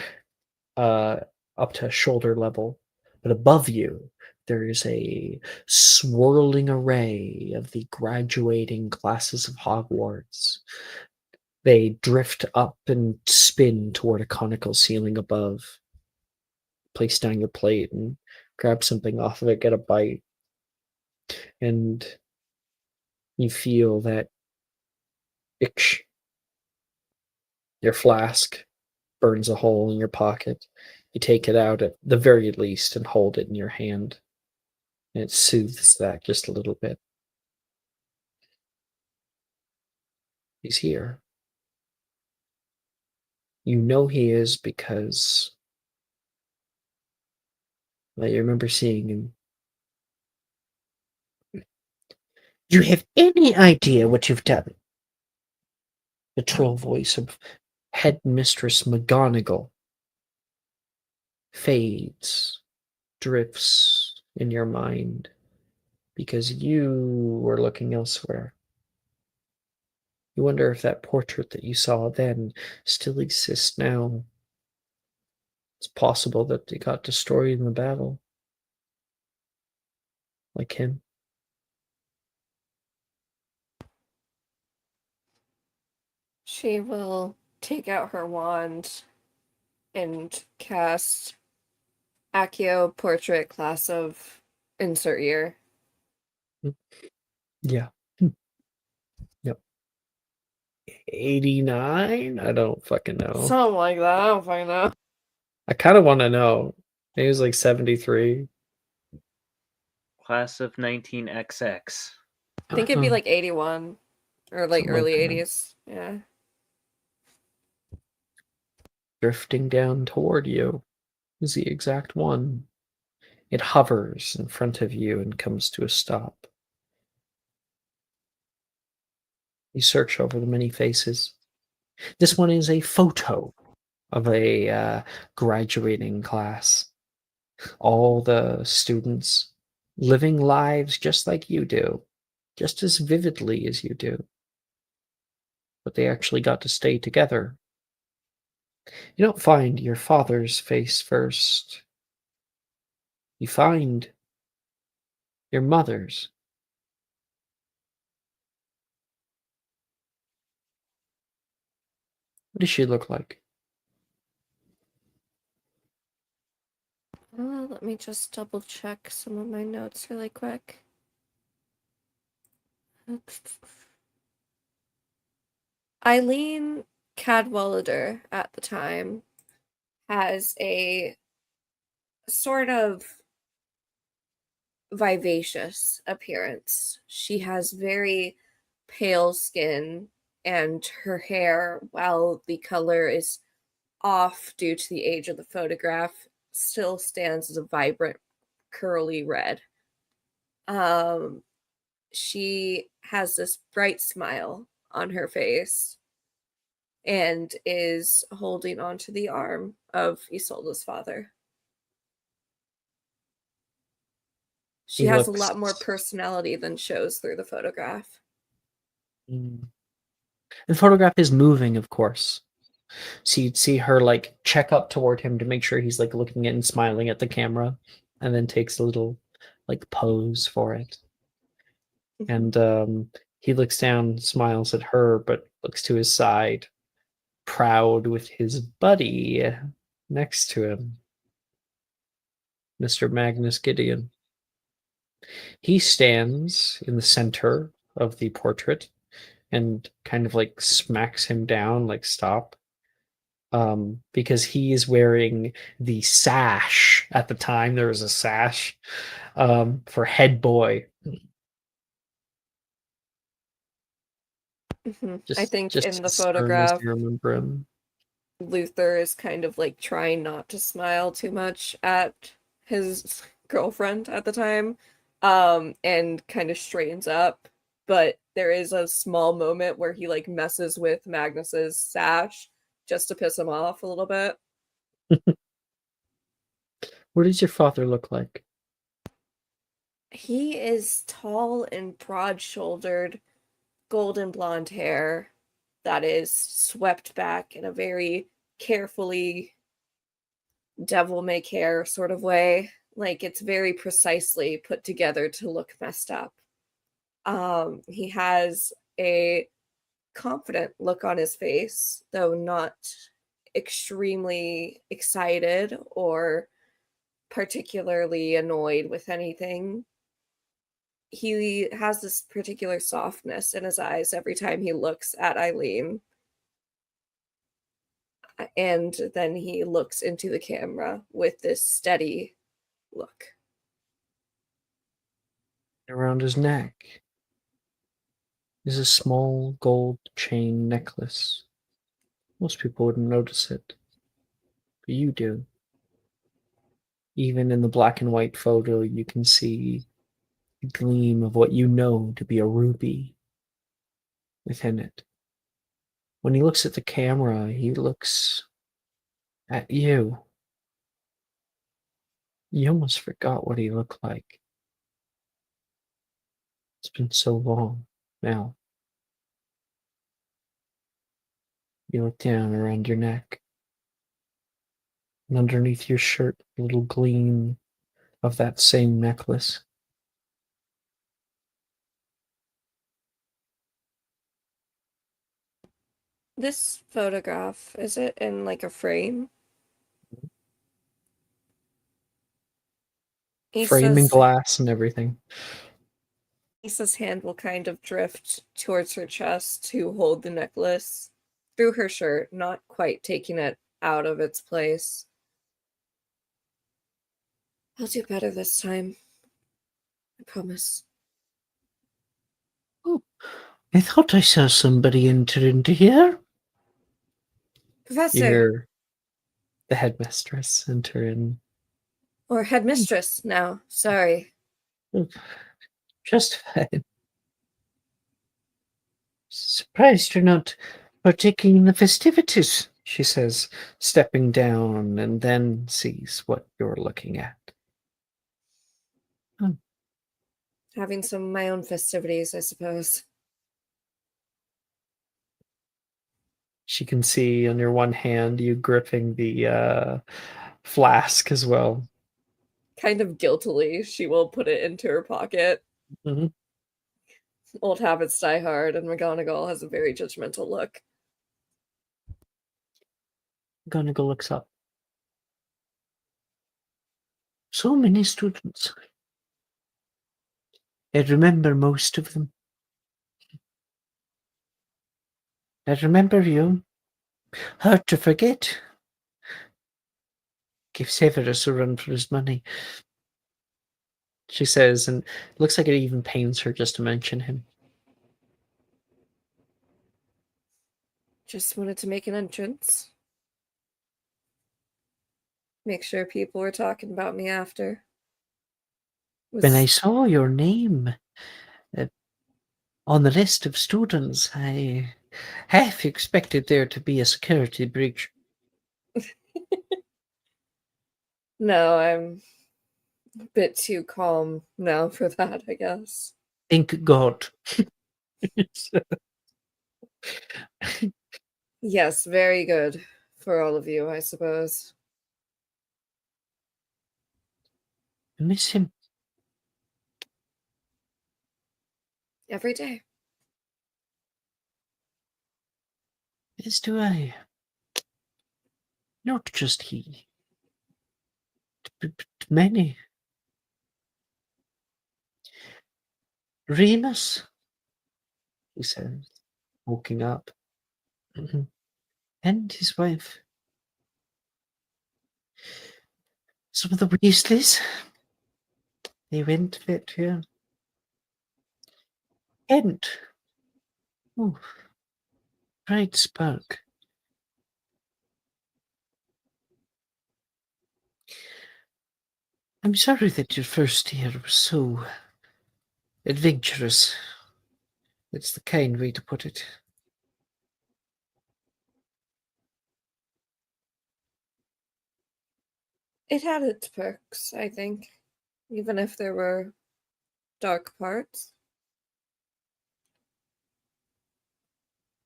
uh, up to shoulder level. But above you, there is a swirling array of the graduating classes of Hogwarts. They drift up and spin toward a conical ceiling above. Place down your plate and grab something off of it, get a bite, and you feel that itch. Your flask burns a hole in your pocket. You take it out at the very least and hold it in your hand, and it soothes that just a little bit. He's here. You know he is because, well, you remember seeing him. Do you have any idea what you've done? The trill voice of Headmistress McGonagall fades, drifts in your mind because you were looking elsewhere. You wonder if that portrait that you saw then still exists now. It's possible that it got destroyed in the battle. Like him. She will take out her wand and cast Accio Portrait class of insert year. Yeah. Yep. 89? I don't fucking know. Something like that. I don't fucking know. I kind of want to know. Maybe it was like 73. Class of 19XX. I think it'd be like 81 or like Something like early that. 80s. Yeah. Drifting down toward you is the exact one. It hovers in front of you and comes to a stop. You search over the many faces. This one is a photo of a graduating class. All the students living lives just like you do, just as vividly as you do. But they actually got to stay together. You don't find your father's face first. You find your mother's. What does she look like? Let me just double check some of my notes really quick. Eileen Cadwallader at the time has a sort of vivacious appearance. She has very pale skin, and her hair, while the color is off due to the age of the photograph, still stands as a vibrant curly red. She has this bright smile on her face and is holding onto the arm of Isolde's father. She He has a looks- lot more personality than shows through the photograph. Mm. The photograph is moving, of course. So you'd see her like check up toward him to make sure he's like looking and smiling at the camera, and then takes a little like pose for it. And he looks down, smiles at her, but looks to his side, proud with his buddy next to him, Mr. Magnus Gideon. He stands in the center of the portrait and kind of like smacks him down, like stop. Because he is wearing the sash. At the time, there was a sash for head boy. I think just in the as stern as photograph, you remember him. Luther is kind of like trying not to smile too much at his girlfriend at the time, and kind of straightens up. But there is a small moment where he like messes with Magnus's sash just to piss him off a little bit. What does your father look like? He is tall and broad-shouldered, golden blonde hair that is swept back in a very carefully devil may care sort of way. Like it's very precisely put together to look messed up. He has a confident look on his face, though not extremely excited or particularly annoyed with anything. He has this particular softness in his eyes every time he looks at Eileen. And then he looks into the camera with this steady look. Around his neck is a small gold chain necklace. Most people wouldn't notice it, but you do. Even in the black and white photo, you can see a gleam of what you know to be a ruby within it. When he looks at the camera, he looks at you. You almost forgot what he looked like. It's been so long now. You look down around your neck, and underneath your shirt, a little gleam of that same necklace. This photograph, is it in like a frame? Frame and glass and everything. Lisa's hand will kind of drift towards her chest to hold the necklace through her shirt, not quite taking it out of its place. I'll do better this time. I promise. Oh, I thought I saw somebody enter into here. You Professor, hear the headmistress enter in. or headmistress now, sorry. Just fine. Surprised you're not partaking in the festivities, she says, stepping down, and then sees what you're looking at. Having some of my own festivities, I suppose. She can see on your one hand you gripping the flask as well. Kind of guiltily, she will put it into her pocket. Mm-hmm. Old habits die hard, and McGonagall has a very judgmental look. McGonagall looks up. So many students. I remember most of them. I remember you. Hard to forget. Give Severus a run for his money, she says, and it looks like it even pains her just to mention him. Just wanted to make an entrance. Make sure people were talking about me after. When I Was saw your name uh, on the list of students, I half expected there to be a security breach. no, I'm a bit too calm now for that, I guess. Thank God. Yes, very good for all of you, I suppose. I miss him. Every day. As do I. Not just he. But many. Remus, he says, walking up. And his wife. Some of the Weasleys. They went a bit here. And oh, bright spark. I'm sorry that your first year was so adventurous. That's the kind way to put it. It had its perks, I think, even if there were dark parts.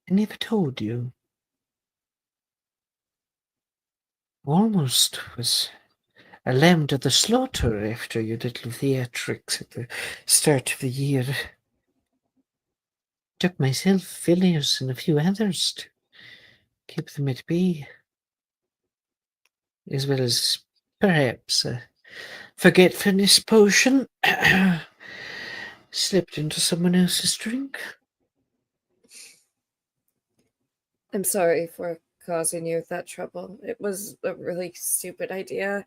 I never told you. Almost was a lamb to the slaughter after your little theatrics at the start of the year. Took myself, Phileas, and a few others to keep them at bay, as well as perhaps a forgetfulness potion slipped into someone else's drink. I'm sorry for causing you that trouble. It was a really stupid idea,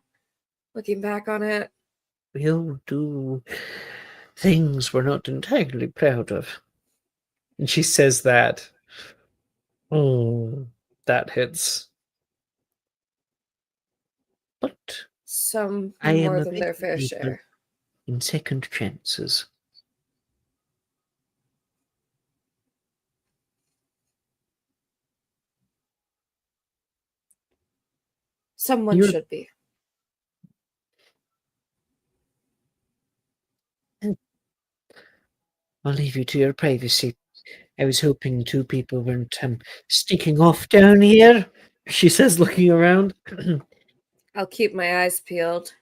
looking back on it. We'll do things we're not entirely proud of. And she says that. Oh, that hits. But Some I am more a than big their fair believer share. in second chances. Someone You're- should be. I'll leave you to your privacy. I was hoping two people weren't sneaking off down here, she says, looking around. I'll keep my eyes peeled.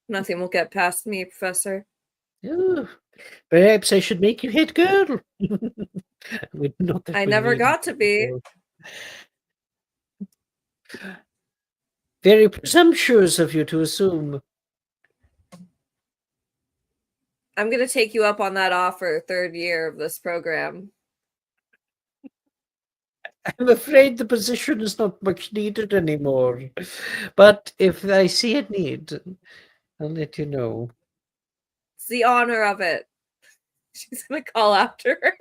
Nothing will get past me, Professor. Oh, perhaps I should make you head girl. Not that I we never need got to be. Very presumptuous of you to assume. I'm going to take you up on that offer, third year of this program. I'm afraid the position is not much needed anymore. But if I see a need, I'll let you know. It's the honor of it. She's going to call after her.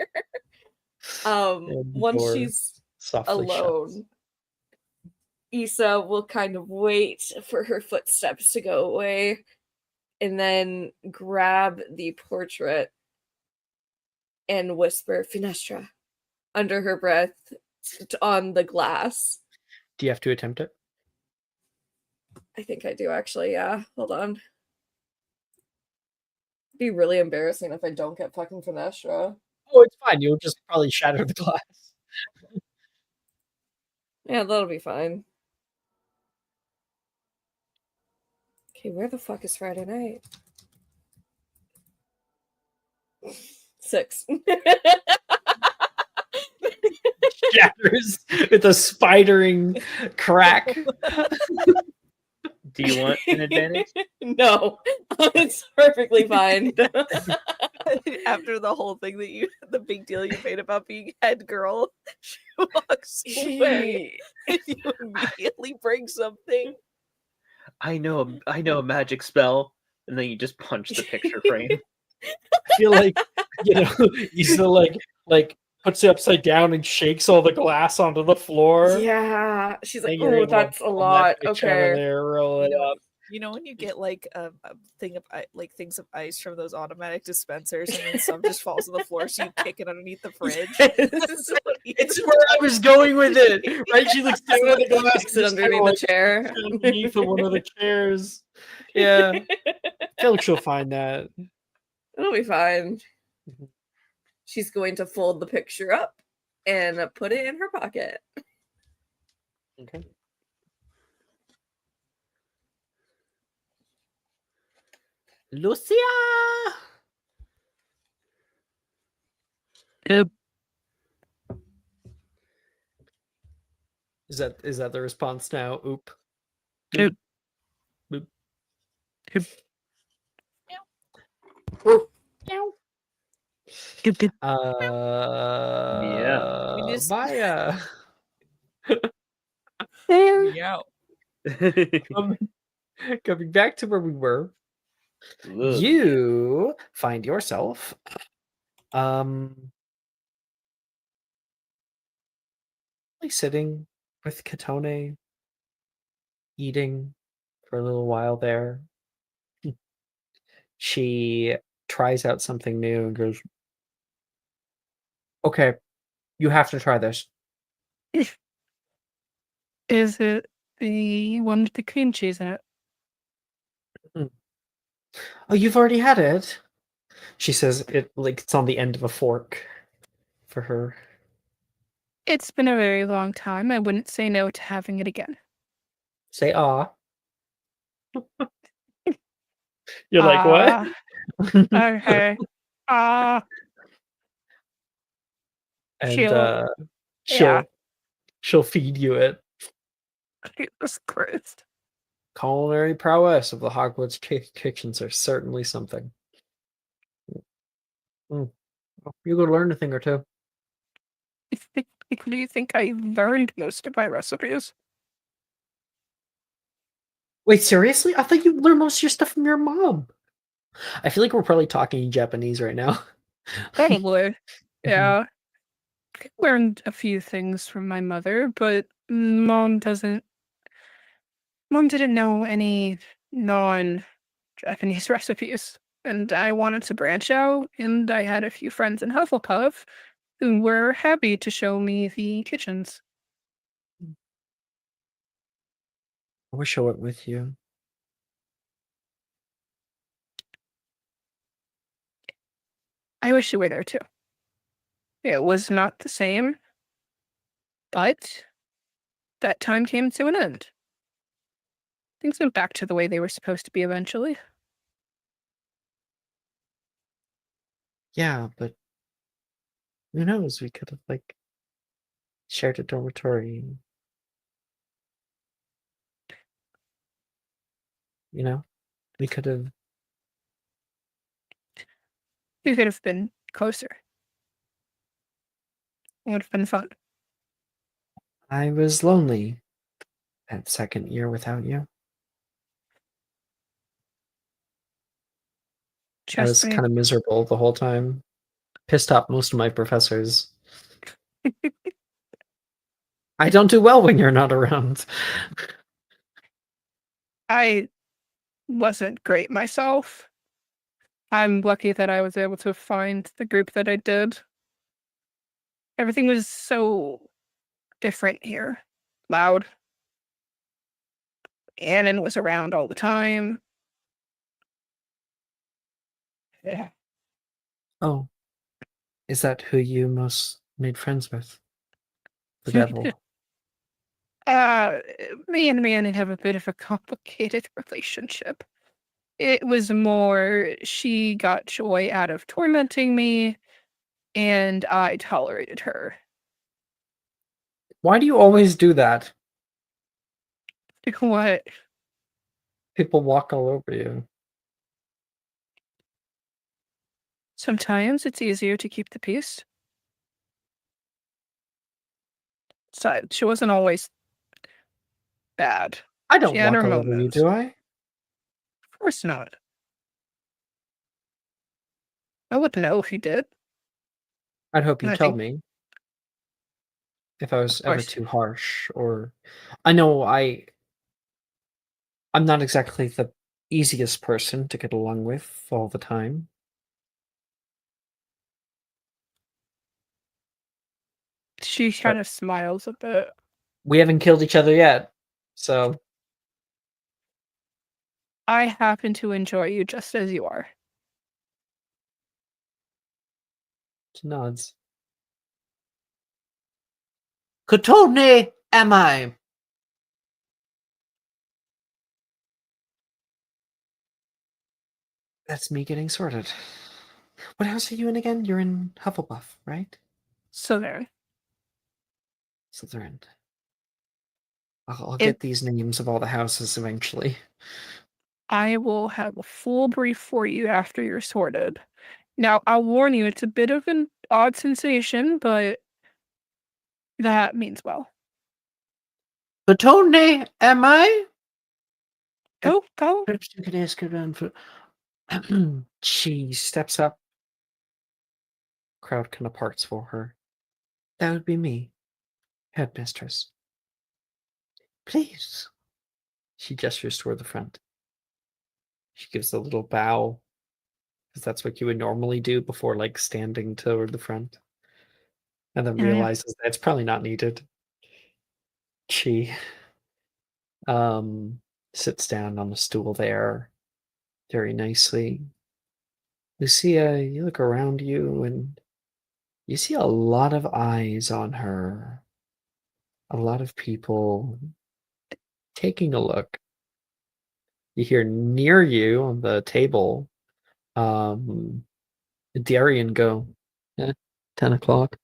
And the Once door she's softly shuts. alone, Issa will kind of wait for her footsteps to go away and then grab the portrait and whisper Finestra under her breath on the glass. Do you have to attempt it? I think I do actually, yeah. Hold on. It'd be really embarrassing if I don't get fucking Finestra. Oh, it's fine. You'll just probably shatter the glass. Yeah, that'll be fine. Okay, where the fuck is Friday night? 6. Shatters with a spidering crack. Do you want an advantage? No, it's perfectly fine. After the whole thing the big deal you made about being head girl, she walks away and you immediately bring something. I know a magic spell, and then you just punch the picture frame. I feel like, he's like puts it upside down and shakes all the glass onto the floor. Yeah, she's like, And you're oh, able to that's a pull that lot. picture out of Okay. there, roll it up. You know when you get like a thing of like things of ice from those automatic dispensers, and then some just falls on the floor, so you kick it underneath the fridge. That's what he It's did. where I was going with it. Right? She looks down at the glass. Kicks it underneath the chair. Underneath of one of the chairs. Yeah. I feel like she'll find that. It'll be fine. Mhm. She's going to fold the picture up and put it in her pocket. Okay. Lucia! Yep. Is that the response now? Oop. Yep. Boop. Yep. Meow. Yep, yep. We just- Maya. Meow. Coming back to where we were. Ugh. You find yourself sitting with Katone, eating for a little while there. She tries out something new and goes, "Okay, you have to try this." Is it the one with the cream cheese in it? Oh, you've already had it. She says it's on the end of a fork for her. It's been a very long time. I wouldn't say no to having it again. Say ah. You're like, what? Okay. And She'll- she'll yeah. she'll feed you it. Jesus Christ. Culinary prowess of the Hogwarts kitchens are certainly something. You could learn a thing or two. Do you think I learned most of my recipes? Wait, seriously? I thought you learned most of your stuff from your mom. I feel like we're probably talking Japanese right now. Probably. Yeah. I learned a few things from my mother, but mom didn't know any non-Japanese recipes. And I wanted to branch out, and I had a few friends in Hufflepuff who were happy to show me the kitchens. I wish I went with you. I wish you were there too. It was not the same, but that time came to an end. Things went back to the way they were supposed to be eventually. Yeah, but who knows? We could have shared a dormitory. You know, we could have. We could have been closer. It would have been fun. I was lonely that second year without you. I was Trust me. kind of miserable the whole time. Pissed off most of my professors. I don't do well when you're not around. I wasn't great myself. I'm lucky that I was able to find the group that I did. Everything was so different here. Loud. Annan was around all the time. Yeah. Oh, is that who you most made friends with? The devil. Me and Rhiannon have a bit of a complicated relationship. It was more she got joy out of tormenting me, and I tolerated her. Why do you always do that? What? People walk all over you. Sometimes it's easier to keep the peace. So she wasn't always bad. I don't She had walk her all over you, moments. do I? Of course not. I wouldn't know if you did. I'd hope I you'd tell think- me if I was ever course. too harsh or I know I'm not exactly the easiest person to get along with all the time. She kind of smiles a bit. We haven't killed each other yet, so I happen to enjoy you just as you are. she nods. Cotone am I? That's me getting sorted. What house are you in again? You're in Hufflepuff, right? So there. Slytherin. I'll It- get these names of all the houses eventually. I will have a full brief for you after you're sorted. Now, I'll warn you, it's a bit of an odd sensation, but that means well. Cotone am I? Go. Perhaps you could ask around for. She steps up. Crowd kind of parts for her. That would be me, headmistress. Please. She gestures toward the front. She gives a little bow, because that's what you would normally do before, like, standing toward the front. And then Yeah. realizes that it's probably not needed. She sits down on the stool there very nicely. Lucia, you look around you and you see a lot of eyes on her. A lot of people taking a look. You hear near you on the table, Darian go, 10 o'clock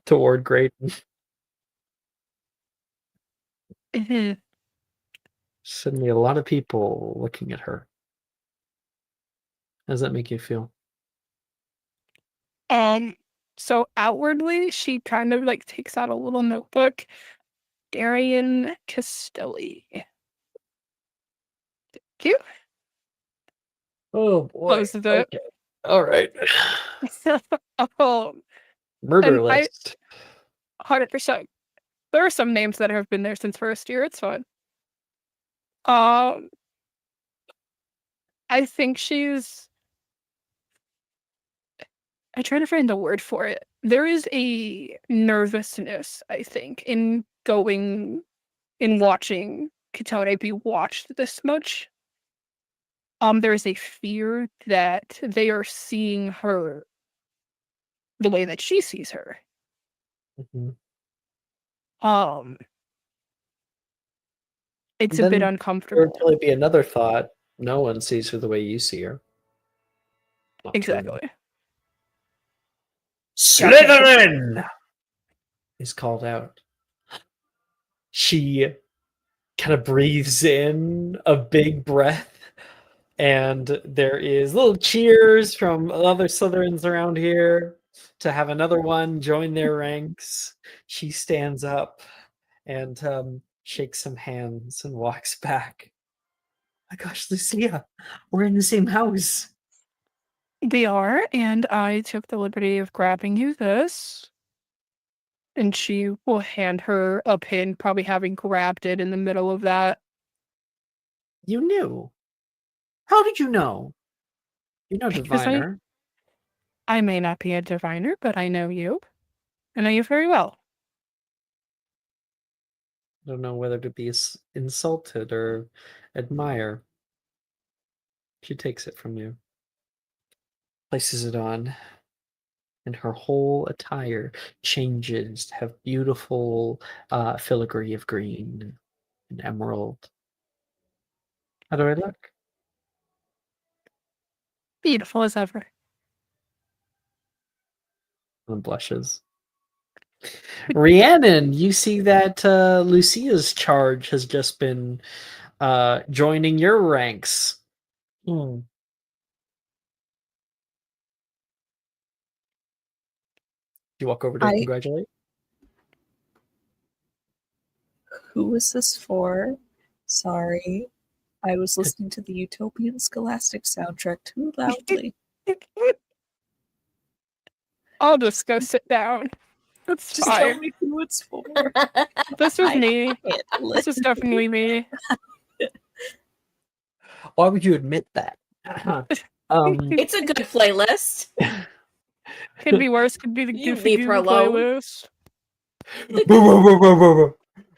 toward Graydon. Suddenly a lot of people looking at her. How does that make you feel? So outwardly, she kind of like takes out a little notebook. Darian Castelli. Cute. Oh boy. Closes it. Okay. All right. Murder And list. 100%. There are some names that have been there since first year. It's fine. I think she's. I try to find a word for it. There is a nervousness, I think, in watching Kitone be watched this much. There is a fear that they are seeing her the way that she sees her. Mhm. It's And a bit then uncomfortable. There'd probably be another thought. No one sees her the way you see her. Not true. Exactly. Slytherin is called out. She kind of breathes in a big breath, and there is little cheers from other Slytherins around here to have another one join their ranks. She stands up and shakes some hands and walks back. My gosh, Lucia, we're in the same house. They are, and I took the liberty of grabbing you this. And she will hand her a pin, probably having grabbed it in the middle of that. You knew. How did you know? You're no Because diviner. I may not be a diviner, but I know you. I know you very well. I don't know whether to be insulted or admire. She takes it from you, places it on, and her whole attire changes to have beautiful filigree of green and emerald. How do I look? Beautiful as ever. And blushes. Rhiannon, you see that Lucia's charge has just been joining your ranks. You walk over to congratulate? Who is this for? Sorry. I was listening to the Utopian Scholastic soundtrack too loudly. I'll just go sit down. It's Just tell fine. me who it's for. This was I me. handle This it. is definitely me. Why would you admit that? It's a good playlist. Could be worse. Could be the You Goofy leave her Goober alone. playlist.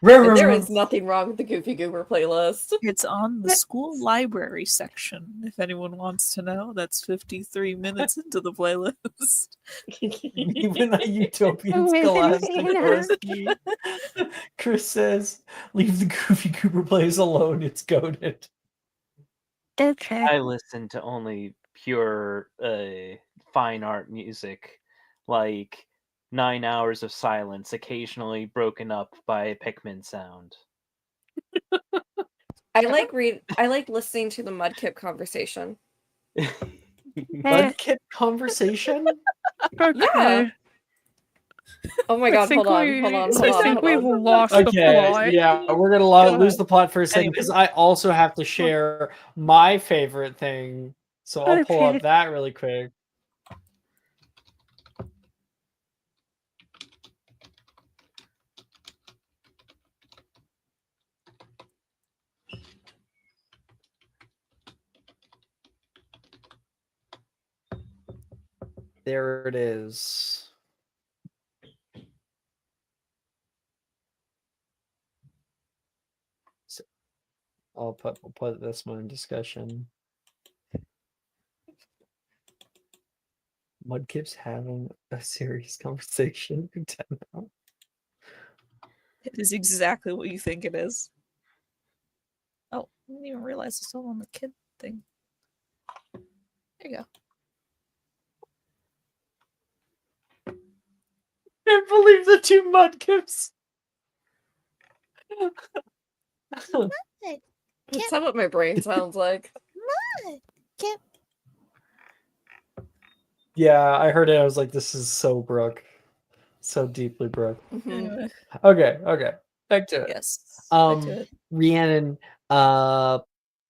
And there is nothing wrong with the Goofy Goober playlist. It's on the school library section. If anyone wants to know, that's 53 minutes into the playlist. Even a utopian scholastic OST. Chris says, leave the Goofy Goober plays alone, it's goaded. Okay. I listen to only pure fine art music, like 9 hours of silence, occasionally broken up by a Pikmin sound. I like listening to the Mudkip conversation. Mudkip conversation? Okay. Oh my I god, think hold on, we- hold on, I hold on, think hold we've on. lost the Okay, plot. yeah, we're gonna Go lose ahead. the plot for a second because Anyway. I also have to share my favorite thing. So I'll pull Okay. up that really quick. There it is. So we'll put this one in discussion. Mudkip's having a serious conversation with Tenno. It is exactly what you think it is. Oh, I didn't even realize it's still on the kid thing. There you go. Can't believe the two Mudkips. That's not what my brain sounds like. Yeah, I heard it. I was like, this is so Brooke. So deeply Brooke. Mhm. Anyway, Okay. Back to it. yes. Back to it. Rhiannon,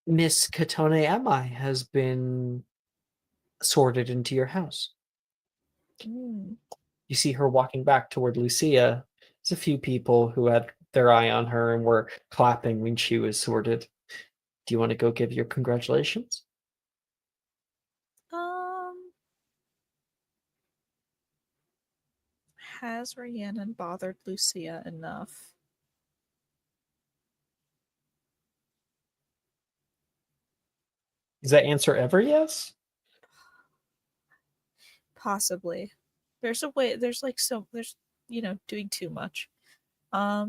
Miss Katone Amai has been sorted into your house. Mm. You see her walking back toward Lucia. There's a few people who had their eye on her and were clapping when she was sorted. Do you want to go give your congratulations? Has Rhiannon bothered Lucia enough? Is that answer ever yes? Possibly. There's a way. There's doing too much. I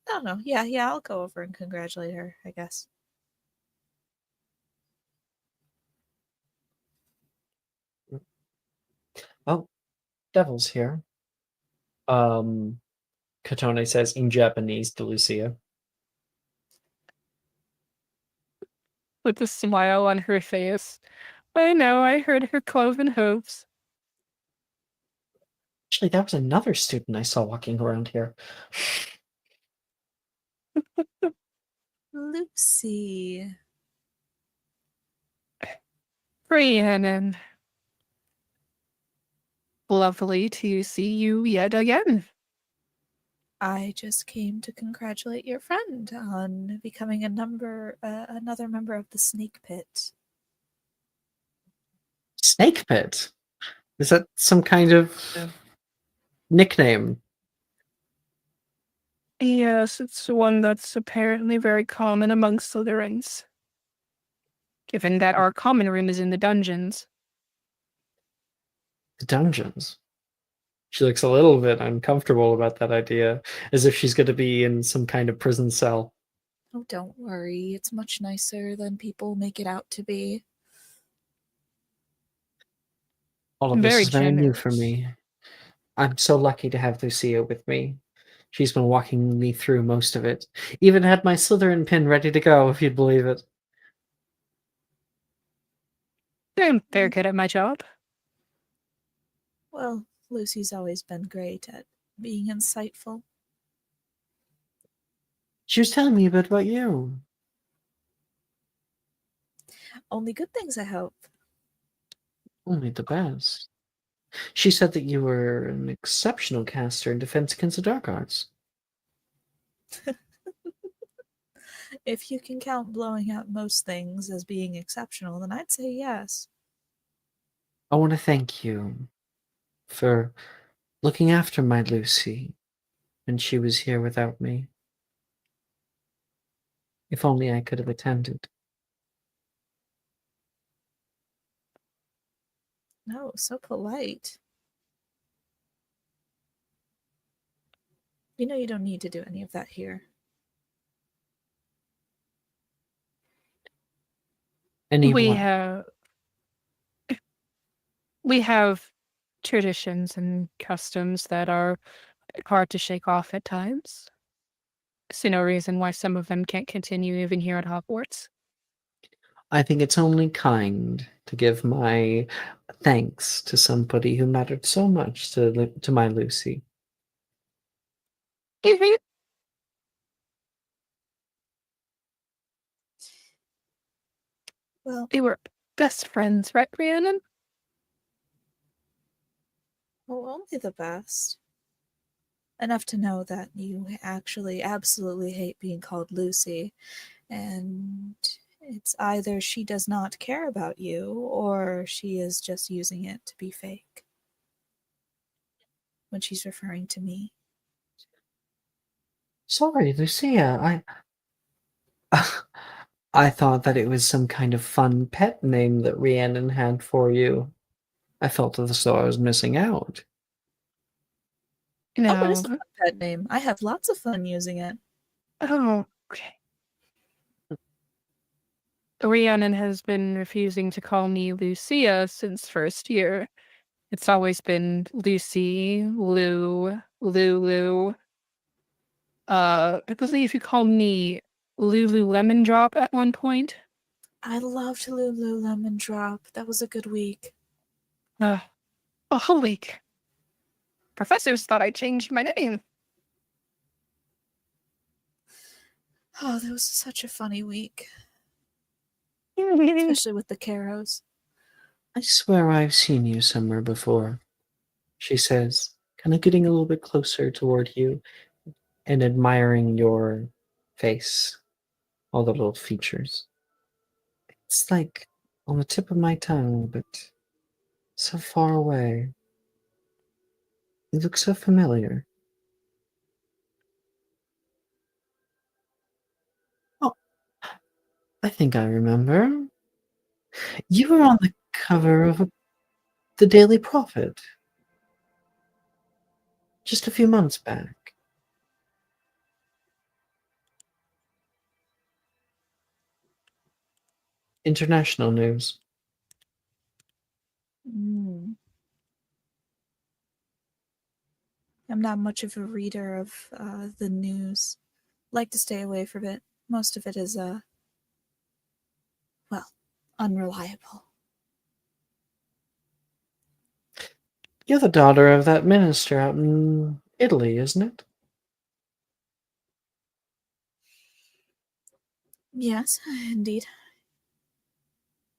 don't know. Yeah. I'll go over and congratulate her, I guess. Oh, Devil's here. Katone says in Japanese to Lucia. With a smile on her face. I know, I heard her cloven hooves. Actually, that was another student I saw walking around here. Lucy. Rhiannon. Lovely to see you yet again. I just came to congratulate your friend on becoming another member of the Snake Pit. Snake Pit? Is that some kind of nickname? Yes, it's one that's apparently very common among Slytherins. Given that our common room is in the dungeons. The dungeons. She looks a little bit uncomfortable about that idea, as if she's going to be in some kind of prison cell. Oh, don't worry. It's much nicer than people make it out to be. All of this Very is very new for generous. me. I'm so lucky to have Lucia with me. She's been walking me through most of it. Even had my Slytherin pin ready to go, if you'd believe it. I'm very good at my job. Well, Lucy's always been great at being insightful. She was telling me a bit about you. Only good things, I hope. Only the best. She said that you were an exceptional caster in Defense Against the Dark Arts. If you can count blowing up most things as being exceptional, then I'd say yes. I want to thank you for looking after my Lucy when she was here without me. If only I could have attended. No, so polite. You know you don't need to do any of that here. We Anyone. have traditions and customs that are hard to shake off at times. See no reason why some of them can't continue even here at Hogwarts. I think it's only kind to give my thanks to somebody who mattered so much to my Lucy. Well, We were best friends, right, Rhiannon? only the best. Enough to know that you actually absolutely hate being called Lucy, and it's either she does not care about you or she is just using it to be fake when she's referring to me. Sorry, Lucia. I thought that it was some kind of fun pet name that Rhiannon had for you. I felt as though I was missing out. Oh, it is No. a fun pet name. I have lots of fun using it. Oh, okay. Rhiannon has been refusing to call me Lucia since first year. It's always been Lucy, Lou, Lulu. I believe you called me Lululemon Drop at one point. I loved Lululemon Drop. That was a good week. A whole week. Professors thought I changed my name. Oh, that was such a funny week, I especially with the Caros. I swear I've seen you somewhere before, she says, kind of getting a little bit closer toward you and admiring your face, all the little features. It's like on the tip of my tongue, but so far away. You look so familiar. Oh, I think I remember. You were on the cover of the Daily Prophet just a few months back. International news. I'm not much of a reader of the news. Like to stay away from it. Most of it is, unreliable. You're the daughter of that minister out in Italy, isn't it? Yes, indeed.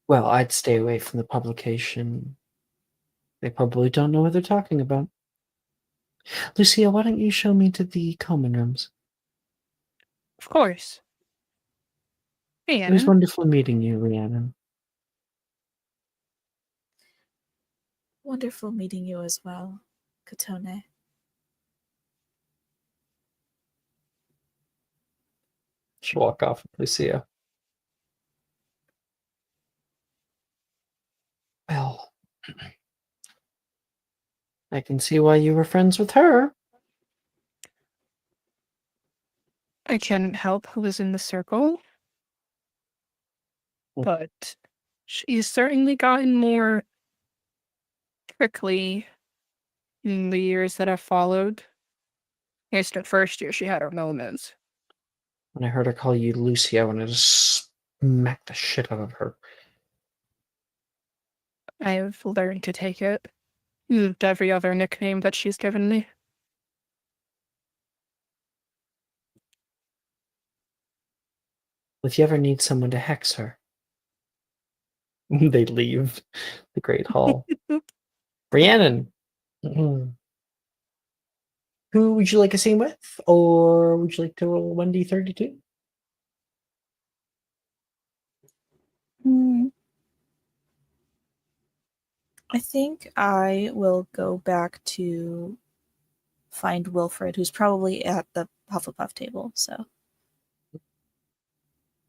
Well, I'd stay away from the publication. They probably don't know what they're talking about. Lucia, why don't you show me to the common rooms? Of course. It was Rhiannon, wonderful meeting you, Rhiannon. Wonderful meeting you as well, Katone. She'll walk off with Lucia. Well, I can see why you were friends with her. I couldn't help who was in the circle, but she's certainly gotten more prickly in the years that have followed. Yes, the first year she had her moments. When I heard her call you Lucy, I wanted to smack the shit out of her. I've learned to take it. Used every other nickname that she's given me. If you ever need someone to hex her. They leave the Great Hall. Rhiannon, who would you like a scene with, or would you like to roll 1d32? I think I will go back to find Wilfred, who's probably at the Hufflepuff table. So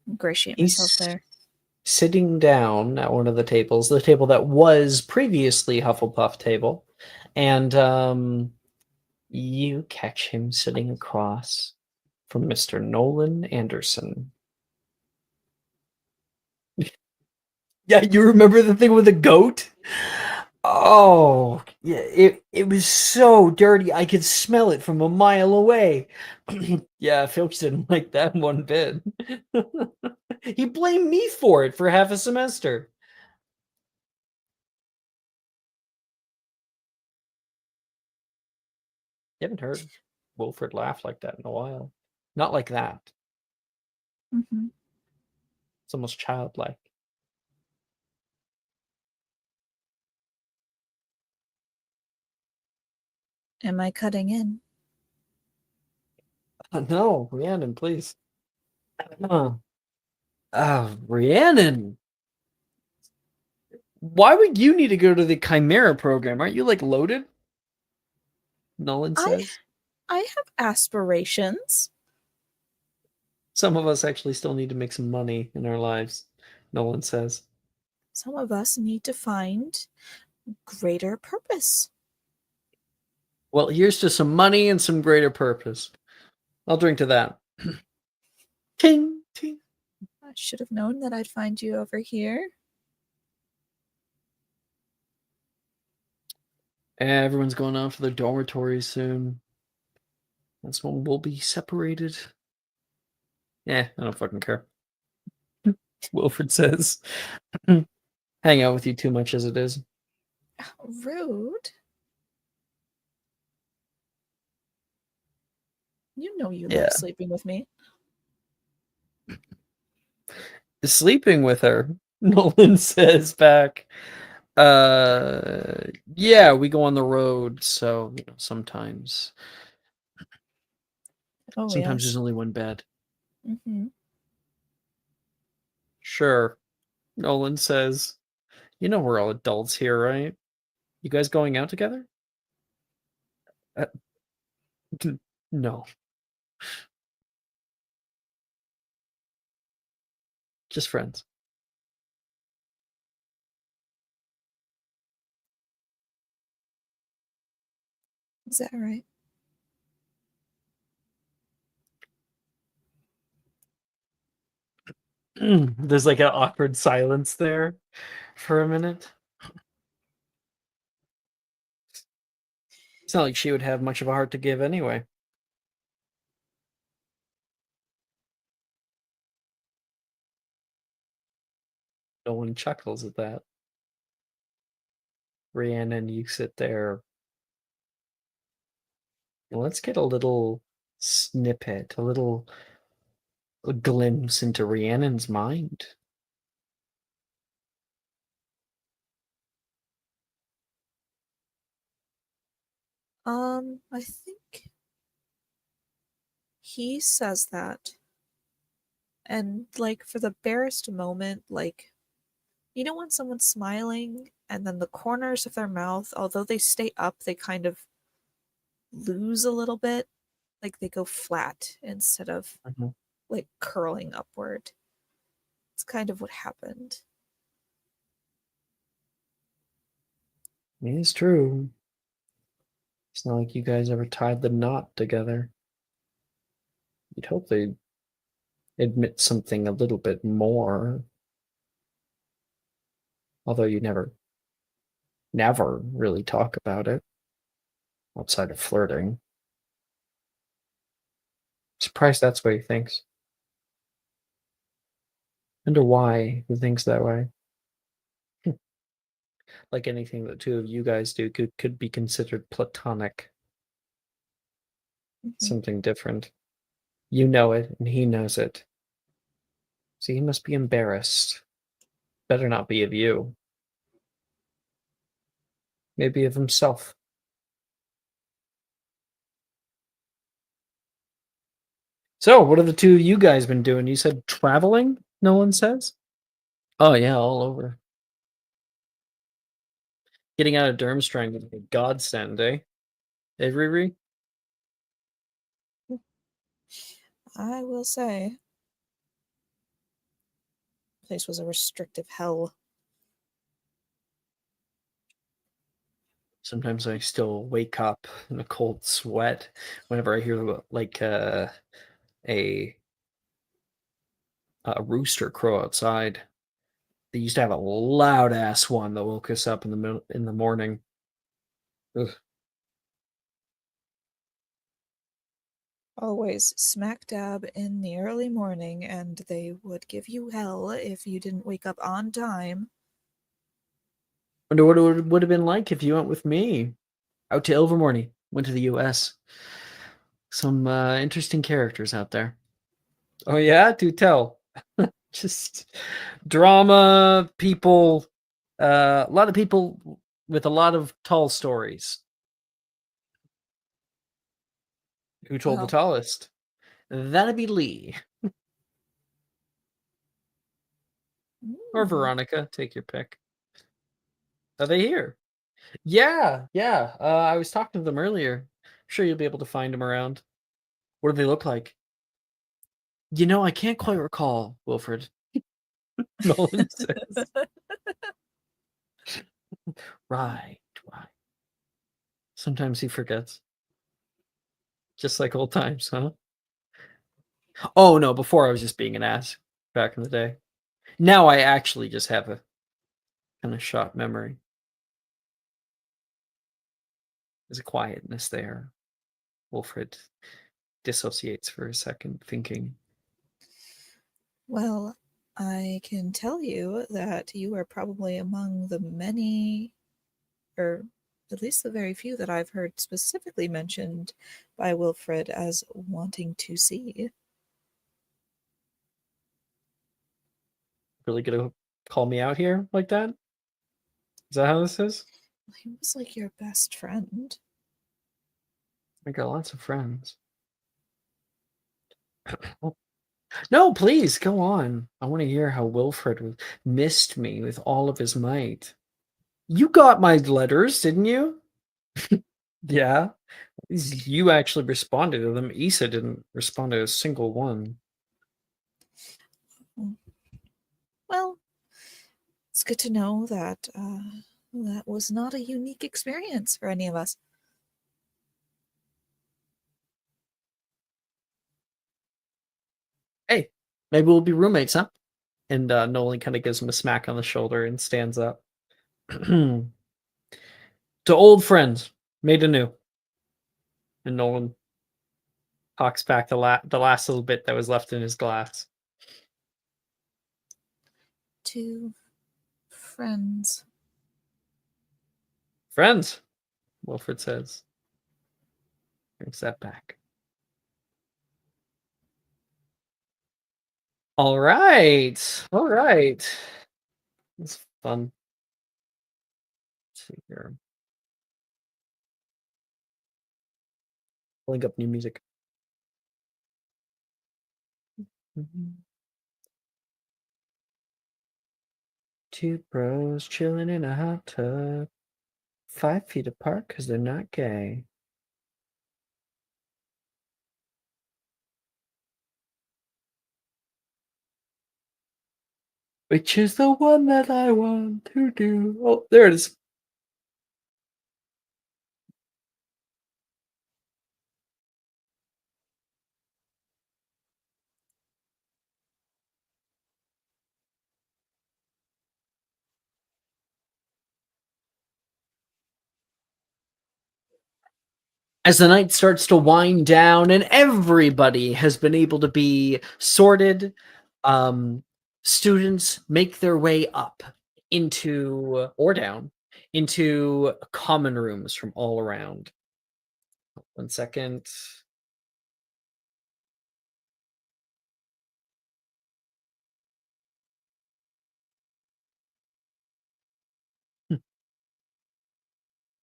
ingratiate myself He's there. sitting down at one of the tables, the table that was previously Hufflepuff table, and you catch him sitting across from Mr. Nolan Anderson. Yeah, you remember the thing with the goat? Oh, yeah, it was so dirty. I could smell it from a mile away. Yeah, Filch didn't like that one bit. He blamed me for it for half a semester. You haven't heard Wilfred laugh like that in a while. Not like that. Mm-hmm. It's almost childlike. Am I cutting in? No, Rhiannon, please. Rhiannon. Why would you need to go to the Chimera program? Aren't you like loaded? Nolan says. I have aspirations. Some of us actually still need to make some money in our lives, Nolan says. Some of us need to find greater purpose. Well, here's to some money and some greater purpose. I'll drink to that. Ting, ting. I should have known that I'd find you over here. Everyone's going off to their dormitories soon. That's when we'll be separated. Yeah, I don't fucking care. Wilfred says. Hang out with you too much as it is. Rude. You know you Yeah. love sleeping with me. Sleeping with her, Nolan says back. Yeah, we go on the road, so sometimes Oh, sometimes yes. there's only one bed. Mm-hmm. Sure, Nolan says. You know we're all adults here, right? You guys going out together? No. Just friends. Is that right? There's like an awkward silence there for a minute. It's not like she would have much of a heart to give anyway. No one chuckles at that. Rhiannon, you sit there. Let's get a little snippet, a little glimpse into Rhiannon's mind. I think he says that. And like for the barest moment, like you know when someone's smiling and then the corners of their mouth, although they stay up, they kind of lose a little bit. Like they go flat instead of like curling upward. It's kind of what happened. It is true. It's not like you guys ever tied the knot together. You'd hope they'd admit something a little bit more. Although you never really talk about it outside of flirting. Surprised that's what he thinks. Wonder why he thinks that way. Like anything that two of you guys do could be considered platonic. Something different. You know it, and he knows it. So he must be embarrassed. Better not be of you. maybe of himself. So, what have the two of you guys been doing? You said traveling, Nolan says? Oh, yeah, all over. Getting out of Durmstrang would be a godsend, eh? Riri? I will say, place was a restrictive hell. Sometimes I still wake up in a cold sweat whenever I hear like a rooster crow outside. They used to have a loud ass one that woke us up in the morning. Ugh. Always smack dab in the early morning, and they would give you hell if you didn't wake up on time. Wonder what it would have been like if you went with me out to Ilvermorny, went to the US. Some interesting characters out there. Oh yeah, do tell. Just drama, people, a lot of people with a lot of tall stories. Who told the Well. tallest? That'd be Lee. Or Mm. Veronica, take your pick. Are they here? Yeah, yeah. I was talking to them earlier. Sure you'll be able to find them around. What do they look like? You know, I can't quite recall, Wilfred. Nolan says. Right. Sometimes he forgets. Just like old times, huh? Oh no, before I was just being an ass back in the day. Now I actually just have a kind of shot memory. There's a quietness there. Wilfred dissociates for a second, thinking. Well, I can tell you that you are probably among the many, or at least the very few that I've heard specifically mentioned by Wilfred as wanting to see. Really gonna call me out here like that? Is that how this is? He was like your best friend. I got lots of friends. No, please go on. I want to hear how Wilfred missed me with all of his might. You got my letters, didn't you? Yeah. You actually responded to them. Issa didn't respond to a single one. Well, it's good to know that that was not a unique experience for any of us. Hey, maybe we'll be roommates, huh? And Nolan kind of gives him a smack on the shoulder and stands up. To old friends, made anew. And Nolan hawks back the last little bit that was left in his glass. To friends. Friends, Wilfred says. Brings that back. All right. All right. It's fun. Let's see here. Link up new music. Two bros chilling in a hot tub. 5 feet apart because they're not gay. Which is the one that I want to do. Oh, there it is. As the night starts to wind down and everybody has been able to be sorted, students make their way up into or down into common rooms from all around. 1 second.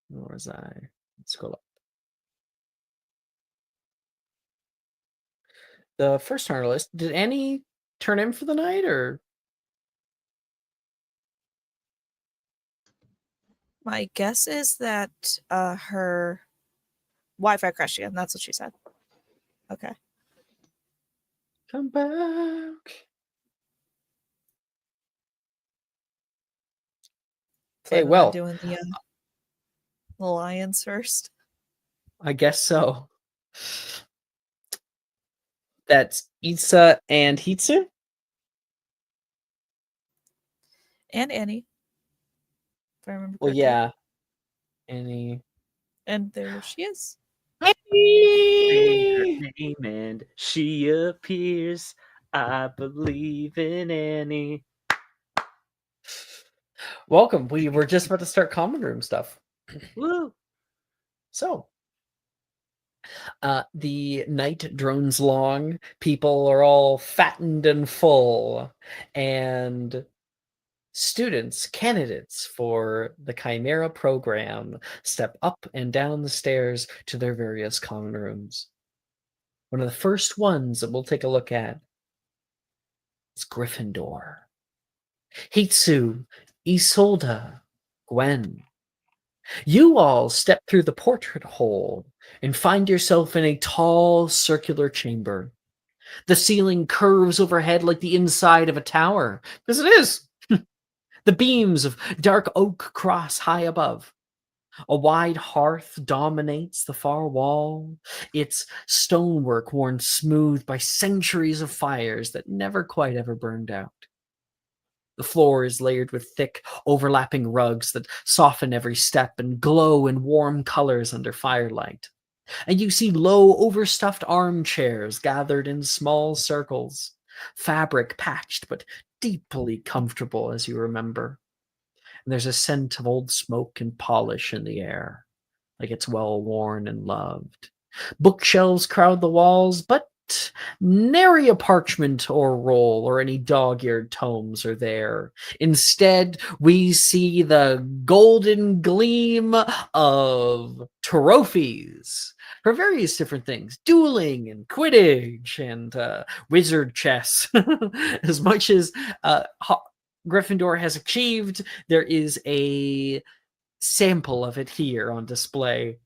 Where was I? Let's scroll up. The first on our list. Did Annie turn in for the night, or My guess is that her Wi-Fi crashed again. That's what she said. Okay. come back? Hey, Planning on well, doing the alliance first. I guess so. That's Isa and Hitsu. And Annie, if I remember Well, correctly. yeah. Annie. And there she is. Say her Annie! name and she appears. I believe in Annie. Welcome. We were just about to start common room stuff. Woo! So, the night drones long. People are all fattened and full, and students, candidates for the Chimera program, step up and down the stairs to their various common rooms. One of the first ones that we'll take a look at is Gryffindor. Hitsu, Isolde, Gwen. You all step through the portrait hole and find yourself in a tall circular chamber. The ceiling curves overhead like the inside of a tower, because it is. The beams of dark oak cross high above. A wide hearth dominates the far wall, its stonework worn smooth by centuries of fires that never quite ever burned out. The floor is layered with thick, overlapping rugs that soften every step and glow in warm colors under firelight. And you see low, overstuffed armchairs gathered in small circles, fabric patched but deeply comfortable, as you remember. And there's a scent of old smoke and polish in the air, like it's well worn and loved. Bookshelves crowd the walls, but nary a parchment or roll or any dog-eared tomes are there. Instead, we see the golden gleam of trophies for various different things, dueling and Quidditch and wizard chess. As much as Gryffindor has achieved, there is a sample of it here on display.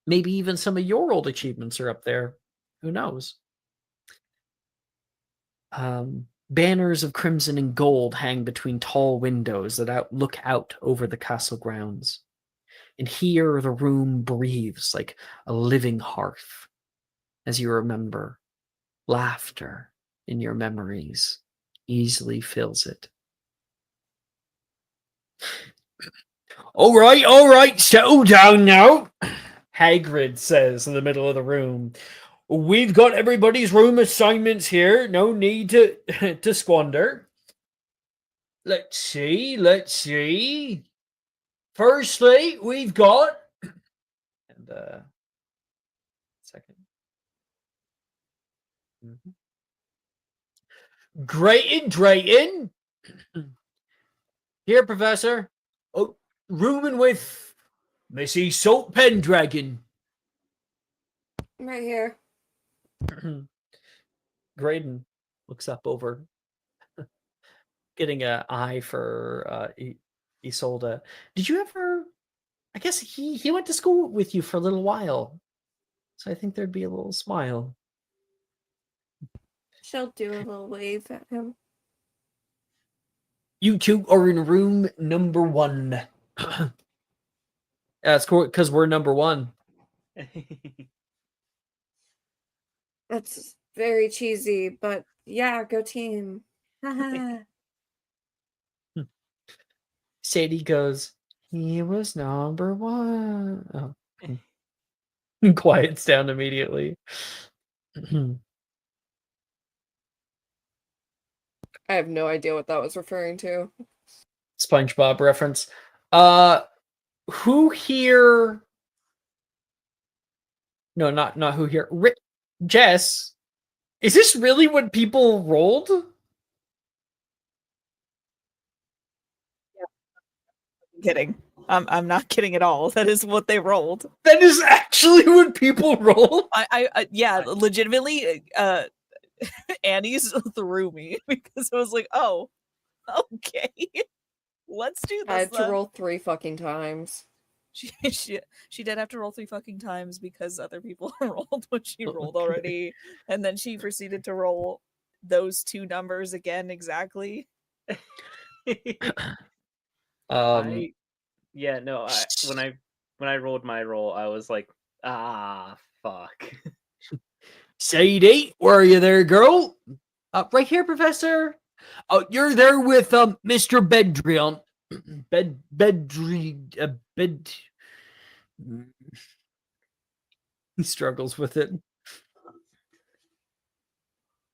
Maybe even some of your old achievements are up there. Who knows? Banners of crimson and gold hang between tall windows that look out over the castle grounds. And here the room breathes like a living hearth. As you remember, laughter in your memories easily fills it. All right, settle down now, Hagrid says in the middle of the room. We've got everybody's room assignments here. No need to squander. Let's see. Firstly, we've got... And, second. Drayton. Here, Professor. Oh, rooming with Missy Salt Pendragon. Right here. Graydon looks up over, getting an eye for Isolde. Did you ever? I guess he went to school with you for a little while, so I think there'd be a little smile. She'll do a little wave at him. You two are in room number 1. That's cool because we're number 1. That's very cheesy, but yeah, go team. Sadie goes, he was number 1. Oh. Quiets down immediately. I have no idea what that was referring to. SpongeBob reference. Who here? No, not who here. Jess, is this really what people rolled? I'm kidding. I'm not kidding at all. That is what they rolled. That is actually what people roll. Yeah, legitimately, Annie's threw me because I was like, oh, okay, let's do I this had to then. roll 3 fucking times. She did have to roll 3 fucking times because other people rolled what she rolled already, and then she proceeded to roll those 2 numbers again exactly. Yeah, no, when I rolled my roll, I was like, ah, fuck. Sadie, where are you there, girl? Right here, Professor. Oh, you're there with Mr. Bedrion. Bed. He struggles with it.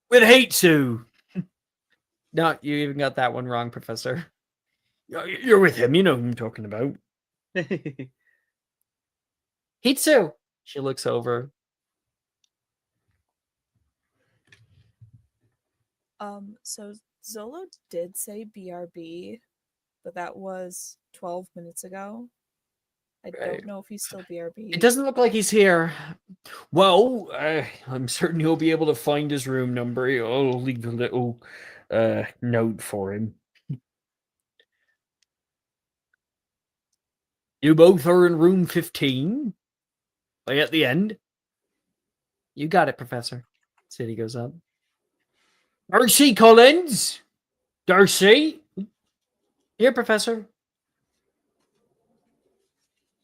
With Hitsu. No, you even got that one wrong, Professor. You're with him. You know who I'm talking about. Hitsu. She looks over. So Zolo did say BRB, but that was 12 minutes ago. I Right. don't know if he's still BRB. It doesn't look like he's here. Well, I'm certain he'll be able to find his room number. I'll leave a little note for him. You both are in room 15. Like at the end. You got it, Professor. City goes up. Darcy Collins! Darcy? Here, Professor.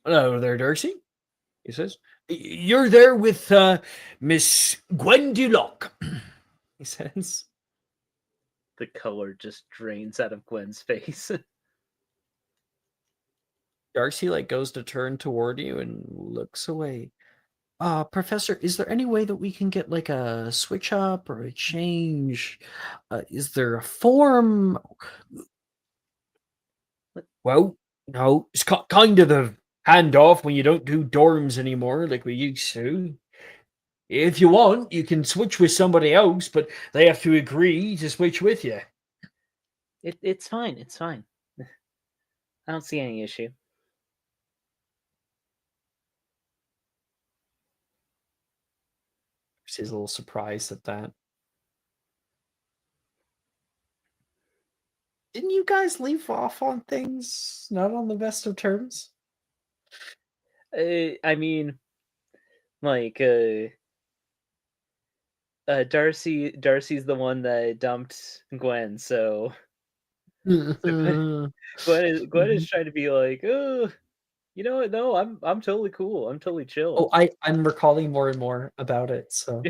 Hello there, Darcy. He says. You're there with Miss Gwendulock. He says. The color just drains out of Gwen's face. Darcy goes to turn toward you and looks away. Professor, is there any way that we can get a switch up or a change? Is there a form? Well, no, it's kind of the handoff when you don't do dorms anymore like we used to. If you want, you can switch with somebody else, but they have to agree to switch with you. It's fine. It's fine. I don't see any issue. She's a little surprised at that. Didn't you guys leave off on things not on the best of terms? I mean, Darcy's the one that dumped Gwen, so Gwen is trying to be like, oh, you know what? No, I'm totally cool. I'm totally chill. Oh, I'm recalling more and more about it. So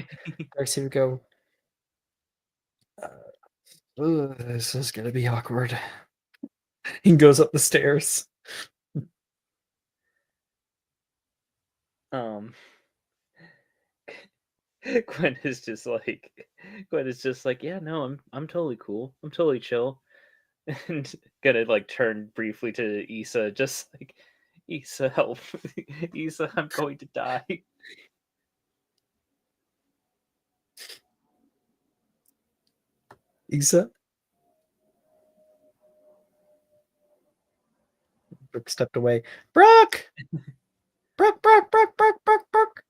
Darcy would go, this is gonna be awkward. He goes up the stairs. Gwen is just like, yeah, no, I'm totally cool. I'm totally chill. And gonna turn briefly to Issa, just like, Issa, help. Issa, I'm going to die. Issa? Brooke stepped away. Brooke! Brooke!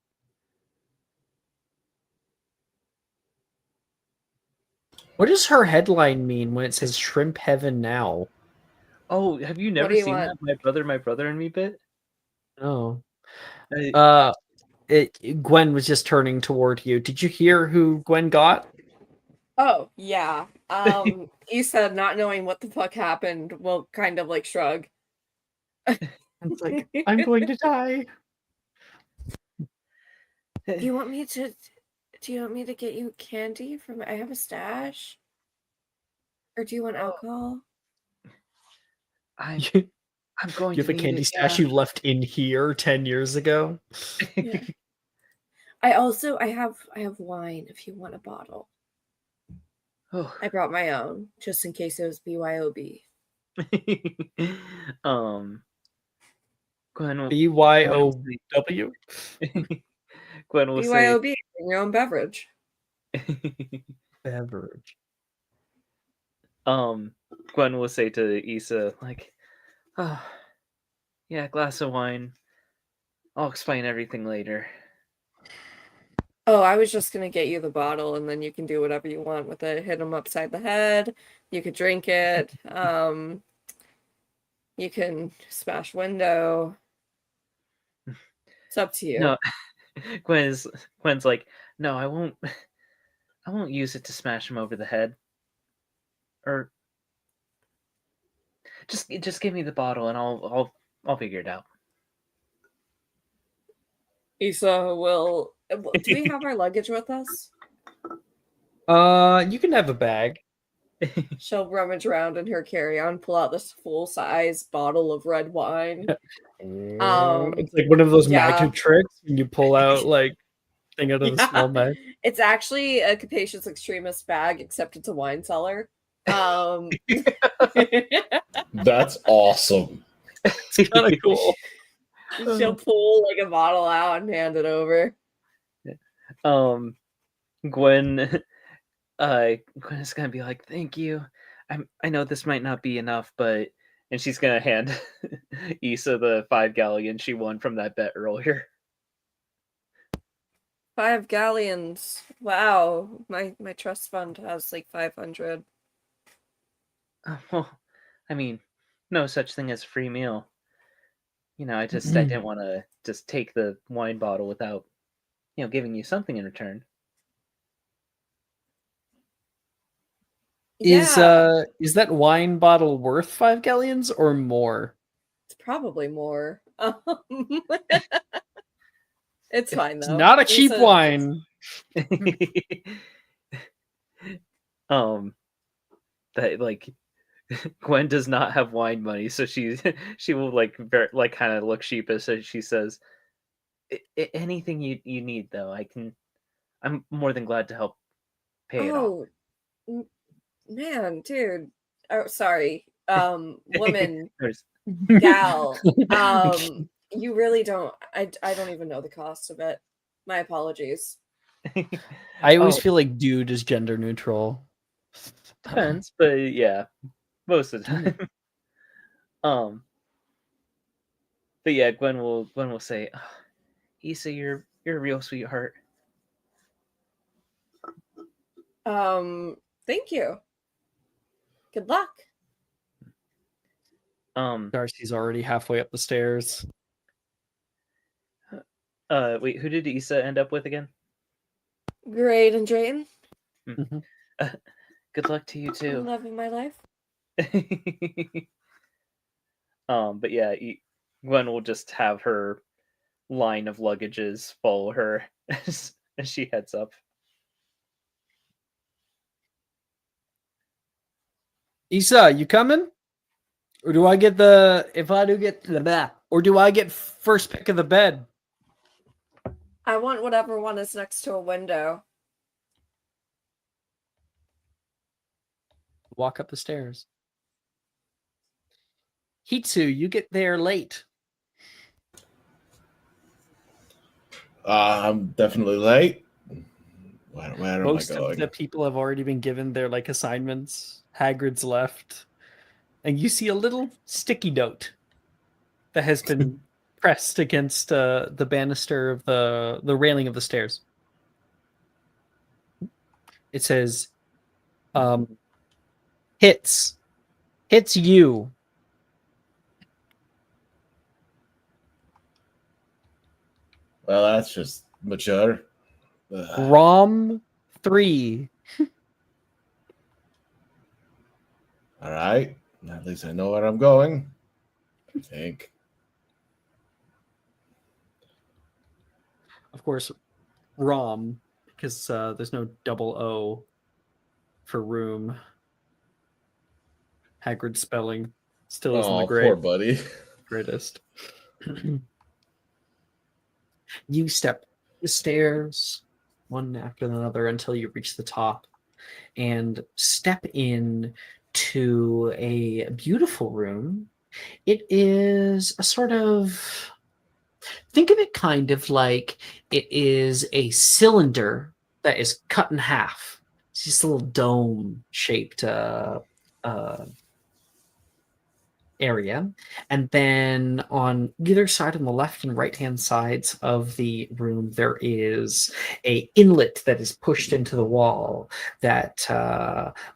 What does her headline mean when it says Shrimp Heaven Now? Oh, have you What never do you seen want? that My Brother and Me bit? Oh. Uh, Gwen was just turning toward you. Did you hear who Gwen got? Oh, yeah. Issa, not knowing what the fuck happened, will kind of shrug. It's like, I'm going to die. Do you want me to get you candy from I have a stash? Or do you want alcohol? I'm going You to have a need candy it, stash yeah. you left in here 10 years ago? Yeah. I have wine if you want a bottle. Oh. I brought my own, just in case it was BYOB. Gwen, BYOW? Gwen will say, BYOB, bring your own beverage. Beverage. Gwen will say to Issa, Yeah, glass of wine. I'll explain everything later. Oh, I was just gonna get you the bottle, and then you can do whatever you want with it. Hit him upside the head. You could drink it. You can smash window. It's up to you. No, Gwen's like, no, I won't. I won't use it to smash him over the head. Or just give me the bottle, and I'll figure it out. Isa will. Do we have our luggage with us? You can have a bag. She'll rummage around in her carry-on, pull out this full-size bottle of red wine. It's like one of those yeah. magic tricks when you pull out like thing out of the small bag. It's actually a capacious extremist bag, except it's a wine cellar. That's awesome. It's kind of cool. She'll pull like a bottle out and hand it over. Gwen is gonna be like, thank you. I know this might not be enough, but and she's gonna hand Issa the 5 galleon she won from that bet earlier. 5 galleons. Wow. My trust fund has like 500. Well, I mean, no such thing as a free meal. You know, I didn't want to just take the wine bottle without, giving you something in return. Is that wine bottle worth 5 galleons or more? It's probably more. It's fine though. It's not a cheap wine. That like Gwen does not have wine money, so she will kind of look sheepish as she says, anything you need though, I'm more than glad to help pay it off. Man, dude. Oh, sorry. Woman, gal. You really don't. I don't even know the cost of it. My apologies. I always feel like dude is gender neutral. Depends, but yeah, most of the time. But yeah, Gwen will say, oh, Issa, you're a real sweetheart. Thank you. Good luck. Darcy's already halfway up the stairs. Wait, who did Issa end up with again? Great and Drayton. Mm-hmm. Good luck to you too. Love of my life. But yeah, Gwen will just have her line of luggages follow her as she heads up. Issa, you coming? Or do I get or do I get first pick of the bed? I want whatever one is next to a window. Walk up the stairs. Hitsu, you get there late. I'm definitely late. Where am Most I of going? the people have already been given their assignments. Hagrid's left. And you see a little sticky note that has been pressed against the banister of the railing of the stairs. It says, hits you. Well, that's just mature. ROM 3. All right. At least I know where I'm going. I think. Of course, ROM, because there's no double O for room. Hagrid spelling still isn't the Poor buddy. greatest. You step the stairs one after another until you reach the top and step in to a beautiful room. It is a sort of, think of it kind of like it is a cylinder that is cut in half. It's just a little dome shaped area, and then on either side, on the left and right hand sides of the room, there is a inlet that is pushed into the wall that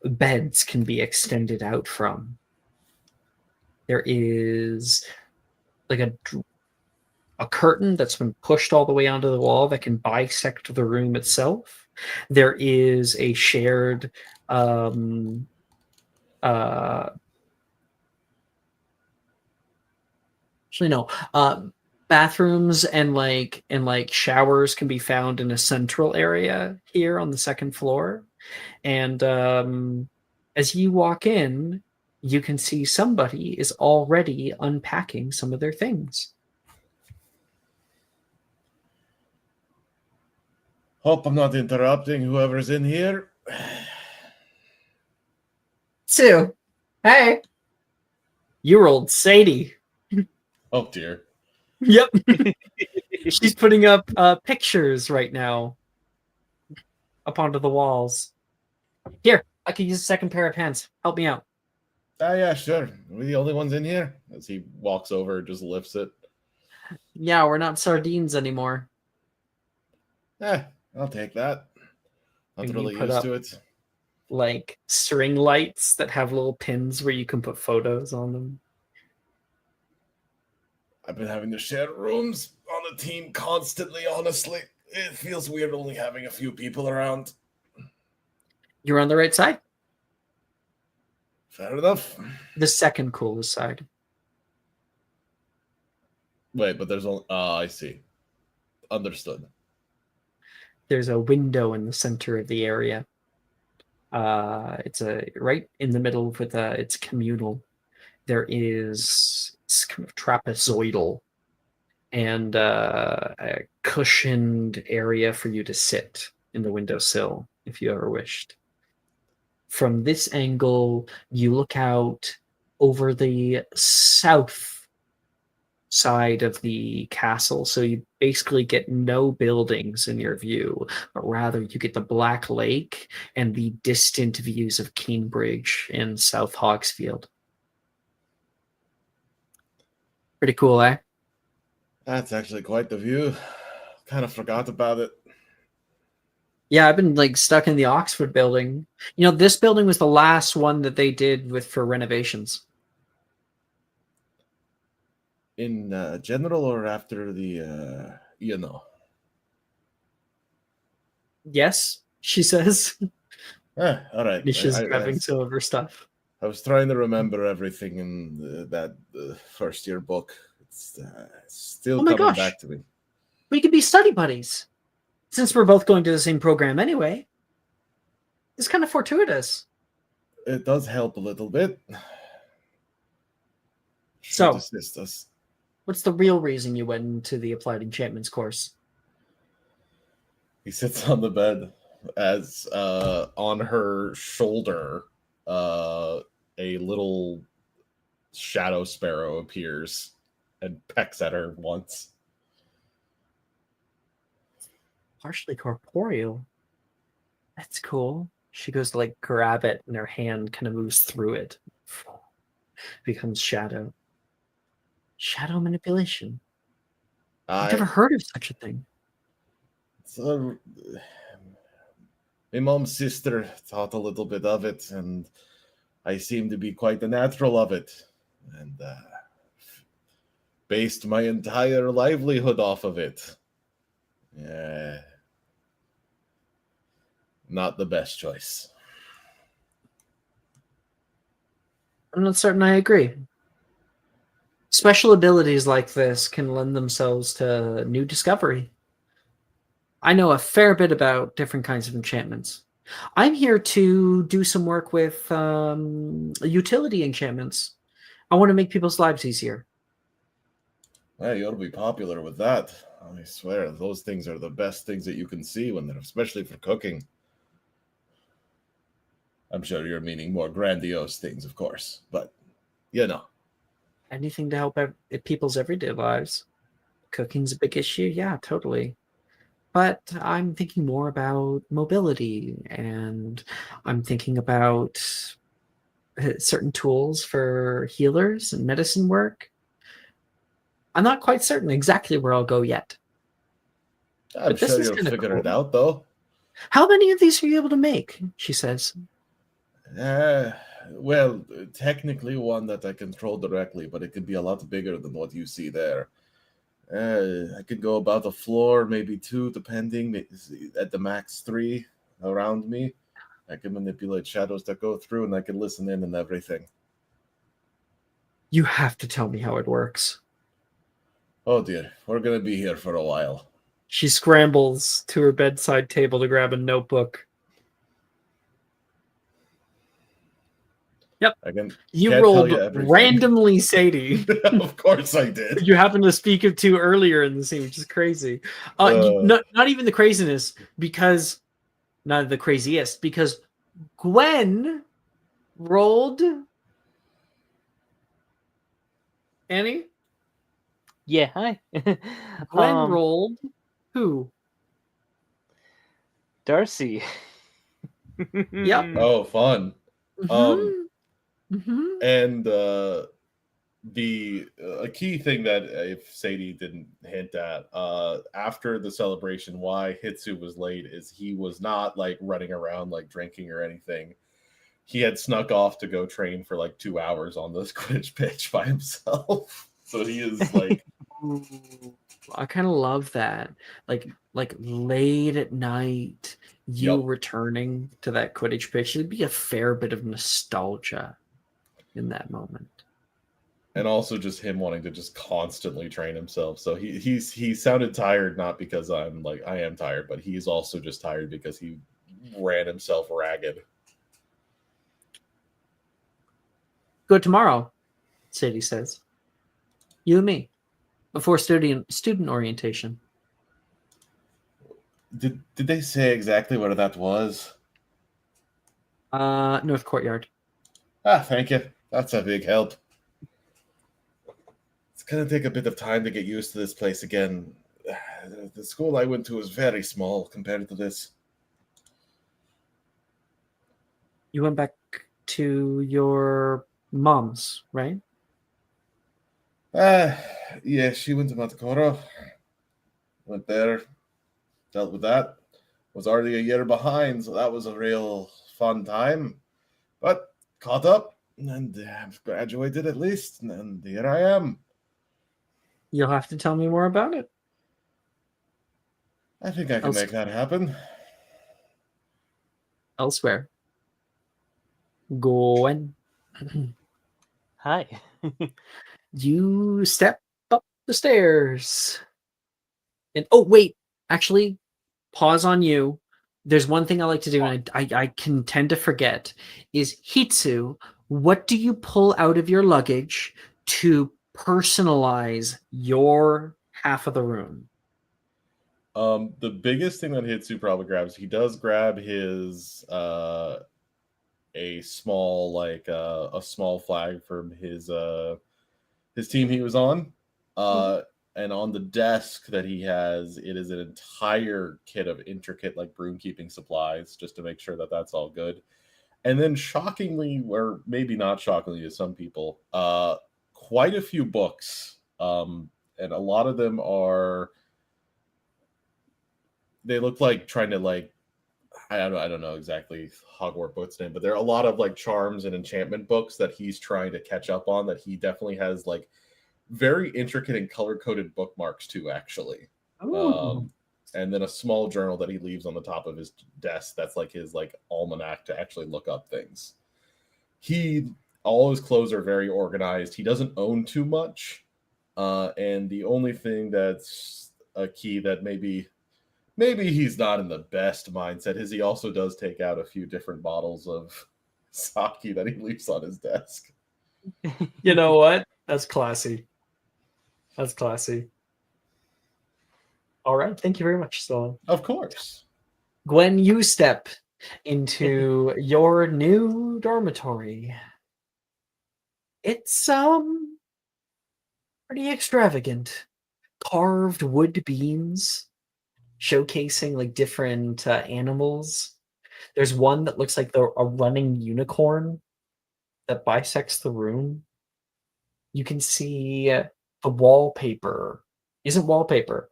beds can be extended out from. There is like a curtain that's been pushed all the way onto the wall that can bisect the room itself. There is a shared actually no bathrooms and like showers can be found in a central area here on the second floor. And as you walk in, you can see somebody is already unpacking some of their things. Hope I'm not interrupting whoever's in here. Sue, hey, you rolled Sadie. Oh dear. Yep. She's putting up pictures right now up onto the walls. Here, I could use a second pair of hands. Help me out. Ah, yeah, sure. We're the only ones in here. As he walks over, just lifts it. Yeah, we're not sardines anymore. I'll take that. Not And you really put used up- to it. Like string lights that have little pins where you can put photos on them. I've been having to share rooms on the team constantly, honestly. It feels weird only having a few people around. You're on the right side. Fair enough. The second coolest side. Wait, but there's only... I see. Understood. There's a window in the center of the area. It's right in the middle with it's communal. There is it's kind of trapezoidal and a cushioned area for you to sit in the windowsill if you ever wished. From this angle, you look out over the south side of the castle, so you basically get no buildings in your view, but rather you get the Black Lake and the distant views of Cambridge and South Hawksfield. Pretty cool, eh? That's actually quite the view. Kind of forgot about it. Yeah, I've been like stuck in the Oxford building. You know, this building was the last one that they did for renovations. In general or after the, you know? Yes, she says. All right. Nisha's grabbing some of her stuff. I was trying to remember everything in that first year book. It's still Oh my coming gosh. back to me. We could be study buddies. Since we're both going to the same program anyway. It's kind of fortuitous. It does help a little bit. Should So- assist us. What's the real reason you went into the Applied Enchantments course? He sits on the bed as on her shoulder a little shadow sparrow appears and pecks at her once. Partially corporeal. That's cool. She goes to like grab it and her hand kind of moves through it. Becomes shadow. Shadow manipulation. I've never heard of such a thing. So, my mom's sister taught a little bit of it, and I seem to be quite the natural of it, and based my entire livelihood off of it. Yeah, not the best choice. I'm not certain I agree. Special abilities like this can lend themselves to new discovery. I know a fair bit about different kinds of enchantments. I'm here to do some work with utility enchantments. I want to make people's lives easier. Well, you ought to be popular with that. I swear, those things are the best things that you can see when they're, especially for cooking. I'm sure you're meaning more grandiose things, of course, but you know. Anything to help people's everyday lives. Cooking's a big issue. Yeah, totally. But I'm thinking more about mobility, and I'm thinking about certain tools for healers and medicine work. I'm not quite certain exactly where I'll go yet. I'm But this sure is you'll kinda figure it cool. out, though. How many of these are you able to make? She says. Uh, well, technically one that I control directly, but it could be a lot bigger than what you see there. I could go about a floor, maybe 2, depending. At the max 3 around me. I can manipulate shadows that go through, and I can listen in and everything. You have to tell me how it works. Oh dear, we're gonna be here for a while. She scrambles to her bedside table to grab a notebook. Yep. I can. You Can't tell rolled you everything. randomly, Sadie. Of course I did. You happened to speak of two earlier in the scene, which is crazy. Not even the craziness, because not the craziest, because Gwen rolled. Annie? Yeah, hi. Gwen rolled who? Darcy. Yep. Oh, fun. Mm-hmm. And a key thing that if Sadie didn't hint at, after the celebration, why Hitsu was late is he was not like running around like drinking or anything. He had snuck off to go train for like 2 hours on this Quidditch pitch by himself. So he is like, I kind of love that. Like late at night, you Yep. returning to that Quidditch pitch. It'd be a fair bit of nostalgia in that moment. and also just him wanting to just constantly train himself. So he sounded tired, not because I am tired, but he's also just tired because he ran himself ragged. Go tomorrow, Sadie says. You and me. Before student orientation. Did they say exactly where that was? North Courtyard. Thank you. That's a big help. It's gonna take a bit of time to get used to this place again. The school I went to was very small compared to this. You went back to your mom's, right? Yeah, she went to Matakoro. Went there, dealt with that. Was already a year behind, so that was a real fun time. But caught up and graduated at least, and here I am. You'll have to tell me more about it. I think I can make that happen. Elsewhere. Gwen. Hi. You step up the stairs. And oh wait, actually, pause on you. There's one thing I like to do, and I can tend to forget, is Hitsu, what do you pull out of your luggage to personalize your half of the room? The biggest thing that Hitsu probably grabs, he does grab his a small a small flag from his team he was on. And on the desk that he has, it is an entire kit of intricate like broom keeping supplies, just to make sure that that's all good. And then shockingly, or maybe not shockingly to some people, quite a few books. And a lot of them they look like trying to like, I don't know exactly Hogwarts books name, but there are a lot of like charms and enchantment books that he's trying to catch up on, that he definitely has like very intricate and color-coded bookmarks too, actually. And then a small journal that he leaves on the top of his desk that's like his like almanac to actually look up things. All his clothes are very organized. He doesn't own too much. And the only thing that's a key that maybe he's not in the best mindset is he also does take out a few different bottles of sake that he leaves on his desk. You know what? That's classy. That's classy. All right. Thank you very much, Sloan. Of course. Gwen, you step into your new dormitory. It's pretty extravagant. Carved wood beams showcasing like different animals. There's one that looks like a running unicorn that bisects the room, you can see the wallpaper isn't wallpaper.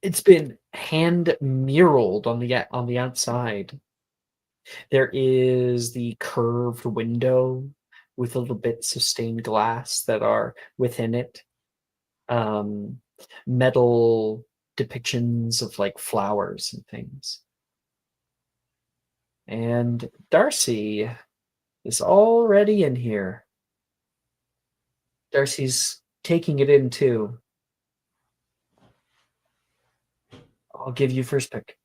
It's been hand muraled on the outside. There is the curved window with little bits of stained glass that are within it. Um, metal depictions of like flowers and things. And Darcy is already in here. Darcy's taking it in too. I'll give you first pick.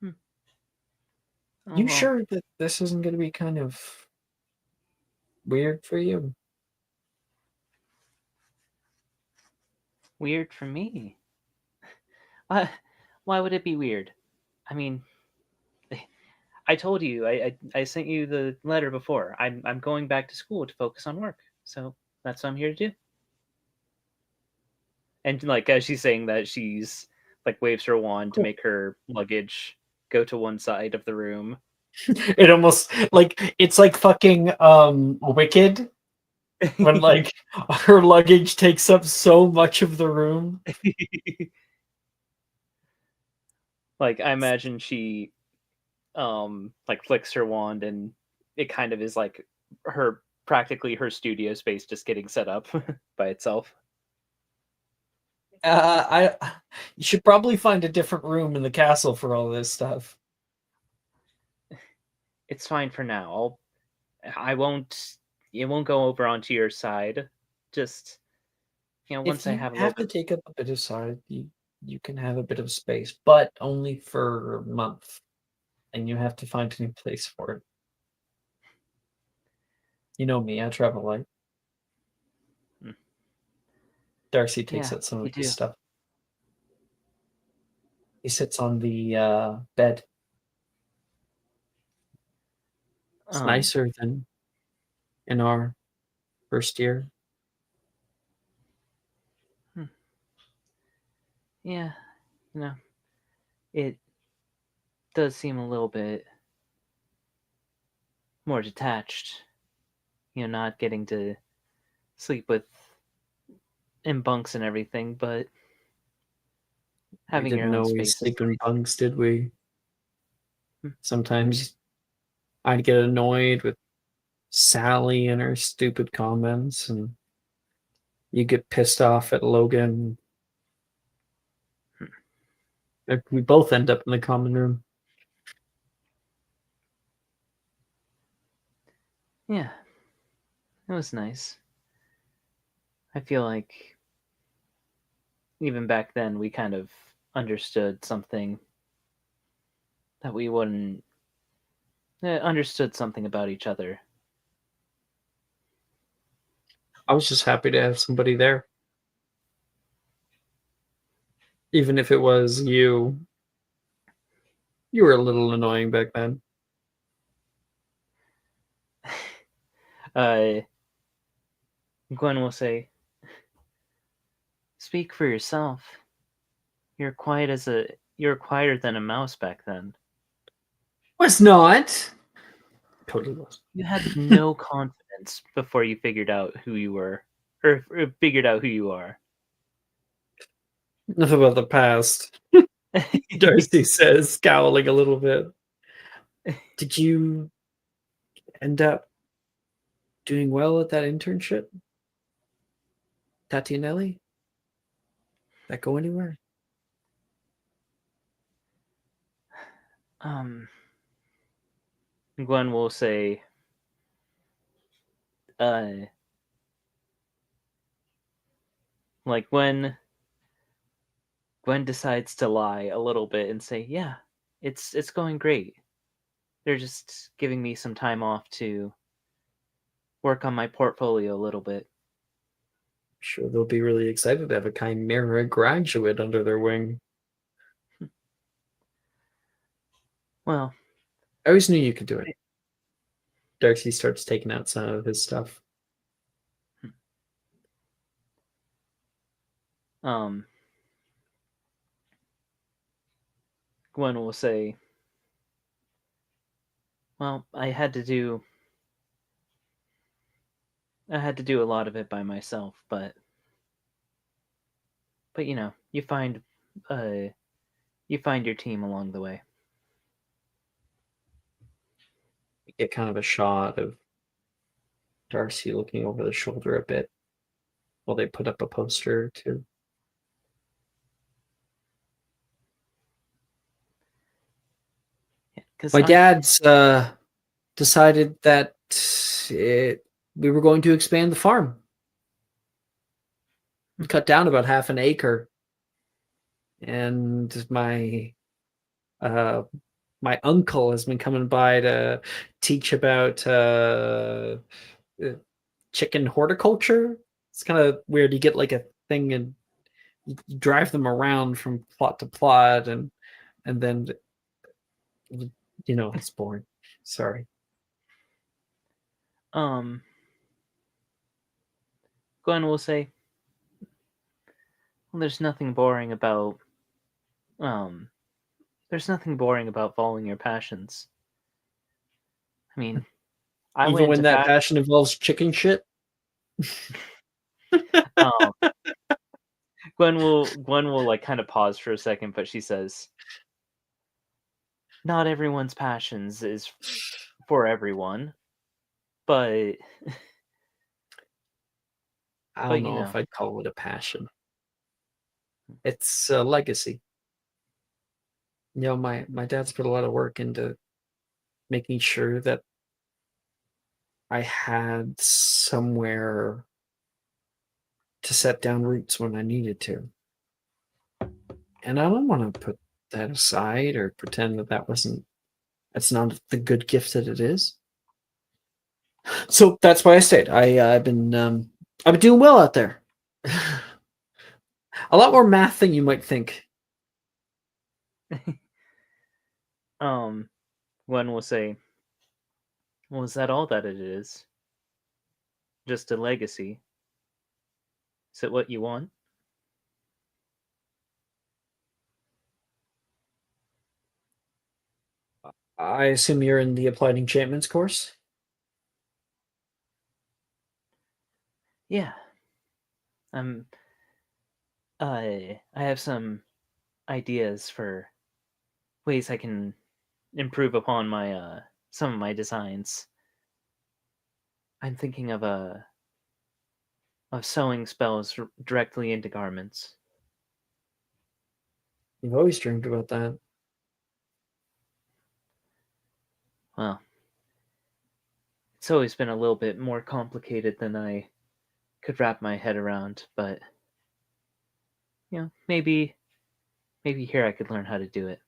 Oh, You well, sure that this isn't going to be kind of weird for you? weird for me. Why would it be weird? I mean, I told you, I sent you the letter before. I'm going back to school to focus on work, so that's what I'm here to do. And like as she's saying that, she's like waves her wand to Cool. make her luggage go to one side of the room. It almost like it's like fucking Wicked when like her luggage takes up so much of the room. Like I imagine she like flicks her wand and it kind of is like her practically her studio space just getting set up by itself. I you should probably find a different room in the castle for all this stuff. It's fine for now. I won't it won't go over onto your side. Just once If I you have a little have to bit. take up a bit of side, you can have a bit of space, but only for a month, and you have to find a new place for it. You know me, I travel light. Hmm. Darcy takes Yeah, out some you of his do. stuff. He sits on the bed. It's nicer than in our first year. Yeah, you know, it does seem a little bit more detached. Not getting to sleep with in bunks and everything, but We having your didn't own always space is sleep in nice. bunks, did we? Hmm. Sometimes I'd get annoyed with Sally and her stupid comments, and you get pissed off at Logan. Like, we both end up in the common room. Yeah, it was nice. I feel like even back then we kind of understood something that we wouldn't understood something about each other. I was just happy to have somebody there. Even if it was you. You were a little annoying back then. Uh, Gwen will say, "Speak for yourself. You're quieter than a mouse back then. Was not. Totally was. You had no confidence before you figured out who you were, or figured out who you are." Enough about the past. Darcy says, scowling a little bit. Did you end up doing well at that internship? Tatianelli? That go anywhere? um, Gwen will say, uh, like when Gwen decides to lie a little bit and say, "Yeah, it's going great. They're just giving me some time off to work on my portfolio a little bit." Sure, they'll be really excited to have a Chimera graduate under their wing. Well, I always knew you could do it. Darcy starts taking out some of his stuff. um, Gwen will say, "Well, I had to do I had to do a lot of it by myself, but you know, you find your team along the way. You get kind of a shot of Darcy looking over the shoulder a bit while they put up a poster too. Because My dad's decided that we were going to expand the farm. Cut down about half an acre. And my uncle has been coming by to teach about chicken horticulture. It's kind of weird. You get like a thing and you drive them around from plot to plot, and then it's boring. Sorry. Gwen will say, well, there's nothing boring about following your passions. I mean, I Even went when into that passion involves chicken shit. Gwen will like kind of pause for a second, but she says, not everyone's passions is for everyone, but I but don't know if I'd call it a passion. It's a legacy. My dad's put a lot of work into making sure that I had somewhere to set down roots when I needed to. And I don't want to put that aside or pretend that that's not the good gift that it is. So that's why I stayed. I've been doing well out there. A lot more math than you might think. Gwen will say, well, is that all that it is? Just a legacy? Is it what you want? I assume you're in the Applied Enchantments course? Yeah. I have some ideas for ways I can improve upon my some of my designs. I'm thinking of sewing spells directly into garments. You've always dreamed about that. Well, it's always been a little bit more complicated than I could wrap my head around, but maybe here I could learn how to do it.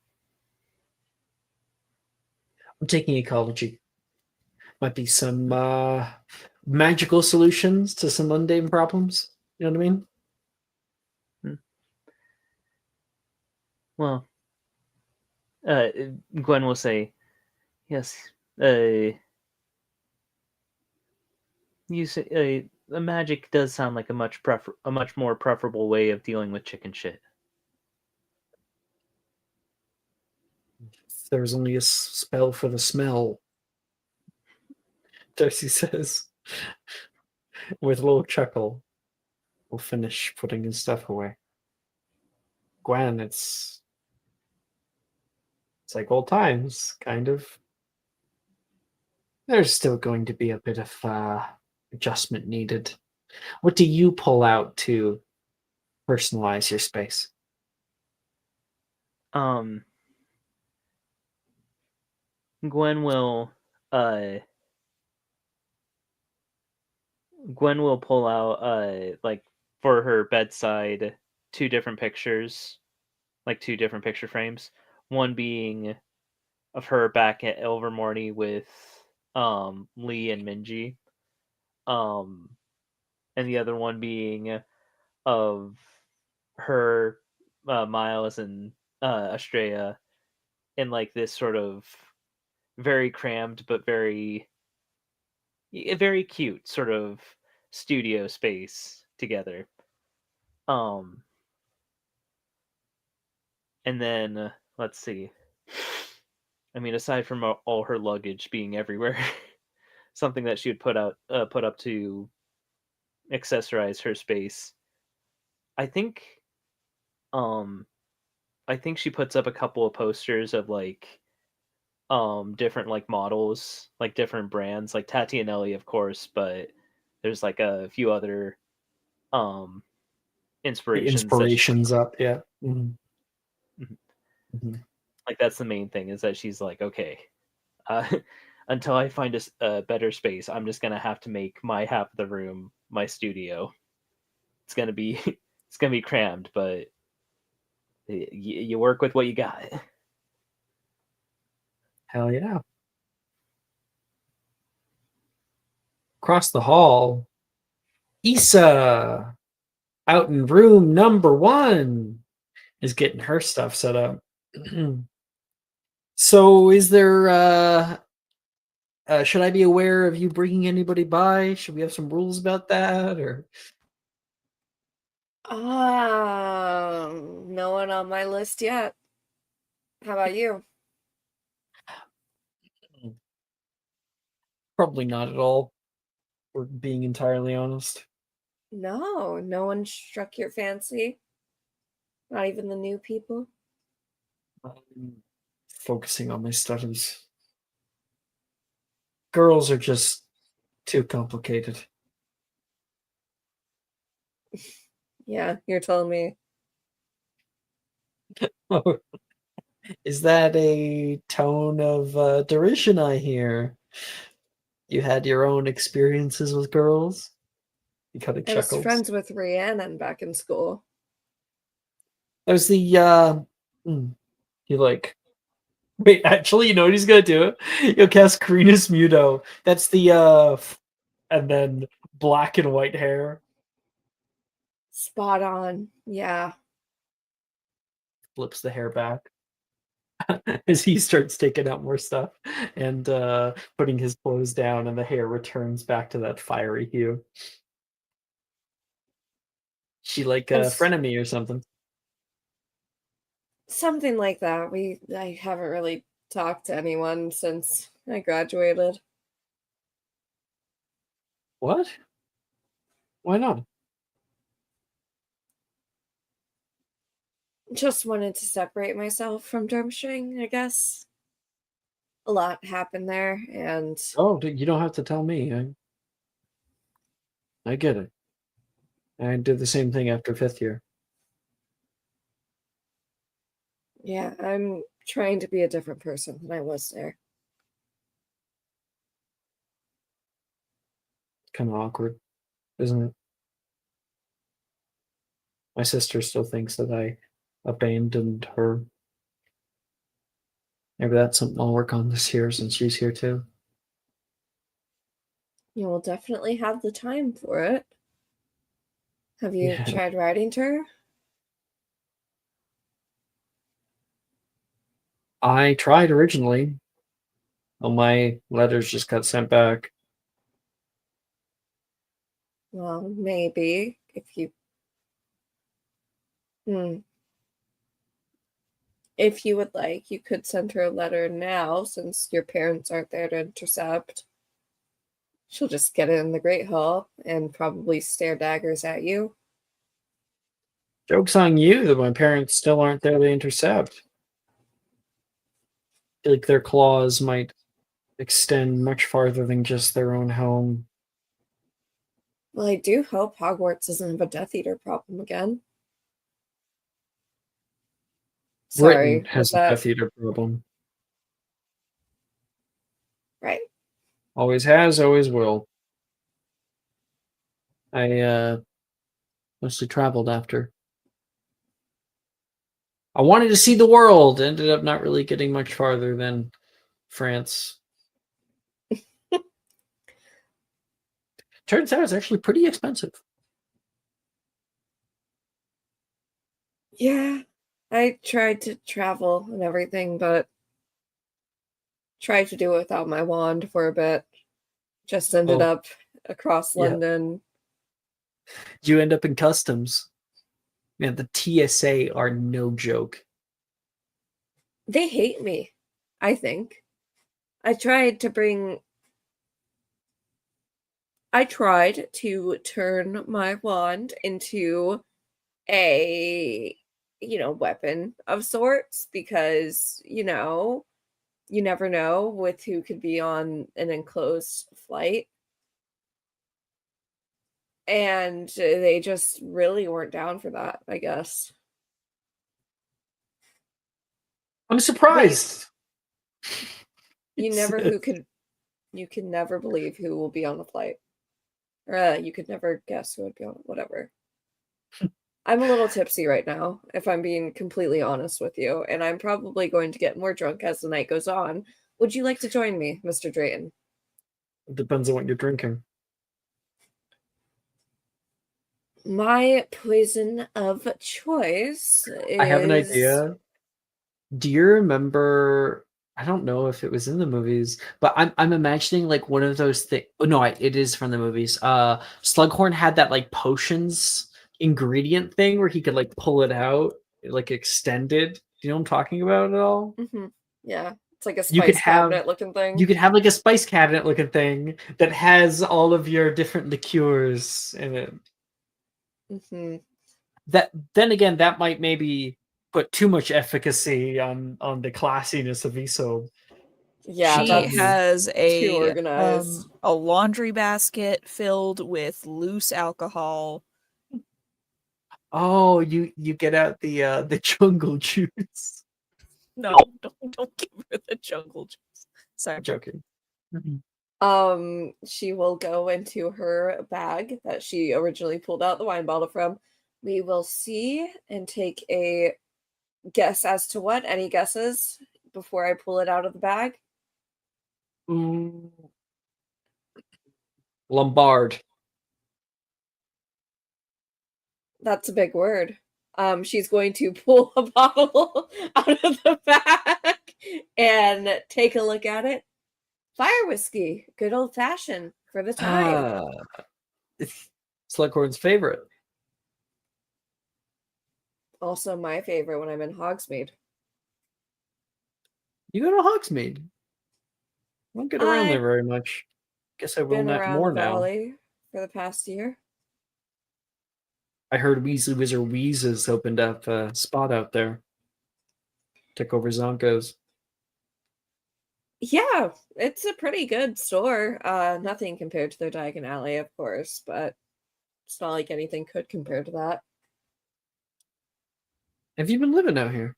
I'm taking ecology. Might be some magical solutions to some mundane problems. You know what I mean? Well, Gwen will say, yes, you say the magic does sound like a much more preferable way of dealing with chicken shit. If there's only a spell for the smell, Darcy says, with a little chuckle. We'll finish putting his stuff away. Gwen, it's like old times, kind of. There's still going to be a bit of adjustment needed. What do you pull out to personalize your space? Gwen will pull out like for her bedside two different pictures, like two different picture frames. One being of her back at Ilvermorny with Lee and Minji. And the other one being of her, Miles and Estrella in like this sort of very crammed but very cute sort of studio space together. And then let's see. I mean, aside from all her luggage being everywhere, something that she would put up to accessorize her space. I think I think she puts up a couple of posters of like different like models, like different brands, like Tatianelli of course, but there's like a few other um The inspirations that she, inspirations up, yeah. Mhm. Mhm. Mhm. like that's the main thing is that she's like, okay, uh, until I find a better space, I'm just gonna have to make my half of the room my studio. It's gonna be it's gonna be crammed, but you work with what you got. Hell yeah. Across the hall, Issa, out in room number 1, is getting her stuff set up. So is there should I be aware of you bringing anybody by? Should we have some rules about that, or No one on my list yet. How about you? probably not at all? We're being entirely honest. No, no one struck your fancy. Not even the new people. I'm focusing on my studies. Girls are just too complicated. Yeah, you're telling me. Is that a tone of derision I hear? You had your own experiences with girls? He kind of I was chuckles. friends with Rhiannon back in school. That was the he like wait, actually, you know what he's gonna do? He'll cast Crenus Muto. That's the and then black and white hair. Spot on. Yeah. Flips the hair back as he starts taking out more stuff and putting his clothes down, and the hair returns back to that fiery hue. She like a frenemy or something. Something like that. I haven't really talked to anyone since I graduated. What? Why not? Just wanted to separate myself from Durmstrang, I guess. A lot happened there, and Oh, you don't have to tell me. I get it. I did the same thing after 5th year. yeah, I'm trying to be a different person than I was there. Kind of awkward, isn't it? My sister still thinks that I abandoned her. Maybe that's something I'll work on this year since she's here too. You will definitely have the time for it. Have you Yeah. tried writing to her? I tried originally. All my letters just got sent back. Well, maybe if you if you would like, you could send her a letter now since your parents aren't there to intercept. She'll just get it in the Great Hall and probably stare daggers at you. Joke's on you that my parents still aren't there to intercept. I feel like their claws might extend much farther than just their own home. Well, I do hope Hogwarts doesn't have a Death Eater problem again. Sorry, Britain has was a that Death Eater problem. right? Always has, always will. I mostly traveled after. I wanted to see the world. Ended up not really getting much farther than France. Turns out it's actually pretty expensive. Yeah, I tried to travel and everything, but tried to do it without my wand for a bit. Just ended Oh, up across yeah. London. You end up in customs. Man, the TSA are no joke. They hate me, I think. I tried to bring I tried to turn my wand into a, weapon of sorts because, you never know with who could be on an enclosed flight. And they just really weren't down for that, I guess. I'm surprised. You can never believe who will be on the flight. Or you could never guess who would be on whatever. I'm a little tipsy right now, if I'm being completely honest with you, and I'm probably going to get more drunk as the night goes on. Would you like to join me, Mr. Drayton? It depends on what you're drinking. My poison of choice is... I have an idea. Do you remember? I don't know if it was in the movies, but I'm imagining like one of those things. Oh, no, it is from the movies. Slughorn had that like potions ingredient thing where he could like pull it out, like extended. Do you know what I'm talking about at all? Mm-hmm. Yeah, it's like a You could spice have- cabinet looking thing. You could have like a spice cabinet looking thing that has all of your different liqueurs in it. Mm-hmm. That then again, that might maybe put too much efficacy on the classiness of Isob. Yeah, She that's has too organized. a laundry basket filled with loose alcohol. Oh, you get out the jungle juice. No, don't give her the jungle juice. Sorry. I'm joking. She will go into her bag that she originally pulled out the wine bottle from. We will see and take a guess as to what. Any guesses before I pull it out of the bag? Lombard. That's a big word. She's going to pull a bottle out of the bag and take a look at it. Fire whiskey, good old fashioned for the time. It's Slughorn's favorite. Also my favorite when I'm in Hogsmeade. You go to Hogsmeade. I don't get around there very much. Guess I will Been not around more the now. valley for the past year. I heard Weasley Wizard Wheezes opened up a spot out there. Took over Zonko's. Yeah, it's a pretty good store. Nothing compared to their Diagon Alley, of course, but it's not like anything could compare to that. Have you been living out here?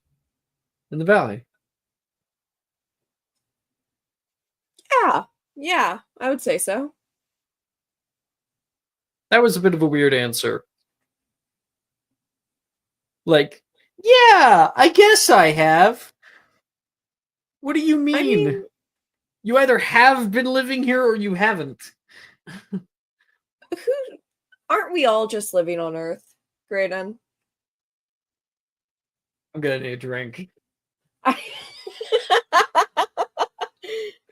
In the valley? Yeah, I would say so. That was a bit of a weird answer. Like, yeah, I guess I have. What do you mean? I mean, You either have been living here or you haven't. aren't we all just living on Earth, Graydon? I'm gonna need a drink.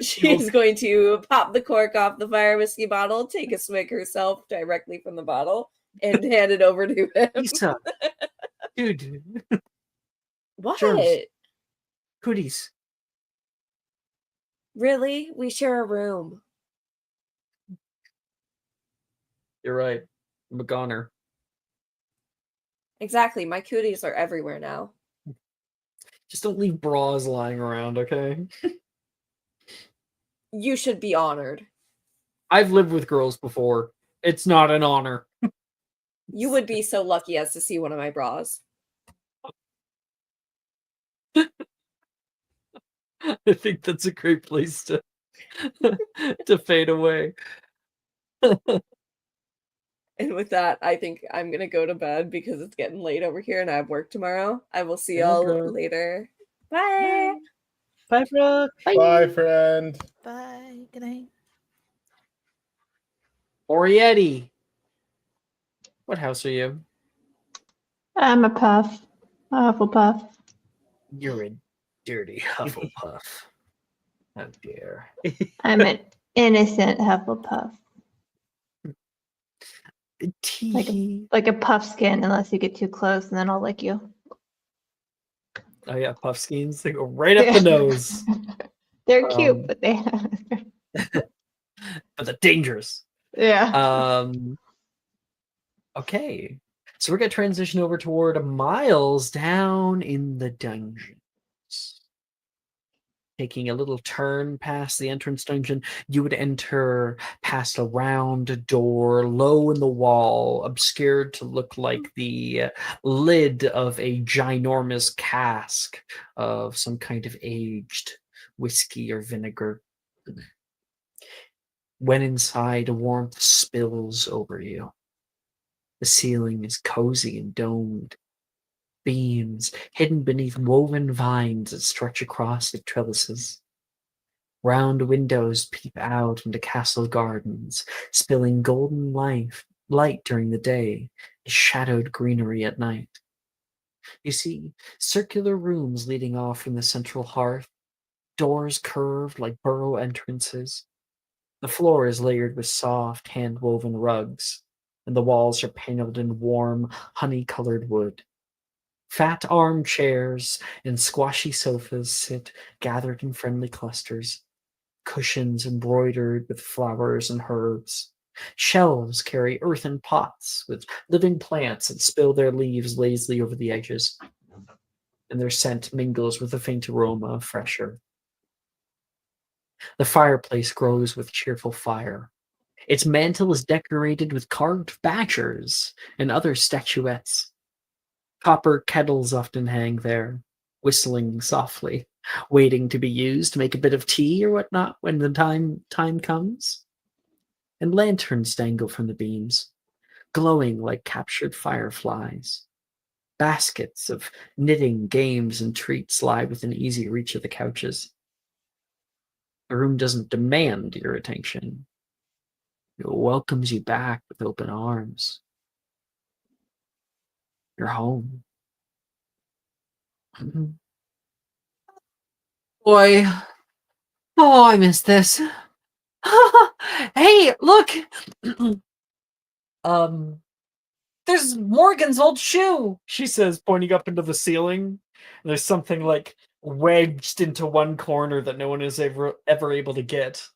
She's going to pop the cork off the fire whiskey bottle, take a swig herself directly from the bottle, and hand it over to him. Lisa. Dude. What? Germs. Cooties. Really? We share a room. You're right. I'm a goner. Exactly. My cooties are everywhere now. Just don't leave bras lying around, okay? You should be honored. I've lived with girls before. It's not an honor. You would be so lucky as to see one of my bras. I think that's a great place to to fade away. And with that, I think I'm going to go to bed because it's getting late over here and I have work tomorrow. I will see y'all Okay. later. Bye. Bye, Brooke. Bye, friend. Bye. Good night. Orietti. What house are you? I'm a puff. A Hufflepuff. You're a dirty Hufflepuff. How dare. I'm an innocent Hufflepuff. Tee. Like a puffskin, unless you get too close, and then I'll lick you. Oh yeah, puffskins. They go right up the nose. They're cute, Um, but they But they're dangerous. Yeah. Okay. So we're gonna transition over toward Miles down in the dungeons. Taking a little turn past the entrance dungeon, you would enter past a round door low in the wall, obscured to look like the lid of a ginormous cask of some kind of aged whiskey or vinegar. When inside, warmth spills over you. The ceiling is cozy and domed. Beams hidden beneath woven vines that stretch across the trellises. Round windows peep out into castle gardens, spilling golden light during the day, shadowed greenery at night. You see circular rooms leading off from the central hearth, doors curved like burrow entrances. The floor is layered with soft, hand-woven rugs, and the walls are paneled in warm, honey-colored wood. Fat armchairs and squashy sofas sit gathered in friendly clusters, cushions embroidered with flowers and herbs. Shelves carry earthen pots with living plants that spill their leaves lazily over the edges, and their scent mingles with the faint aroma of fresh earth. The fireplace glows with cheerful fire. Its mantle is decorated with carved badgers and other statuettes. Copper kettles often hang there, whistling softly, waiting to be used to make a bit of tea or whatnot when the time comes. And lanterns dangle from the beams, glowing like captured fireflies. Baskets of knitting, games, and treats lie within easy reach of the couches. The room doesn't demand your attention. It welcomes you back with open arms. You're home. Boy, oh, I miss this. Hey, look! There's Morgan's old shoe, she says, pointing up into the ceiling. And there's something like wedged into one corner that no one is ever able to get.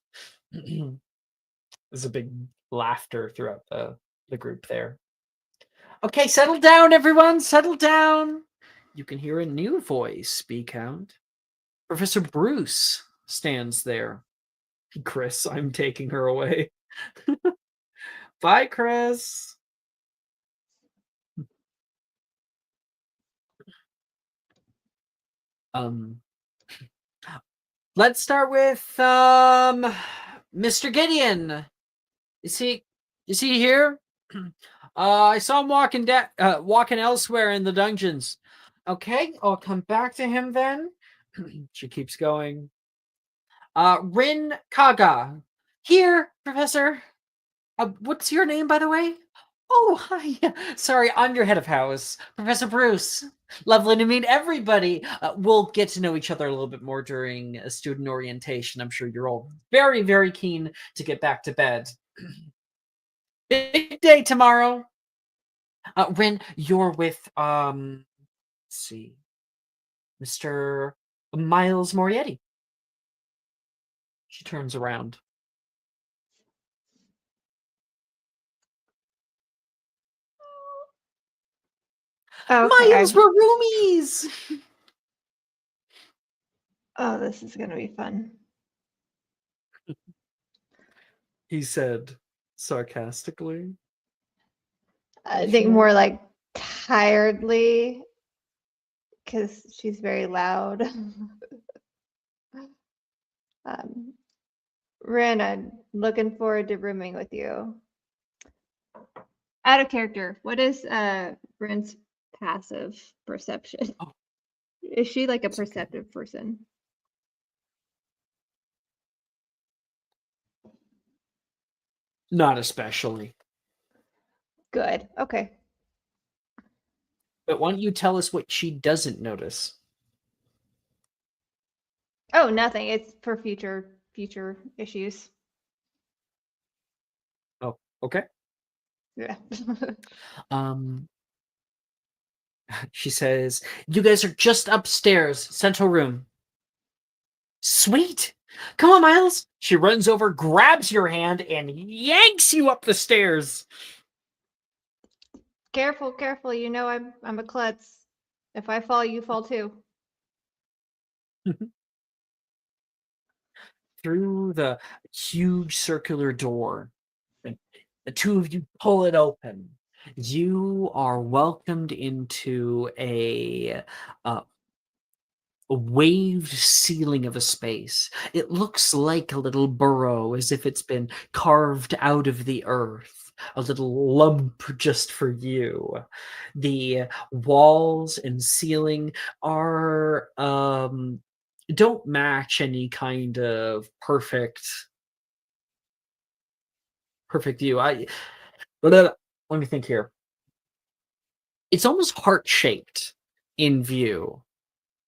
There's a big laughter throughout the group there. Okay, settle down, everyone, settle down. You can hear a new voice speak out. Professor Bruce stands there. Chris, I'm taking her away. Bye, Chris. Let's start with Mr. Gideon. Is he here? I saw him walking elsewhere in the dungeons. Okay, I'll come back to him then. She keeps going. Rin Kaga. Here, Professor. What's your name, by the way? Oh, hi. Sorry, I'm your head of house, Professor Bruce. Lovely to meet everybody. We'll get to know each other a little bit more during a student orientation. I'm sure you're all very, very keen to get back to bed. Big day tomorrow. Rin, you're with, let's see, Mr. Miles Morietti. She turns around. Okay. Miles, we're roomies! Oh, this is gonna be fun. He said sarcastically. I think more like tiredly, because she's very loud. Ren, I'm looking forward to rooming with you. Out of character, what is Ren's passive perception? Oh. Is she like a It's okay. perceptive person? Not especially. Good. Okay. But why don't you tell us what she doesn't notice? Oh, nothing. It's for future issues. Oh, okay. Yeah. She says, you guys are just upstairs, central room. Sweet. Come on, Miles. She runs over, grabs your hand, and yanks you up the stairs. Careful, careful. You know I'm a klutz. If I fall, you fall too. Through the huge circular door. The two of you pull it open. You are welcomed into a waved ceiling of a space. It looks like a little burrow, as if it's been carved out of the earth. A little lump just for you. The walls and ceiling are don't match any kind of perfect view. Let me think here. It's almost heart shaped in view,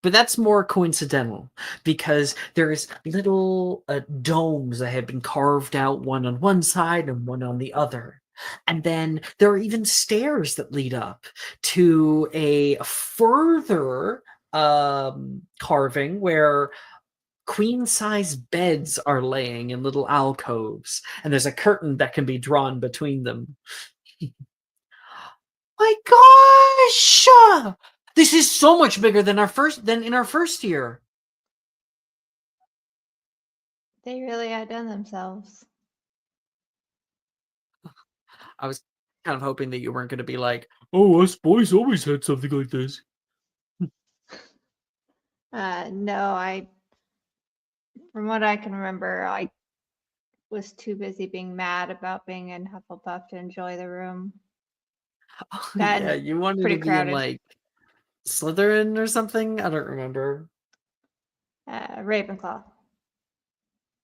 but that's more coincidental because there's little domes that have been carved out, one on one side and one on the other. And then there are even stairs that lead up to a further carving where queen size beds are laying in little alcoves, and there's a curtain that can be drawn between them. My gosh! This is so much bigger than in our first year. They really outdone themselves. I was kind of hoping that you weren't going to be like, "Oh, us boys always had something like this." No, from what I can remember, I was too busy being mad about being in Hufflepuff to enjoy the room. That Yeah, you wanted pretty to be in crowded. like Slytherin or something. I don't remember. Ravenclaw.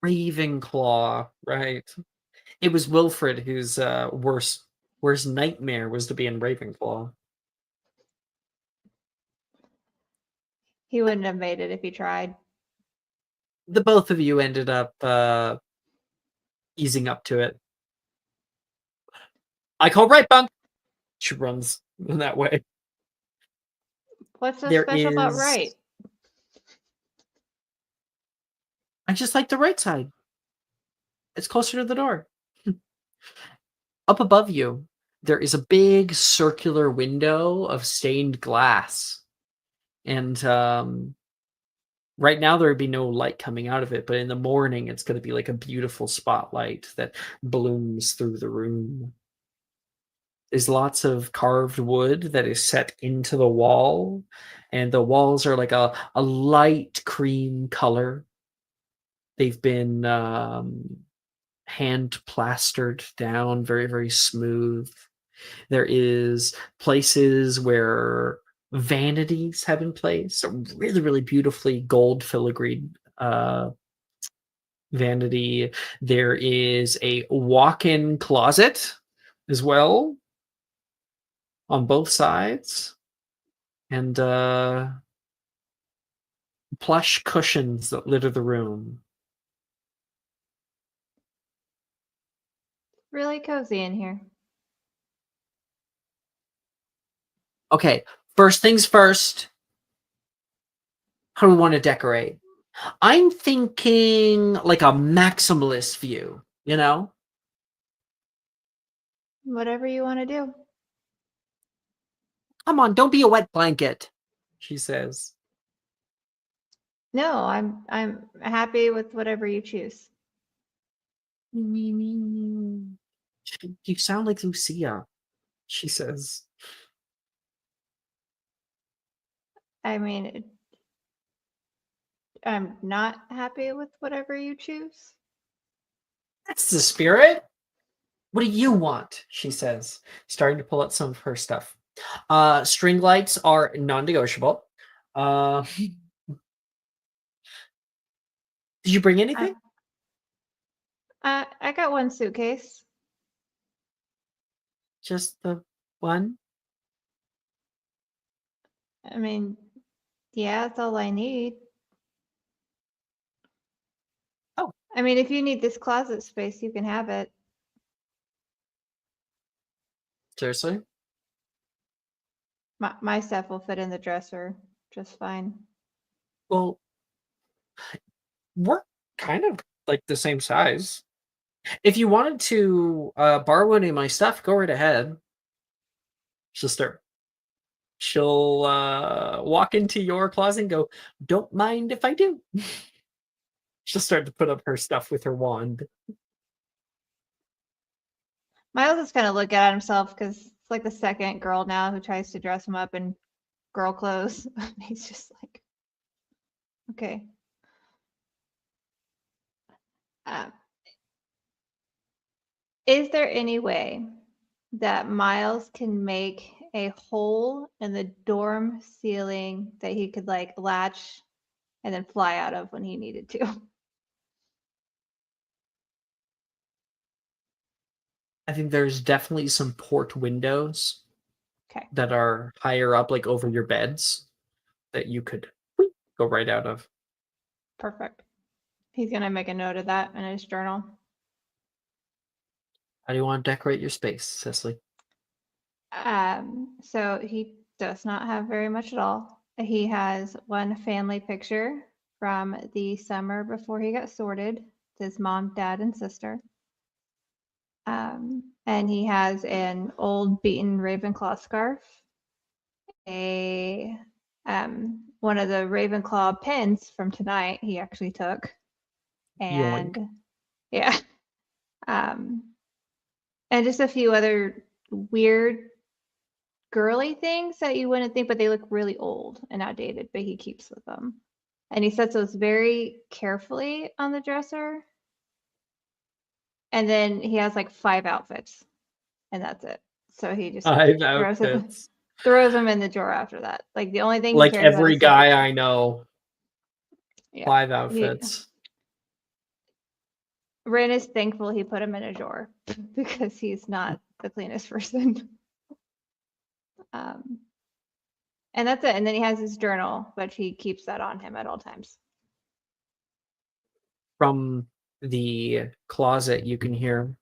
Ravenclaw, right? It was Wilfred whose worst nightmare was to be in Ravenclaw. He wouldn't have made it if he tried. The both of you ended up easing up to it. I call right, bunk. She runs in that way. What's so There special about is- right? I just like the right side. It's closer to the door. Up above you, there is a big circular window of stained glass. And right now there would be no light coming out of it, but in the morning it's going to be like a beautiful spotlight that blooms through the room. There's lots of carved wood that is set into the wall, and the walls are like a light cream color. They've been hand plastered down, very, very smooth. There is places where vanities have been placed, a really, really beautifully gold filigreed vanity. There is a walk-in closet as well on both sides, and plush cushions that litter the room. Really cozy in here. Okay, first things first. How do we want to decorate? I'm thinking like a maximalist view, you know? Whatever you want to do. Come on, don't be a wet blanket, she says. No, I'm happy with whatever you choose. You sound like Lucia, she says. I mean, I'm not happy with whatever you choose. That's the spirit. What do you want? She says, starting to pull out some of her stuff. String lights are non-negotiable. Did you bring anything? I got one suitcase. Just the one? I mean, yeah, that's all I need. Oh. I mean, if you need this closet space, you can have it. Seriously? My stuff will fit in the dresser just fine. Well, kind of like the same size. If you wanted to borrow any of my stuff, go right ahead. She'll walk into your closet and go, "Don't mind if I do." She'll start to put up her stuff with her wand. Miles is kind of looking at himself because it's like the second girl now who tries to dress him up in girl clothes. He's just like, okay. Is there any way that Miles can make a hole in the dorm ceiling that he could like latch and then fly out of when he needed to? I think there's definitely some port windows Okay, that are higher up, like over your beds, that you could go right out of. perfect. He's gonna make a note of that in his journal. How do you want to decorate your space, Cecily? So he does not have very much at all. He has one family picture from the summer before he got sorted. It's his mom, dad, and sister. And he has an old beaten Ravenclaw scarf, a one of the Ravenclaw pins from tonight he actually took, and Yoink. yeah, and just a few other weird girly things that you wouldn't think, but they look really old and outdated, but he keeps with them. And he sets those very carefully on the dresser. And then he has like 5 outfits, and that's it. So he just 5 throws outfits. them in the drawer after that. Like the only thing he Like cares about every is guy I know. yeah. 5 outfits. Ren is thankful he put him in a drawer because he's not the cleanest person. And that's it. And then he has his journal, but he keeps that on him at all times. From the closet, you can hear,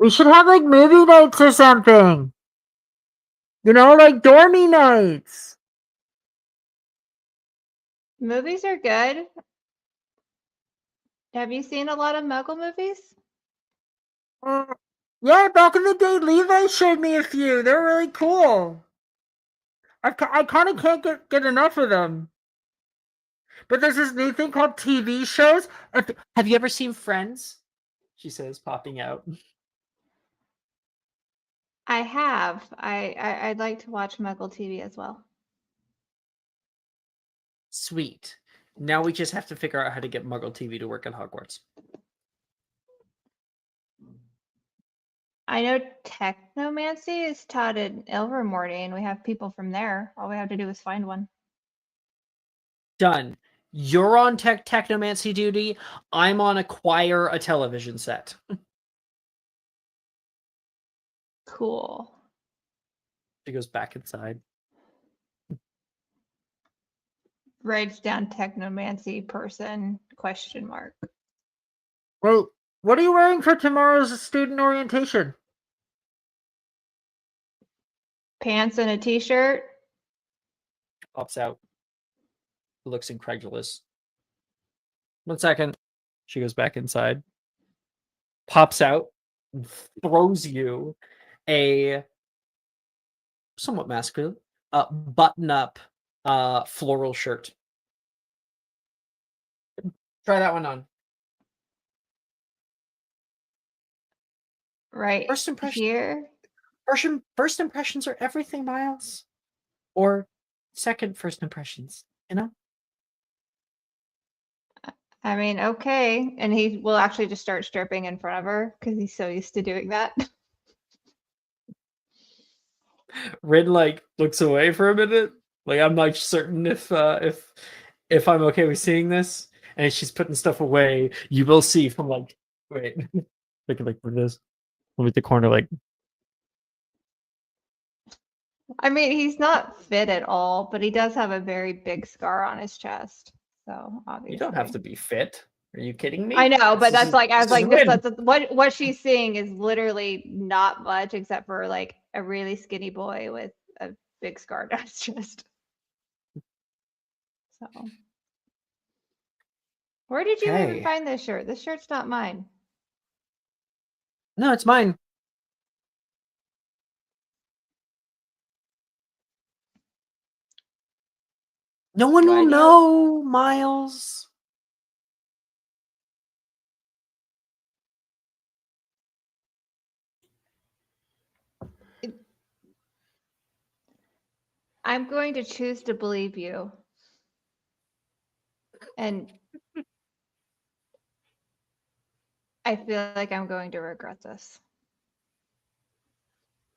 "We should have like movie nights or something. You know, like dormy nights." Movies are good. Have you seen a lot of Muggle movies? Yeah, back in the day, Levi showed me a few. They're really cool. I kind of can't get enough of them. But there's this new thing called TV shows. Have you ever seen Friends? She says, popping out. I have. I'd like to watch Muggle TV as well. Sweet. Now we just have to figure out how to get Muggle TV to work at Hogwarts. I know technomancy is taught in Ilvermorny, and we have people from there. All we have to do is find one. Done. You're on technomancy duty. I'm on acquire a television set. Cool. She goes back inside. Writes down technomancy person ? Well, what are you wearing for tomorrow's student orientation? Pants and a t-shirt. Pops out. Looks incredulous. 1 second. She goes back inside. Pops out. And throws you a somewhat masculine button-up floral shirt. Try that one on. Right First impression. here. First impressions are everything, Miles. Or second first impressions, you know? I mean, okay. And he will actually just start stripping in front of her because he's so used to doing that. Rin like looks away for a minute. Like I'm not certain if I'm okay with seeing this. And as she's putting stuff away, you will see from like wait. Look at like this. Look at the corner like I mean, he's not fit at all, but he does have a very big scar on his chest. So obviously, you don't have to be fit. Are you kidding me? I know, but This that's is- like I was this is like, this, Rin. that's what she's seeing is literally not much except for like a really skinny boy with a big scar down his chest. So Where did you even Okay. find this shirt? This shirt's not mine. No, it's mine. No one Why will do you- know, Miles. I'm going to choose to believe you. And I feel like I'm going to regret this.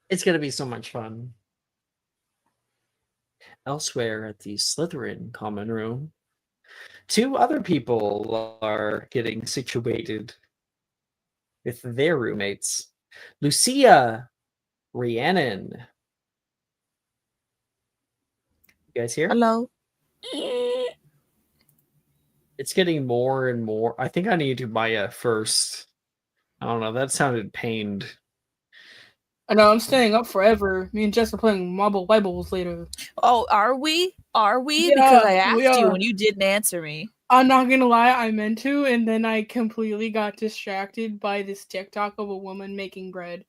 It's gonna be so much fun. Elsewhere at the Slytherin common room, two other people are getting situated with their roommates. Lucia, Rhiannon. You guys here? Hello. It's getting more and more. I think I need to buy a first. I don't know. That sounded pained. I know I'm staying up forever. Me and Jess are playing Marble Bibles later. Oh, are we? Are we? Yeah, Because I we asked you are. and you didn't answer me. I'm not gonna lie, I meant to, and then I completely got distracted by this TikTok of a woman making bread.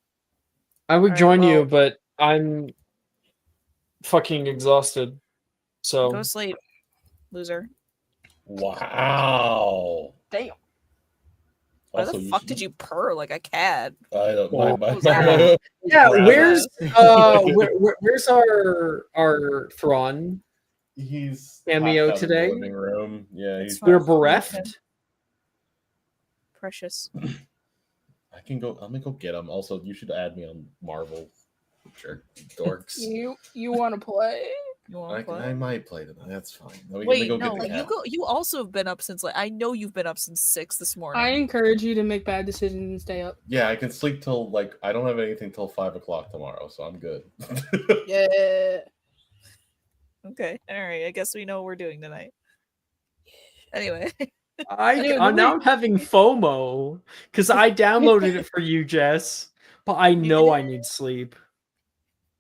I would Alright, join you, well- but I'm fucking exhausted. So Go to sleep, loser. Wow. Damn. Why Also, the fuck did you purr like a cat? I don't. Well, Yeah, where's where's our Thrawn? He's Cameo passed out in the today? living room. Yeah, It's he's. fine. We're Leave him. bereft. Precious. I can go. I'm gonna go get him. Also, you should add me on Marvel. Sure, dorks. You want to play? You want to I play? might play tonight. That's fine. Let me Wait, go no, get the cat. you also have been up since I know you've been up since 6 this morning. I encourage you to make bad decisions and stay up. Yeah, I can sleep till I don't have anything till 5 o'clock tomorrow, so I'm good. Yeah. Okay, all right. I guess we know what we're doing tonight. Anyway, Anyway, Now I'm having FOMO because I downloaded it for you, Jess, but I know I need sleep.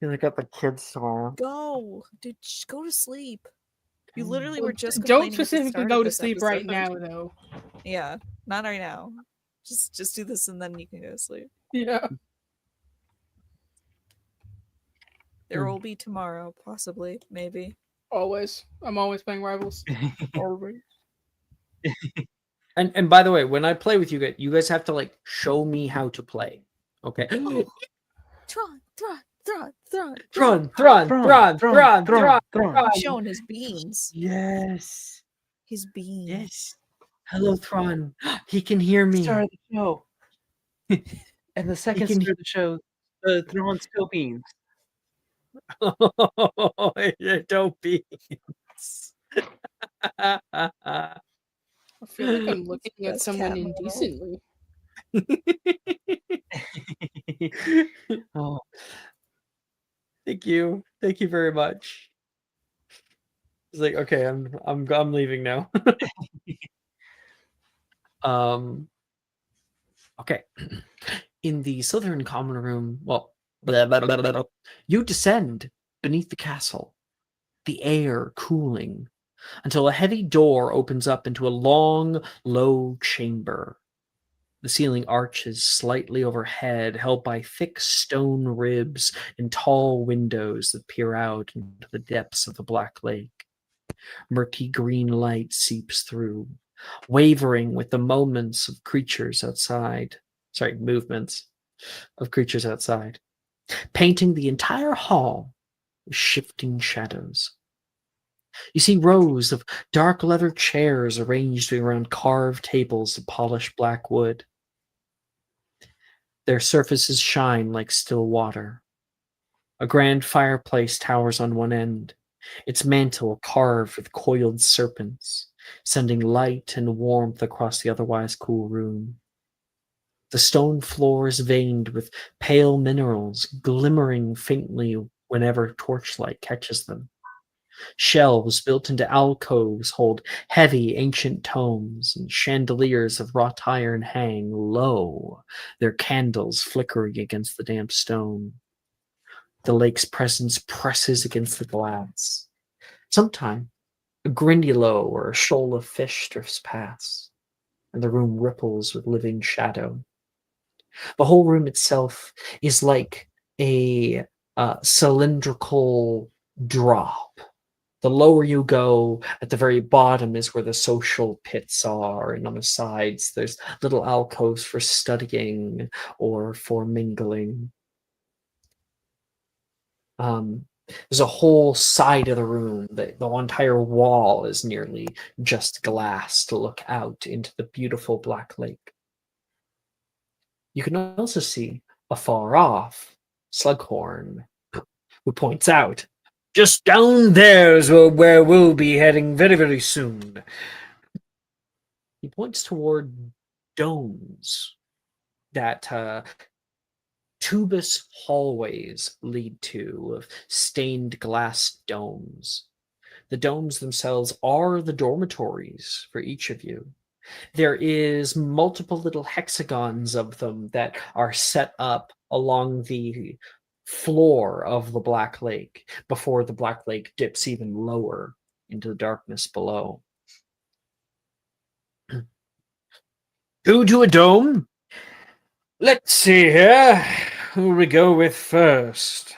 I got the kids tomorrow. go, dude. Just go to sleep. You literally were just Don't complaining at the specifically start go of to this sleep right episode. now, though. Yeah, not right now. Just do this and then you can go to sleep. Yeah. There will be tomorrow, possibly, maybe. Always. I'm always playing Rivals. Always. And by the way, when I play with you guys have to show me how to play. Okay. Thron. Thron. He's showing his beans. Yes. His beans. Yes. Hello, Thron. He can hear me. Star of the show. And the second can- star of the show, Thrawn Scopines. Don't be. I feel like I'm looking at Best someone cat in the world. indecently. Oh, Thank you very much. It's like, okay, I'm leaving now. Okay. In the Slytherin common room, you descend beneath the castle, the air cooling, until a heavy door opens up into a long, low chamber. The ceiling arches slightly overhead, held by thick stone ribs and tall windows that peer out into the depths of the Black Lake. Murky green light seeps through, wavering with the movements of creatures outside, painting the entire hall with shifting shadows. You see rows of dark leather chairs arranged around carved tables of polished black wood. Their surfaces shine like still water. A grand fireplace towers on one end, its mantle carved with coiled serpents, sending light and warmth across the otherwise cool room. The stone floor is veined with pale minerals, glimmering faintly whenever torchlight catches them. Shelves built into alcoves hold heavy ancient tomes, and chandeliers of wrought iron hang low, their candles flickering against the damp stone. The lake's presence presses against the glass. Sometime, a grindylow or a shoal of fish drifts past, and the room ripples with living shadow. The whole room itself is like a cylindrical drop. The lower you go, at the very bottom is where the social pits are, and on the sides there's little alcoves for studying or for mingling. There's a whole side of the room, the entire wall is nearly just glass to look out into the beautiful Black Lake. You can also see, afar off, Slughorn, who points out, just down there's where we'll be heading very, very soon. He points toward domes that tubous hallways lead to, of stained glass domes. The domes themselves are the dormitories for each of you. There is multiple little hexagons of them that are set up along the floor of the Black Lake before the Black Lake dips even lower into the darkness below. Who to a dome? Let's see here. Who we go with first? He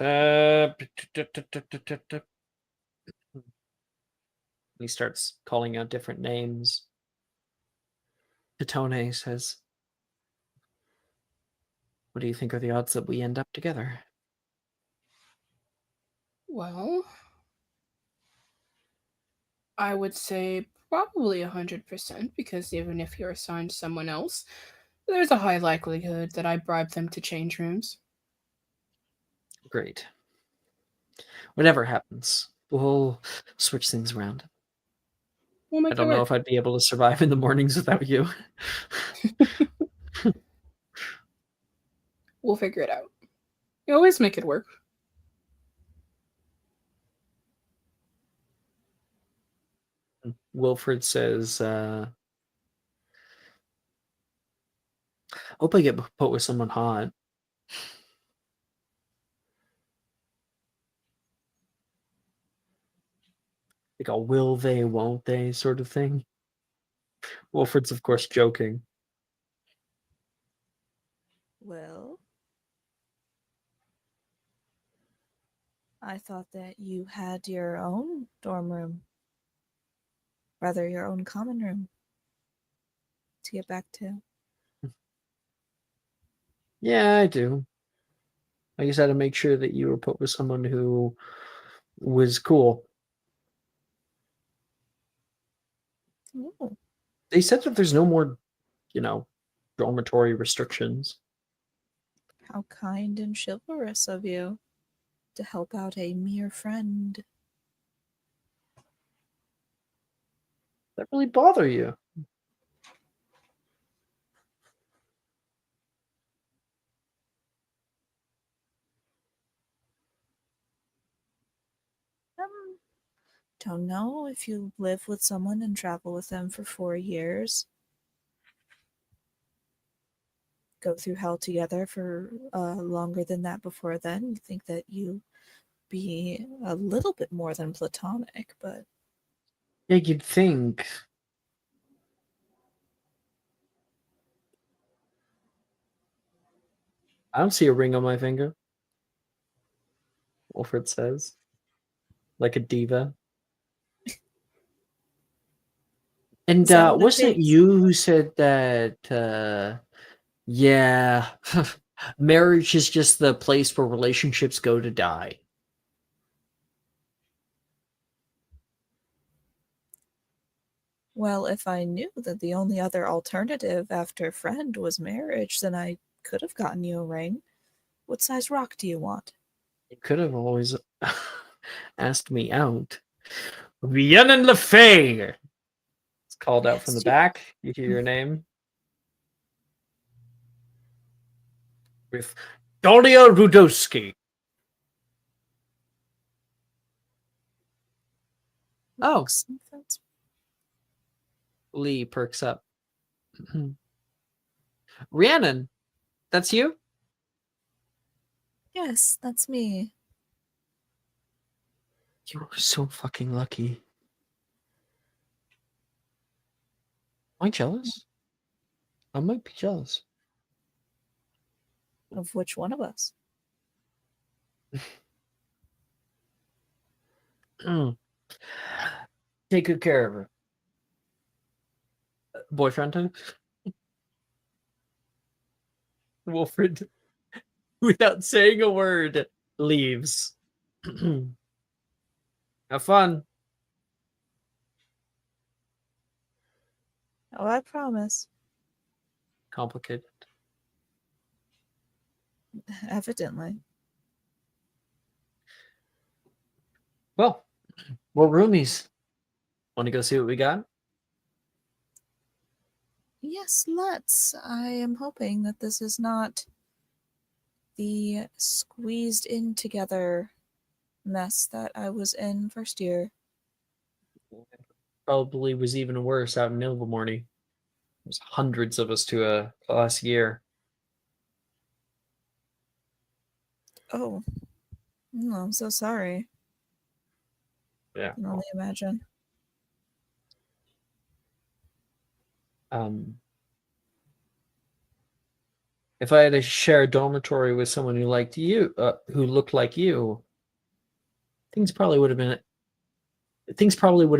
starts calling out different names. Titone says, "What do you think are the odds that we end up together?" Well, I would say probably 100%, because even if you're assigned someone else, there's a high likelihood that I bribe them to change rooms. Great. Whatever happens, we'll switch things around. We'll I make it don't know work. if I'd be able to survive in the mornings without you. We'll figure it out. You always make it work. Wilfred says, hope I get put with someone hot. Like a will they, won't they sort of thing. Wilfred's, of course, joking. Well, I thought that you had your own dorm room. Rather, your own common room to get back to. Yeah, I do. I just had to make sure that you were put with someone who was cool. Ooh, They said that there's no more, dormitory restrictions. how kind and chivalrous of you to help out a mere friend. That really bother you? Don't know if you live with someone and travel with them for 4 years. Go through hell together for longer than that before then. You think that you be a little bit more than platonic, but Yeah, you'd think. I don't see a ring on my finger, Wilfred says. Like a diva. And is that what it wasn't it takes? you who said that, yeah, marriage is just the place where relationships go to die? Well, if I knew that the only other alternative after friend was marriage, then I could have gotten you a ring. What size rock do you want? You could have always asked me out. Rhiannon LeFay! It's called out from the Yes, you- back. You hear your name. With Doria Rudowski. Oh. Looks like that's- Lee perks up. Rhiannon, that's you? Yes, that's me. You're so fucking lucky. Am I jealous? I might be jealous. Of which one of us? Take good care of her. Boyfriend time? Wilfred, without saying a word, leaves. Have fun. Oh, I promise. Complicated. Evidently. Well, we're roomies. Want to go see what we got? Yes, let's. I am hoping that this is not the squeezed in together mess that I was in first year. Probably was even worse out in Ilvermorny. There's hundreds of us to a class year. Oh, no, I'm so sorry. Yeah. I can only imagine. If I had to share a dormitory with someone who liked you, who looked like you, things probably would have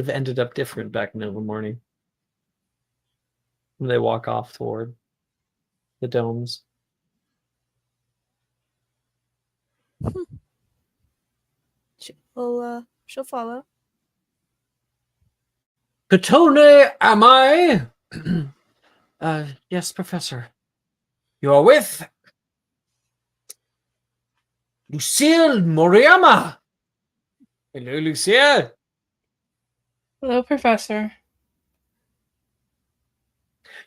ended up different back in Ilvermorny. When they walk off toward the domes. She'll follow. Katone, am I? Yes, Professor. You are with Lucille Moriyama. Hello, Lucille. Hello, Professor.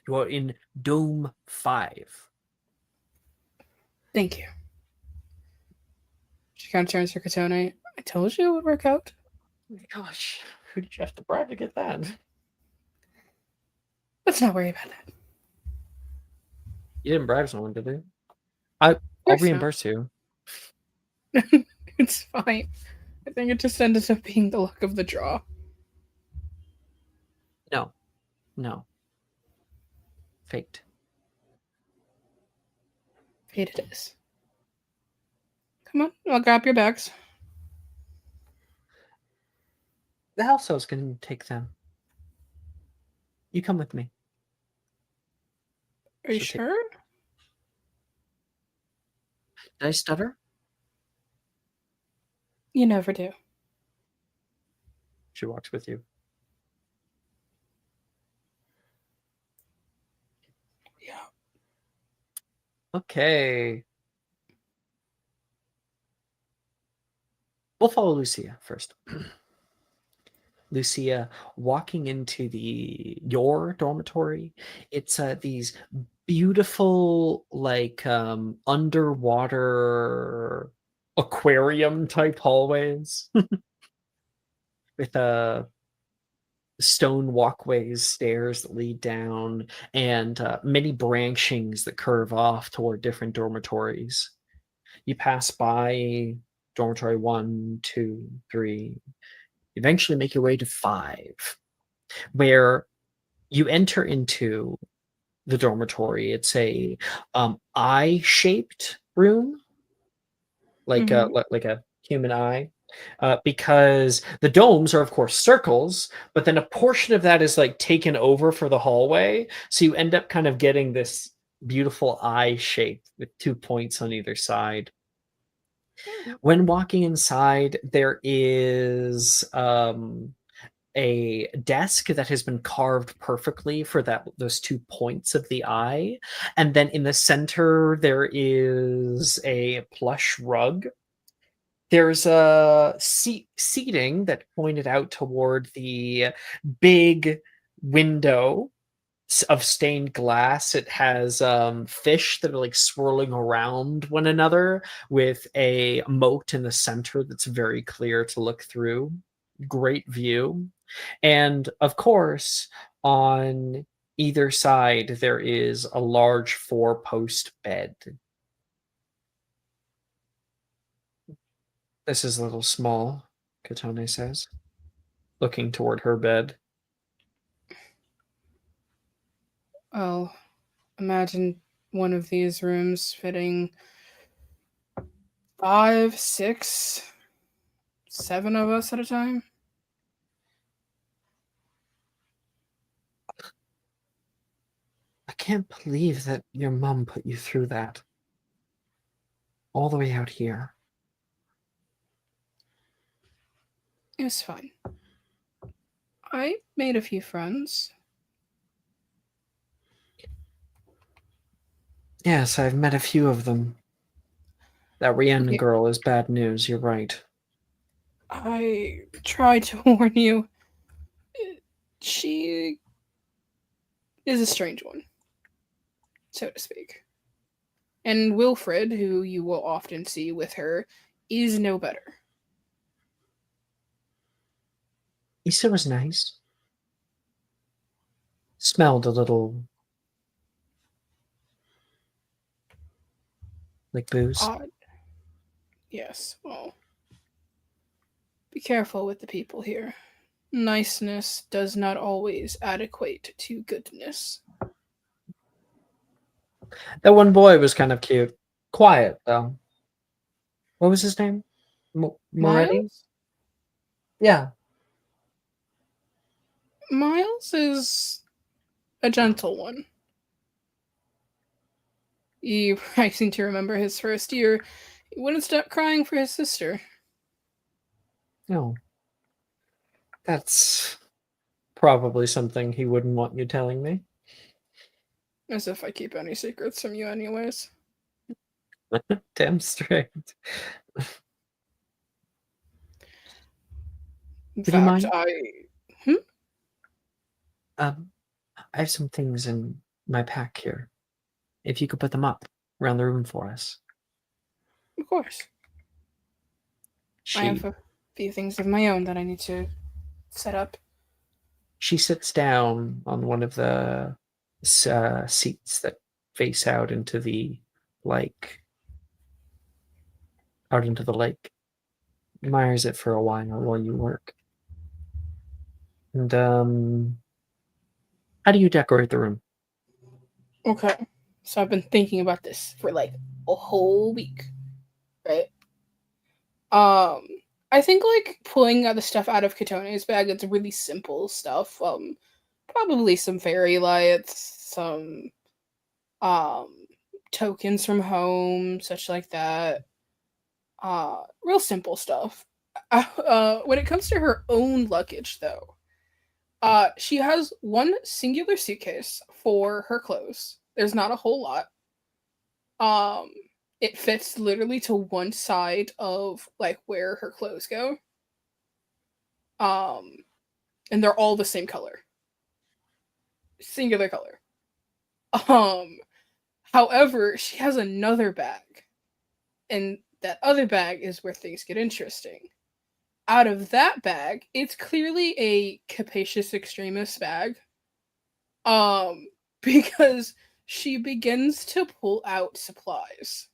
You are in Dome 5. Thank you. She kind of turns to Katone. I told you it would work out. Oh my gosh, who did you have to bribe to get that? Let's not worry about that. You didn't bribe someone, did you? I'll Course not. reimburse you. It's fine. I think it just ended up being the luck of the draw. No. Fate. Fate it is. Come on, I'll grab your bags. The house elves can take them. You come with me. Are you She'll take- sure? Did I stutter? You never do. She walks with you. Yeah. Okay. We'll follow Lucia first. Lucia walking into your dormitory. It's these beautiful, like underwater aquarium type hallways with stone walkways, stairs that lead down, and many branchings that curve off toward different dormitories. You pass by dormitory 1, 2, 3. Eventually make your way to 5, where you enter into the dormitory. It's a eye-shaped room, like like a human eye, because the domes are of course circles, but then a portion of that is like taken over for the hallway, so you end up kind of getting this beautiful eye shape with 2 points on either side. When walking inside, there is a desk that has been carved perfectly for those 2 points of the eye, and then in the center there is a plush rug. There's a seating that pointed out toward the big window of stained glass. It has fish that are like swirling around one another with a moat in the center that's very clear to look through. Great view. And of course, on either side, there is a large 4-post bed. This is a little small, Katone says, looking toward her bed. Well, imagine one of these rooms fitting 5, 6, 7 of us at a time. I can't believe that your mom put you through that. All the way out here. It was fine. I made a few friends. Yes, I've met a few of them. That Rhiannon Yeah. girl is bad news, you're right. I tried to warn you. She is a strange one, so to speak. And Wilfred, who you will often see with her, is no better. Issa was nice. Smelled a little like booze. Odd. Yes, well. Be careful with the people here. Niceness does not always adequate to goodness. That one boy was kind of cute. Quiet, though. What was his name? Moretti? Miles? Yeah. Miles is a gentle one. I seem to remember his first year. He wouldn't stop crying for his sister. No. That's probably something he wouldn't want you telling me. As if I keep any secrets from you, anyways. Damn straight. In Would you fact, mind? I have some things in my pack here. If you could put them up around the room for us. Of course. I have a few things of my own that I need to set up. She sits down on one of the seats that face out into the lake. Admires it for a while you work. And how do you decorate the room? Okay. So I've been thinking about this for like a whole week. Right? I think like pulling the stuff out of Katone's bag, it's really simple stuff. Probably some fairy lights, some tokens from home, such like that. Real simple stuff. When it comes to her own luggage though, she has one singular suitcase for her clothes. There's not a whole lot. It fits literally to one side of like where her clothes go. And they're all the same color. Singular color. However, she has another bag. And that other bag is where things get interesting. Out of that bag, it's clearly a capacious extremist bag. Because she begins to pull out supplies.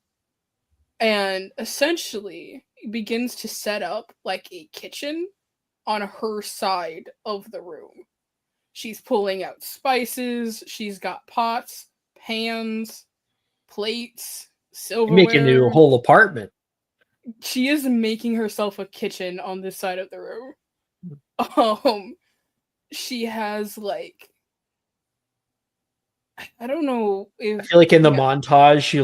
And essentially begins to set up like a kitchen on her side of the room. She's pulling out spices, she's got pots, pans, plates, silverware. Make a new whole apartment. She is making herself a kitchen on this side of the room. She has like I don't know if I feel like in the montage you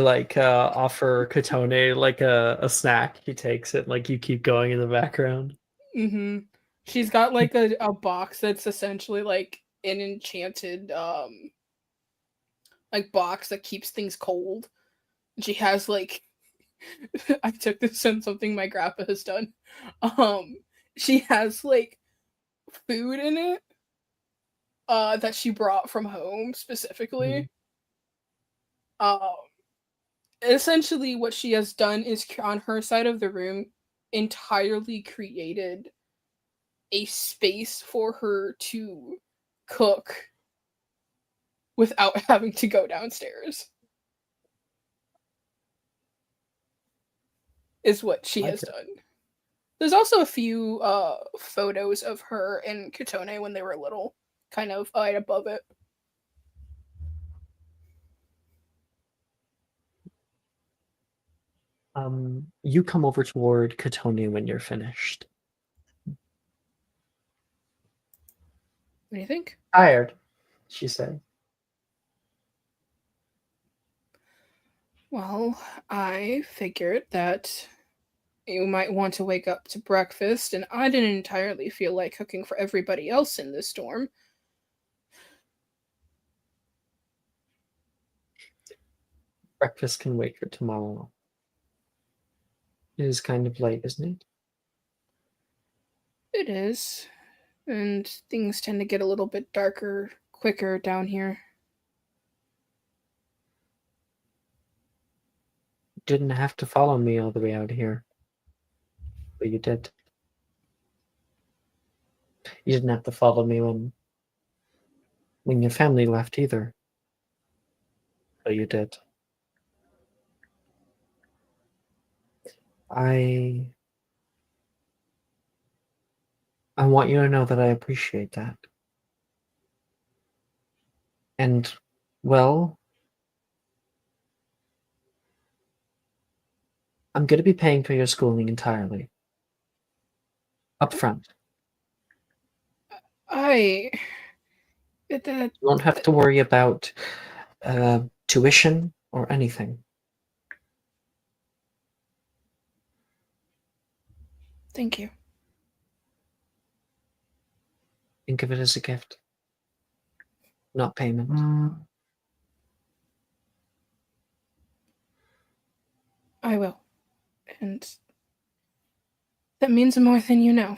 offer Katone like a snack. He takes it, like you keep going in the background. Mm-hmm. She's got like a box that's essentially like an enchanted like box that keeps things cold. She has like I took this on something my grandpa has done. She has like food in it that she brought from home specifically. Essentially what she has done is on her side of the room entirely created a space for her to cook without having to go downstairs. Is what she has done. There's also a few photos of her and Katone when they were little, kind of right above it. You come over toward Katoni when you're finished. What do you think? Tired, she said. Well, I figured that you might want to wake up to breakfast, and I didn't entirely feel like cooking for everybody else in this dorm. Breakfast can wait for tomorrow. It is kind of late, isn't it? It is, and things tend to get a little bit darker quicker down here. You didn't have to follow me all the way out here. But you did. You didn't have to follow me when your family left either. But you did. I want you to know that I appreciate that. And, well, I'm going to be paying for your schooling entirely. Up front. That You won't have to worry about tuition or anything. Thank you. Think of it as a gift, not payment. I will. And that means more than you know.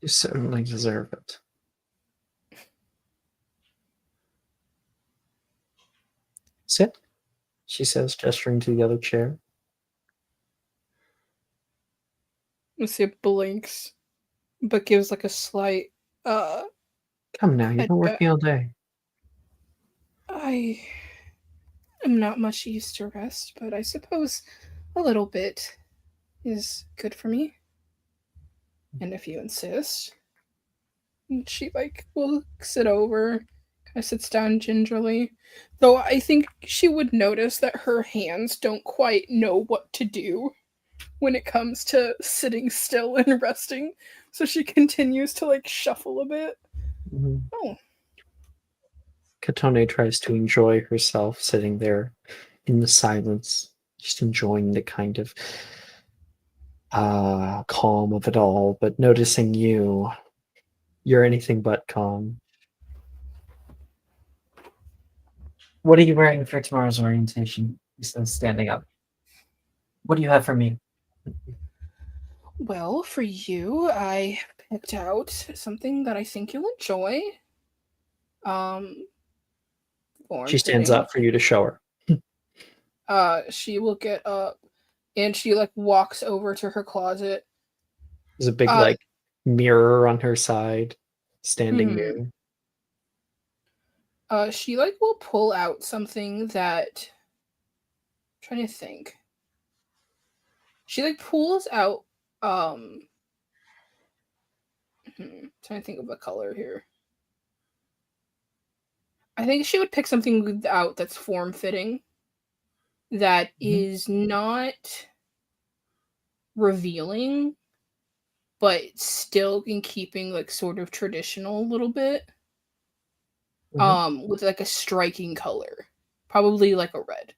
You certainly deserve it. Sit, she says, gesturing to the other chair. Lucia blinks, but gives like a slight, Come now, you've been working all day. I am not much used to rest, but I suppose a little bit is good for me. And if you insist. And she like looks it over, kind of sits down gingerly. Though I think she would notice that her hands don't quite know what to do when it comes to sitting still and resting. So she continues to like shuffle a bit. Mm-hmm. Oh. Katone tries to enjoy herself sitting there in the silence, just enjoying the kind of calm of it all, but noticing you're anything but calm. What are you wearing for tomorrow's orientation? He says, standing up. What do you have for me? Well, for you, I picked out something that I think you'll enjoy. She stands form-fitting. up for you to show her. She will get up and she like walks over to her closet. There's a big like mirror on her side, standing Mhm. mirror. She like will pull out something that I'm trying to think. She like pulls out trying to think of a color here. I think she would pick something out that's form fitting, that is not revealing, but still in keeping like sort of traditional a little bit. With like a striking color, probably like a red.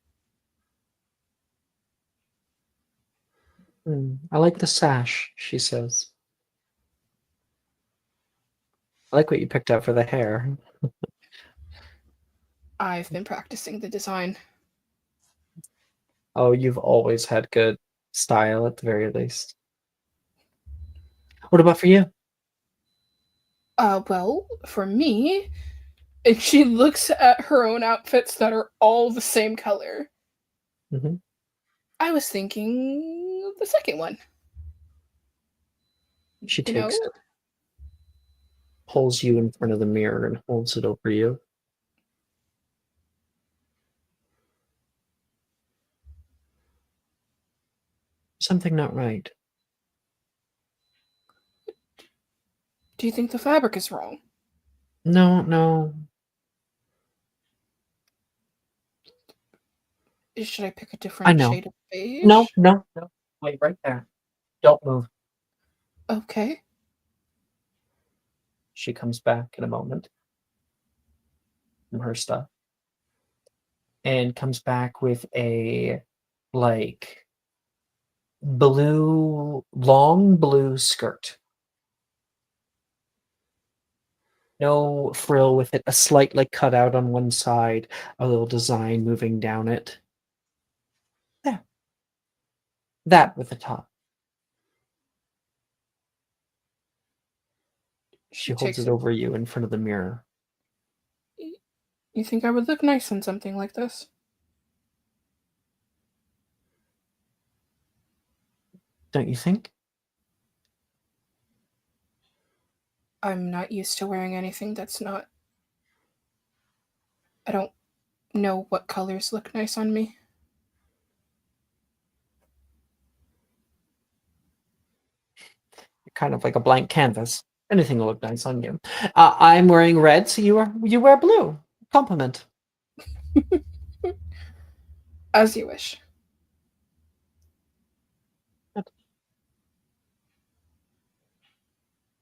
I like the sash, she says. I like what you picked out for the hair. I've been practicing the design. Oh, you've always had good style at the very least. What about for you? Well, for me, and she looks at her own outfits that are all the same color. Mm-hmm. I was thinking the second one. She takes it, pulls you in front of the mirror, and holds it over you. Something not right. Do you think the fabric is wrong? No. Should I pick a I different know. shade of beige? No. Wait, right there. Don't move. Okay. She comes back in a moment from her stuff and comes back with a like long blue skirt. No frill with it, a slight like cutout on one side, a little design moving down it. There. That with the top. She holds takes it it. over you in front of the mirror. You think I would look nice in something like this? Don't you think? I'm not used to wearing anything that's not. I don't know what colors look nice on me. You're kind of like a blank canvas. Anything will look nice on you. I'm wearing red, so you wear blue. Compliment. As you wish.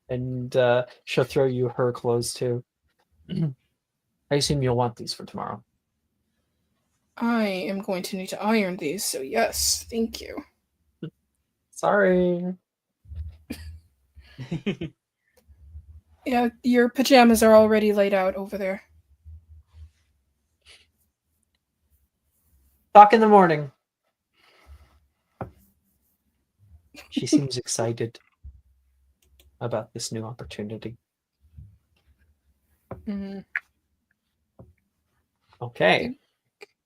And she'll throw you her clothes too. I assume you'll want these for tomorrow. I am going to need to iron these, so yes, thank you. Sorry. Yeah, your pajamas are already laid out over there. Talk in the morning. She seems excited about this new opportunity. Okay.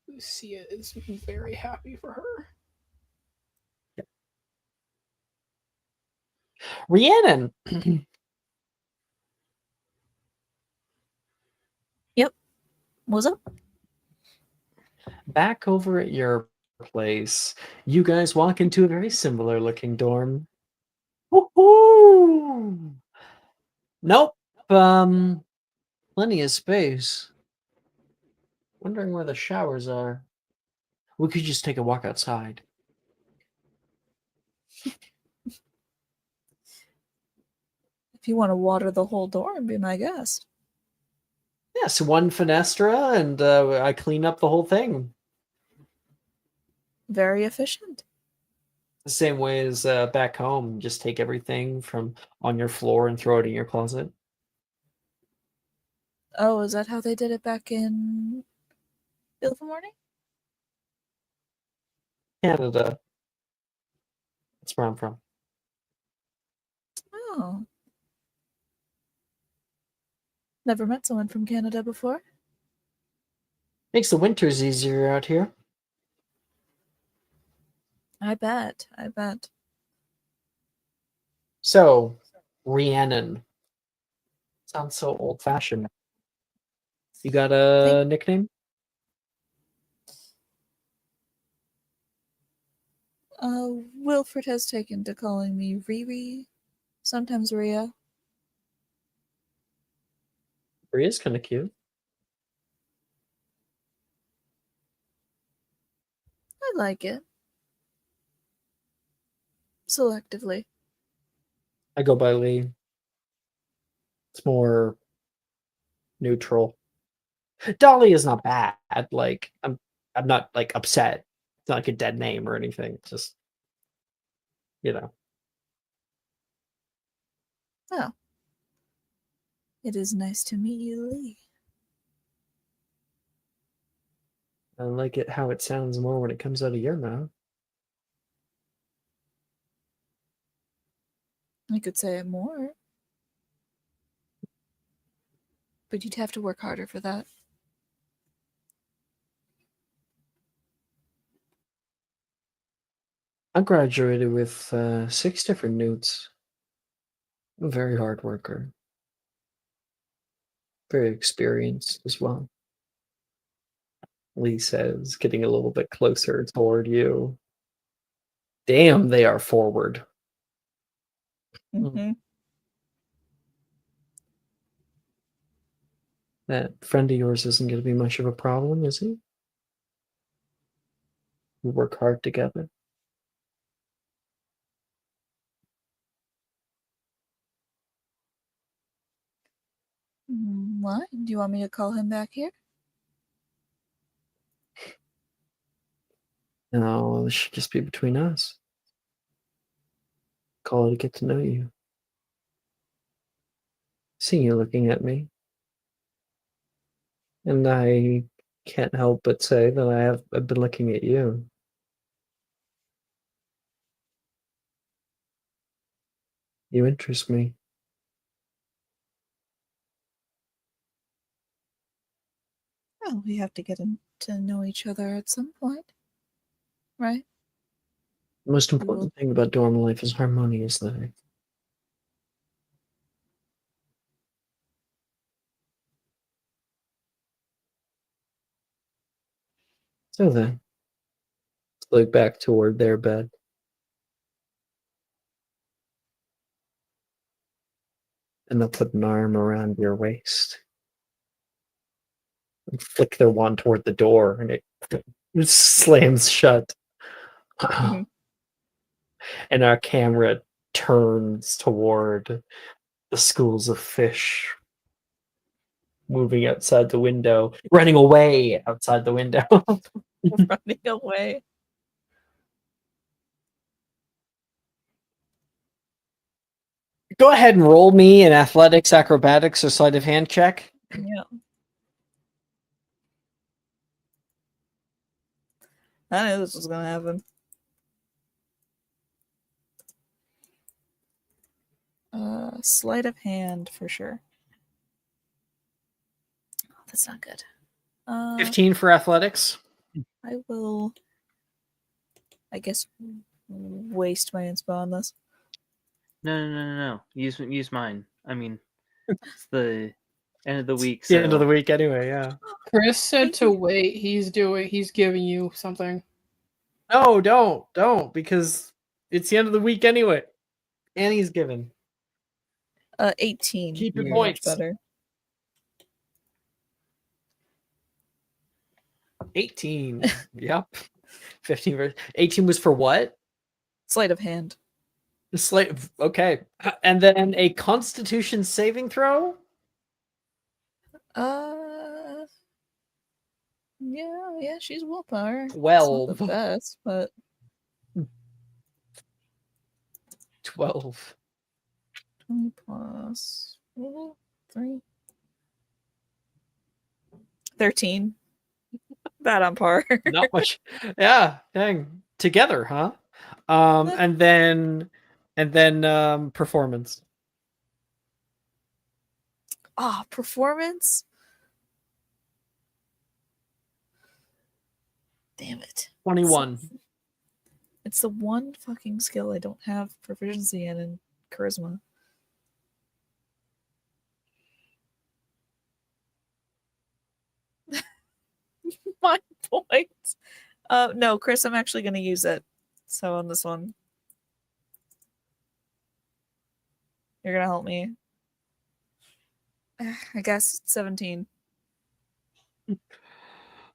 Lucia is very happy for her. Rhiannon. Yep. What's up? Back over at your place, you guys walk into a very similar looking dorm. Woohoo! Nope. Plenty of space. Wondering where the showers are. We could just take a walk outside. If you want to water the whole dorm, be my guest. Yes, one fenestra, and I clean up the whole thing. Very efficient. The same way as back home. Just take everything from on your floor and throw it in your closet. Oh, is that how they did it back in Beautiful Morning? Canada. That's where I'm from. Oh. Never met someone from Canada before. Makes the winters easier out here. I bet. I bet. So, Rhiannon. Sounds so old-fashioned. You got a nickname? Wilfred has taken to calling me Riri, sometimes Rhea. Rhea's kind of cute. I like it. Selectively. I go by Lee. It's more neutral. Dolly is not bad. Like I'm not like upset. It's not like a dead name or anything. It's just Oh. It is nice to meet you, Lee. I like it how it sounds more when it comes out of your mouth. I could say it more. But you'd have to work harder for that. I graduated with 6 different newts. I'm a very hard worker. Very experienced as well. Lee says, getting a little bit closer toward you. Damn, they are forward. Mm-hmm. That friend of yours isn't going to be much of a problem, is he? We work hard together. What? Do you want me to call him back here? No, this should just be between us. Call it to get to know you. Seeing you looking at me. And I can't help but say that I've been looking at you. You interest me. Well, we have to get to know each other at some point, right? The most important thing about dorm life is harmonious living. So then, let's look back toward their bed. And they'll put an arm around your waist. And flick their wand toward the door, and it slams shut. Mhm. And our camera turns toward the schools of fish moving outside the window, running away outside the window. Running away. Go ahead and roll me an athletics, acrobatics, or sleight of hand check. Yeah. I knew this was gonna happen. Sleight of hand for sure. Oh, that's not good. 15 for athletics. I will, I guess, waste my inspo on this. No. Use mine. I mean, it's the end of the week. The end of so- the week, anyway. Yeah. Chris said to wait. He's giving you something. No, don't, because it's the end of the week anyway. Annie's given. 18. Keep your Very points. much better. 18. Yep. 15. 18 was for what? Sleight of hand. The slate. Okay. And then a Constitution saving throw. Yeah, she's willpower. It's 12. not the best, but 12. 20 plus 3. 13. Bad on par. Not much. Yeah, dang. Together, huh? And then performance. Performance? Damn it. 21. It's the one fucking skill I don't have proficiency in charisma. My point. No, Chris, I'm actually going to use it. So on this one, you're going to help me. I guess 17.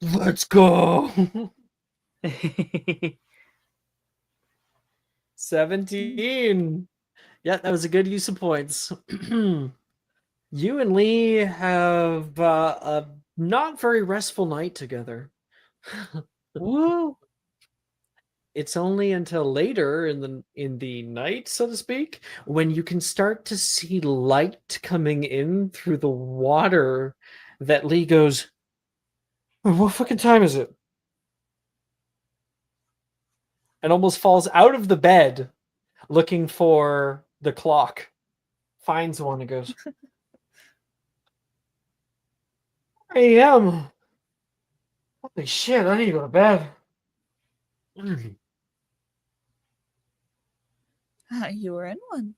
Let's go. 17. Yeah, that was a good use of points. You and Lee have a not very restful night together. Woo! It's only until later in the night, so to speak, when you can start to see light coming in through the water that Lee goes, "What fucking time is it?" And almost falls out of the bed looking for the clock. Finds one and goes, 4 a.m. Holy shit, I need to go to bed. You were in one.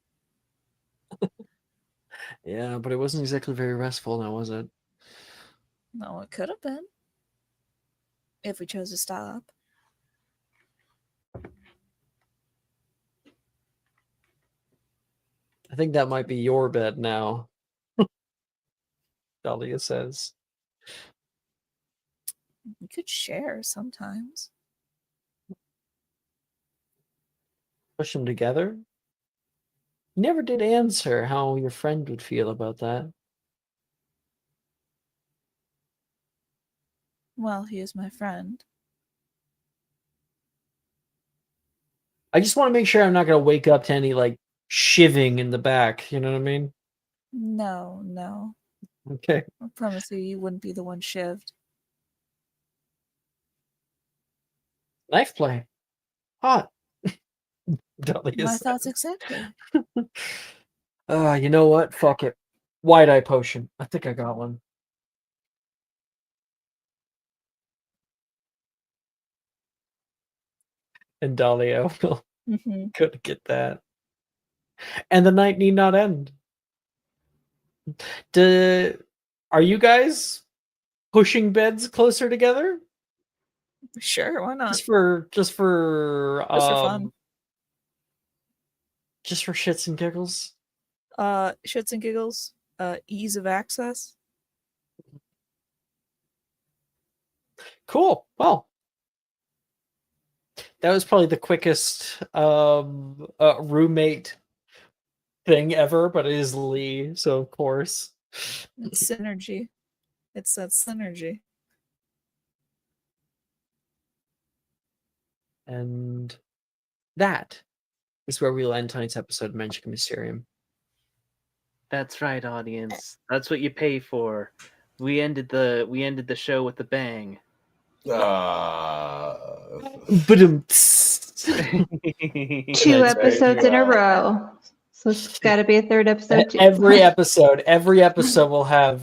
Yeah, but it wasn't exactly very restful now, was it? No, it could have been. If we chose to stop. I think that might be your bed now. Dahlia says. We could share sometimes. Push them together? You never did answer how your friend would feel about that. Well, he is my friend. I just want to make sure I'm not going to wake up to any, like, shivving in the back. You know what I mean? No, no. Okay. I promise you wouldn't be the one shivved. Knife play. Hot. Dolly My is thoughts exactly. you know what? Fuck it. Wide eye potion. I think I got one. And Dahlia will Mm-hmm. go to get that. And the night need not end. Are you guys pushing beds closer together? Sure, why not? Just for Just for fun. Just for shits and giggles. Shits and giggles. Ease of access. Cool. Well, that was probably the quickest roommate thing ever, but it is Lee, so of course. It's synergy. It's that synergy. And that is where we'll end tonight's episode of Magic and Mysterium. That's right, audience. That's what you pay for. We ended the show with a bang. Ba-dum. 2 That's right. episodes in a row. So it's got to be a third episode too. Every episode will have